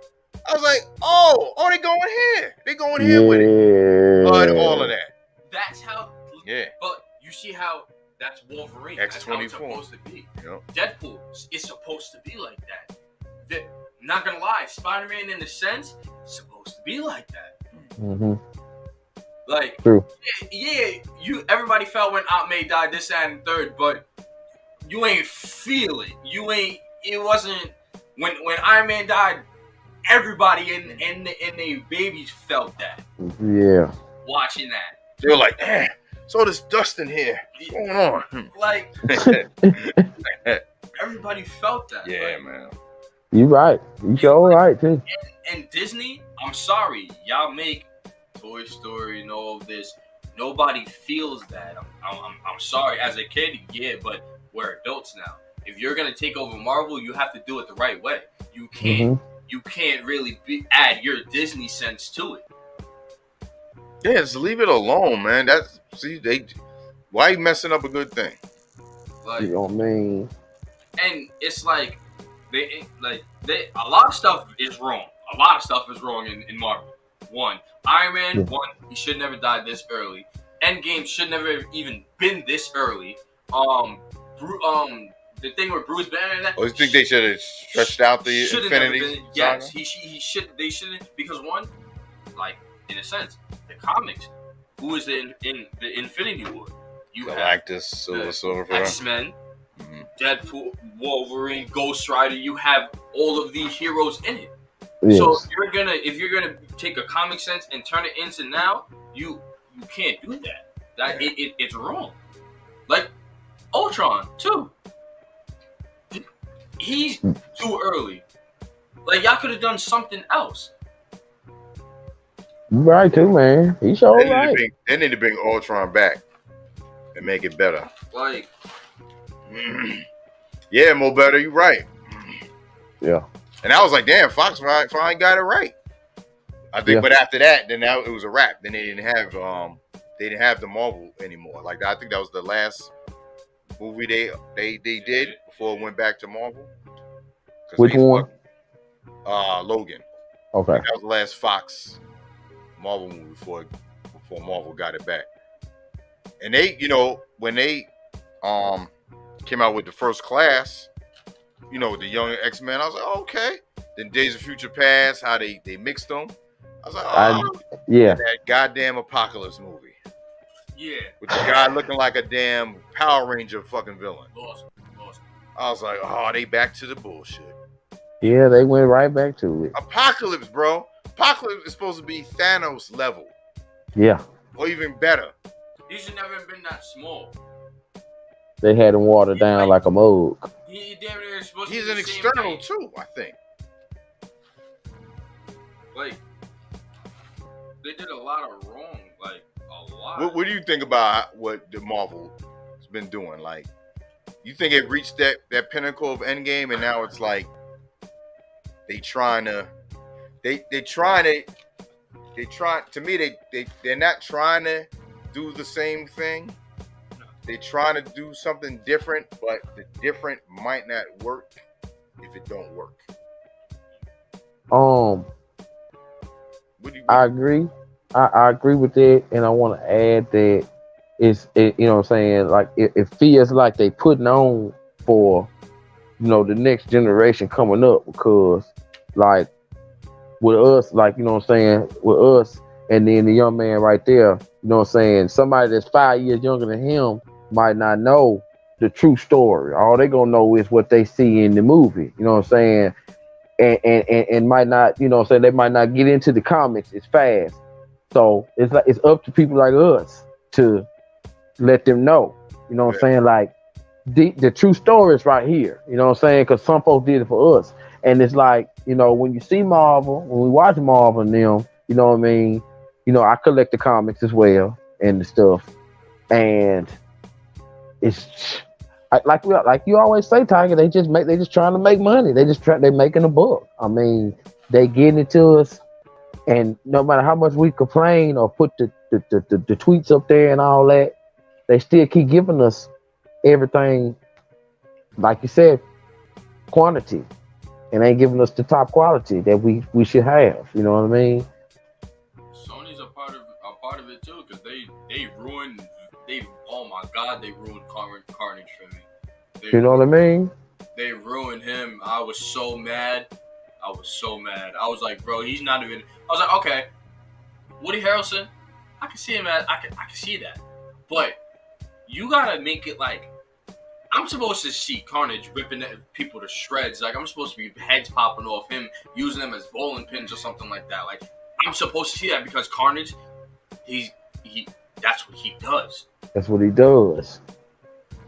I was like, "Oh, they going here? They going here with it?" All of that. That's how. Yeah. But you see how that's Wolverine. X24. That's how it's supposed to be. Yep. Deadpool is supposed to be like that. Not gonna lie, Spider-Man in a sense supposed supposed to be like that. Mm-hmm. Like, True. everybody felt when Aunt May died, this, that, and third, but you ain't feel it. It wasn't when Iron Man died. Everybody in the babies felt that. Yeah. Watching that, They were like, so there's dust in here. What's going on? like everybody felt that. Yeah, like, man. You right. You sure right too. And Disney, I'm sorry, y'all make Toy Story and all of this. Nobody feels that. I'm sorry. As a kid, yeah, but we're adults now. If you're gonna take over Marvel, you have to do it the right way. You can't. Mm-hmm. You can't really add your Disney sense to it. Yeah, just leave it alone, man. Why you messing up a good thing? Like, You know what I mean? and it's like a lot of stuff is wrong. A lot of stuff is wrong in Marvel. One, Iron Man, Yeah. he should never died this early. Endgame should never have even been this early. The thing with Bruce Banner and that. Oh, you think they should have stretched out the Should have never Infinity been. Yes, Saga? he should. They shouldn't, because one, like, in a sense, the comics. Who is in the Infinity War? You have Galactus, Silver Surfer. X-Men, Mhm. Deadpool, Wolverine, Ghost Rider. You have all of these heroes in it. Yes. So if you're gonna take a comic sense and turn it into now, you can't do that. It's wrong. Like Ultron too. He's too early. Like, y'all could have done something else. You right too, man. He sure right. They need to bring Ultron back and make it better. Like, Yeah, more better. You right. Yeah. And I was like, damn, Fox finally got it right. I think, Yeah. but after that, then now it was a wrap. Then they didn't have the Marvel anymore. Like, I think that was the last movie they did before it went back to Marvel. Which one? Logan. Okay. That was the last Fox Marvel movie before Marvel got it back. And they, when they came out with the First Class, with the young X-Men, I was like, oh, okay. Then Days of Future Past, how they mixed them. I was like, oh, yeah. that goddamn Apocalypse movie. yeah, With the guy looking like a damn Power Ranger fucking villain. lost. I was like, oh, they back to the bullshit. Yeah, they went right back to it. Apocalypse, bro. Apocalypse is supposed to be Thanos level. Yeah. Or even better. He should never have been that small. They had him watered down like a mug. He damn near supposed to He's be an the same external height. too, I think. Like, they did a lot of wrong. Like, a lot. What do you think about what the Marvel has been doing? Like, you think it reached that pinnacle of Endgame, and now it's like they're not trying to do the same thing. They're trying to do something different, but the different might not work if it don't work. I agree. I agree with that, and I want to add that you know what I'm saying, like it feels like they putting on for the next generation coming up, because like with us, like you know what I'm saying, with us, and then the young man right there, you know what I'm saying, somebody that's 5 years younger than him might not know the true story. All they gonna know is what they see in the movie, you know what I'm saying, and might not, you know what I'm saying, they might not get into the comics as fast. So it's up to people like us to let them know, you know what I'm saying, like the true story is right here, you know what I'm saying, because some folks did it for us. And it's like, when you see Marvel, when we watch Marvel and them, you know what I mean, I collect the comics as well and the stuff, and it's like you always say, Tiger, they just trying to make money. They making a buck. I mean, they getting it to us, and no matter how much we complain or put the tweets up there and all that, they still keep giving us everything, like you said, quantity, and ain't giving us the top quality that we should have. You know what I mean? Sony's a part of it too, because they ruined. Oh my God, they ruined Carnage for me. You know what I mean? They ruined him. I was so mad. I was so mad. I was like, bro, he's not even. I was like, okay, Woody Harrelson, I can see him as I can see that, but you gotta make it like I'm supposed to see Carnage ripping people to shreds. Like I'm supposed to be heads popping off him, using them as bowling pins or something like that. Like I'm supposed to see that because Carnage, he that's what he does. That's what he does.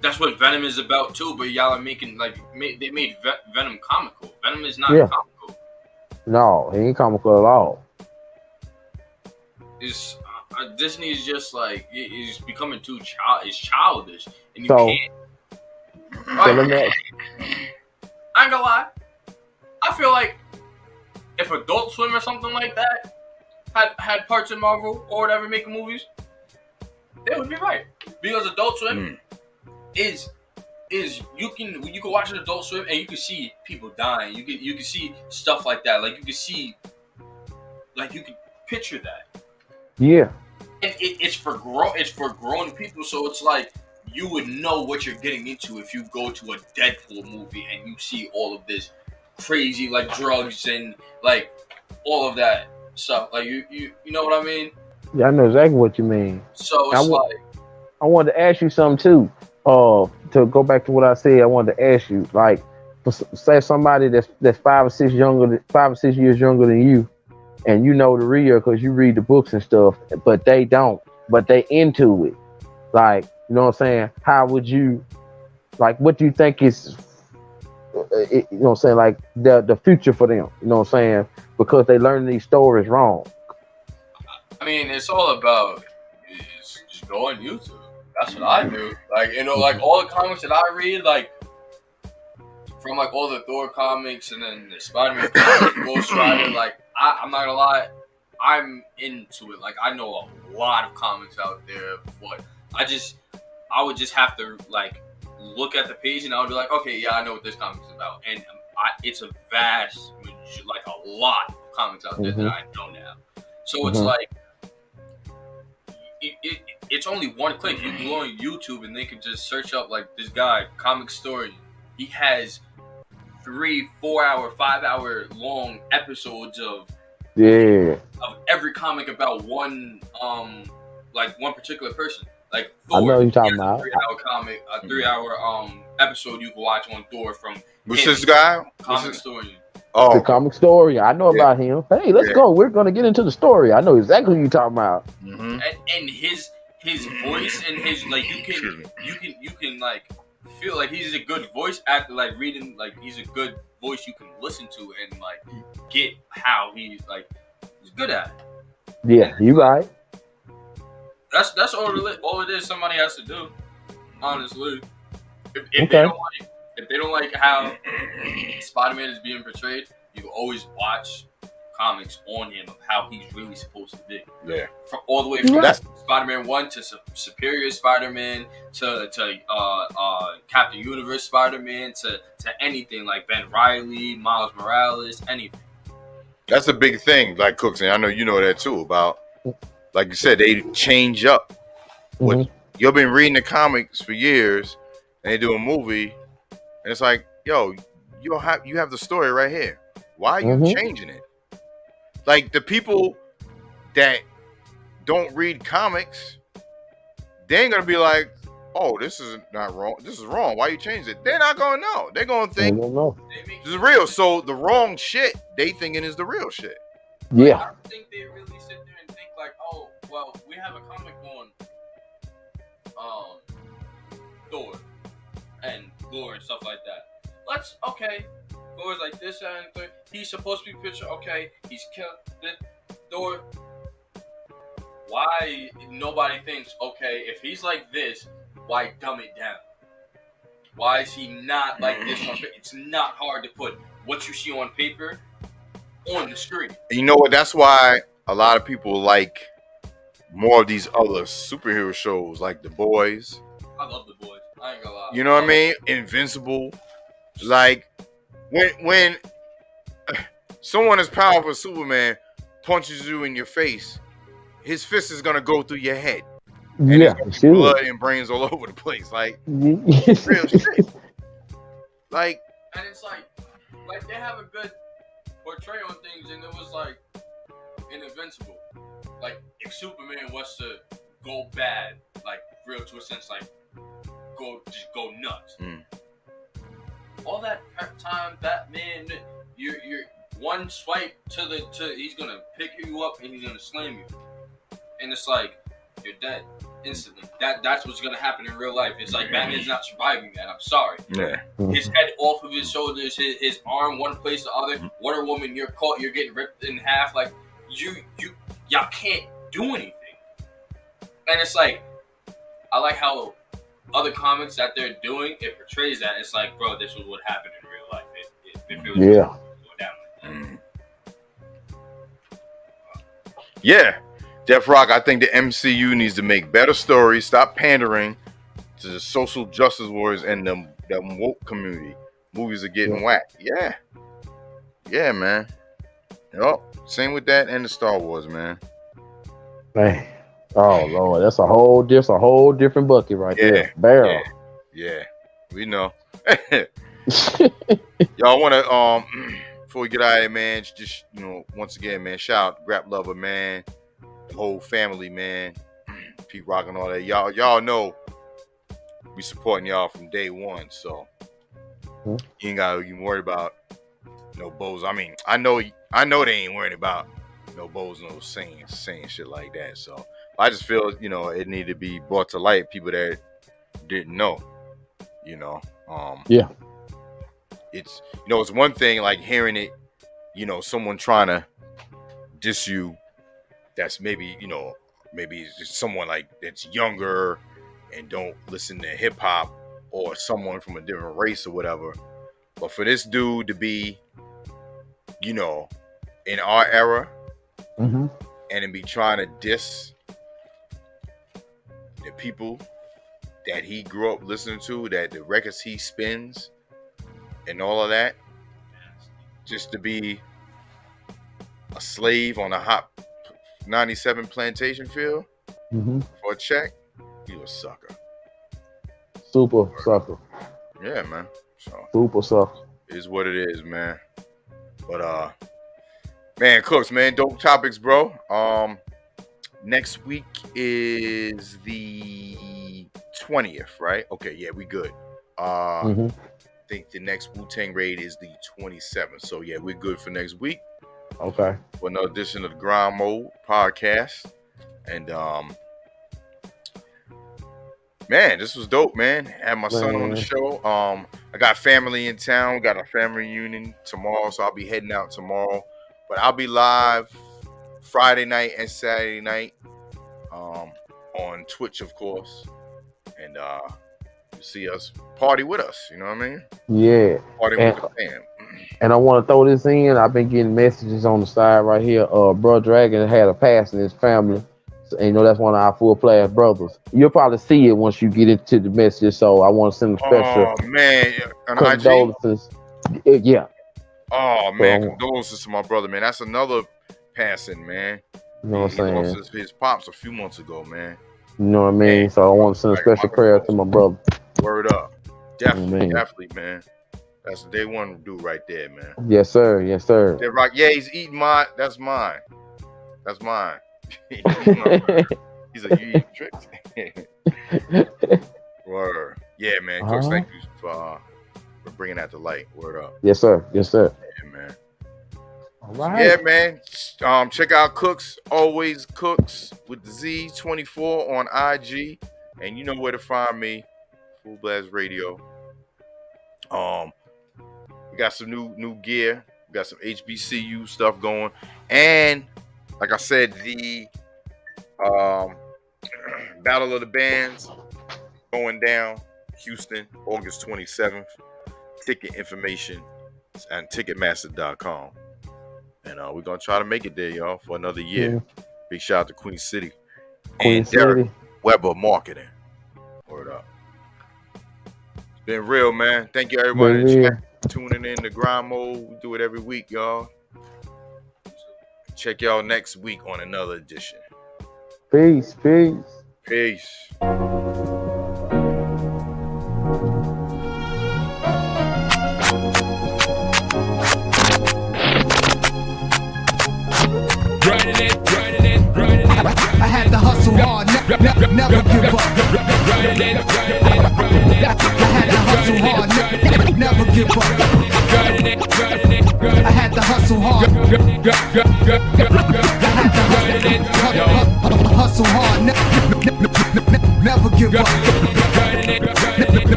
That's what Venom is about too. But y'all are making they made Venom comical. Venom is not comical. No, he ain't comical at all. It's Disney is just like it's becoming too childish, and you can't. So let me ask. I ain't gonna lie. I feel like if Adult Swim or something like that had parts in Marvel or whatever making movies, they would be right. Because Adult Swim is you can watch an Adult Swim and you can see people dying. You can see stuff like that. Like you can picture that. Yeah. And it's for grown people, so it's like you would know what you're getting into if you go to a Deadpool movie and you see all of this crazy like drugs and like all of that stuff. Like you know what I mean? Yeah, I know exactly what you mean. So it's I wanted to ask you something too. To go back to what I said, I wanted to ask you, like, say somebody that's 5 or 6 years younger than you, and you know the real because you read the books and stuff, but they don't, but they into it. Like, you know what I'm saying? How would you, like, what do you think is, you know what I'm saying, like the future for them? You know what I'm saying? Because they learn these stories wrong. I mean, it's all about just go on YouTube. That's what I do. Like, you know, like all the comics that I read, like from like all the Thor comics and then the Spider-Man comics, Ghost Rider, like I'm not gonna lie, I'm into it. Like I know a lot of comics out there, but I would just have to like look at the page and I would be like, okay, yeah, I know what this comic is about, and it's a vast, like a lot of comics out there that I know now. So it's like it's only one click. You can go on YouTube and they can just search up like this guy, comic story. He has 3, 4 hour, 5 hour long episodes of every comic about one particular person. Like Thor, I know you're talking about. 3 hour comic, a 3 hour episode you can watch on Thor from. What's this guy? Comic story. The comic story. I know about him. Hey, let's go. We're gonna get into the story. I know exactly what you're talking about. And his voice and his like you can like feel like he's a good voice actor. Like reading, like he's a good voice you can listen to and like get how he's good at it. Yeah, you right. That's all it is. Somebody has to do. Honestly, if they don't like how Spider-Man is being portrayed, you can always watch comics on him of how he's really supposed to be. Yeah. From all the way from Spider-Man 1 to Superior Spider-Man to Captain Universe Spider-Man to anything like Ben Reilly, Miles Morales, anything. That's a big thing, like Cooks, and I know you know that too, about, like you said, they change up. What you've been reading the comics for years, and they do a movie, and it's like, yo, you have the story right here. Why are you changing it? Like the people that don't read comics, they ain't gonna be like, oh, this is not wrong. This is wrong. Why you changed it? They're not gonna know. They're gonna think this is real. So the wrong shit they thinking is the real shit. Yeah. I don't think they really sit there and think like, oh, well, we have a comic on Thor and Thor and stuff like that. Thor's like this and Thor. He's supposed to be pictured. Okay, he's killed Thor. Why nobody thinks, okay, if he's like this, why dumb it down? Why is he not like this on paper? It's not hard to put what you see on paper on the screen. You know what? That's why a lot of people like more of these other superhero shows, like The Boys. I love The Boys. I ain't gonna lie. You know what I mean? Invincible. Like when someone as powerful as Superman punches you in your face, his fist is gonna go through your head. And it's blood and brains all over the place. Like real shit. Like, and it's like they have a good portray on things, and it was like invincible. Like if Superman was to go bad, like real to a sense, like just go nuts. All that prep time, Batman, you're one swipe to he's gonna pick you up and he's gonna slam you, and it's like you're dead instantly. That's what's gonna happen in real life. It's like Batman's not surviving that. I'm sorry. Yeah. His head off of his shoulders, his arm one place to the other. Wonder Woman, you're caught. You're getting ripped in half. Like y'all can't do anything. And it's like I like how other comics that they're doing, it portrays that. It's like, bro, this was what happened in real life. If it was Yeah. down. Yeah. Jeff Rock, I think the MCU needs to make better stories, stop pandering to the social justice warriors and the woke community. Movies are getting whacked. Yeah. Yeah, man. Yup. Same with that and the Star Wars, man. Man. Oh Lord, that's a whole different bucket right there. Barrel. Yeah. We know. Y'all wanna before we get out of here, man, just once again, man, shout out Grap Lover, man. The whole family, man. Pete Rock and all that. Y'all know we supporting y'all from day one, so you ain't gotta even worry about no bows. I mean, I know they ain't worried about no bows, no saying shit like that. So I just feel it needed to be brought to light. People that didn't know, Yeah. It's it's one thing like hearing it, someone trying to diss you. That's maybe it's just someone like that's younger and don't listen to hip hop, or someone from a different race or whatever. But for this dude to be, in our era, and to be trying to diss the people that he grew up listening to, that the records he spins and all of that, just to be a slave on a hot 97 plantation field for a check, you a sucker. Super sucker. Yeah, man. So Super sucker. is what it is, man. But man, Cooks, man, dope topics, bro. Next week is the 20th, right? Okay, yeah, we good. I think the next Wu-Tang raid is the 27th. So yeah, we're good for next week. Okay. For another edition of the Grind Mode podcast. And man, this was dope, man. Had my son on the show. I got family in town. We got a family reunion tomorrow, so I'll be heading out tomorrow. But I'll be live Friday night and Saturday night on Twitch, of course. And you see us, party with us. You know what I mean? Yeah. Party with the fam. And I want to throw this in. I've been getting messages on the side right here. Bro Dragon had a pass in his family. And that's one of our full-class brothers. You'll probably see it once you get into the message. So I want to send a special condolences. Yeah. Oh, man. Condolences to my brother, man. That's another passing, man. You know what I'm saying? Lost his pops a few months ago, man. You know what I mean? Man. So I want to send a special prayer to my brother. Word up. Definitely, man. That's what they want to do right there, man. Yes, sir. Yes, sir. They're right. Yeah, he's eating mine. That's mine. That's mine. He's like, you eat tricks. Word. Yeah, man. Cooks, thank you for bringing that to light. Word up. Yes, sir. Yes, sir. Yeah, man. All right. Yeah, man. Check out Cooks, always Cooks with the Z24 on IG, and you know where to find me. Full Blast Radio. We got some new gear. We got some HBCU stuff going, and like I said, the Battle of the Bands going down, Houston, August 27th. Ticket information and Ticketmaster.com. And we're going to try to make it there, y'all, for another year. Big shout out to Queen City. And Derek Weber Marketing. Word up. It's been real, man. Thank you, everybody, in chat, tuning in to Grind Mode. We do it every week, y'all. Check y'all next week on another edition. Peace. Peace. never give up. I had to hustle hard, hustle hard, never give up. Never give up.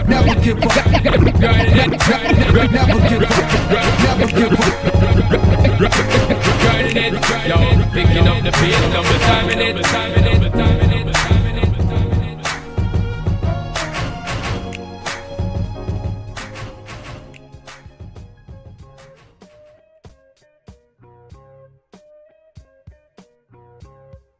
Never give up. Never give up. Yo, picking up the pace.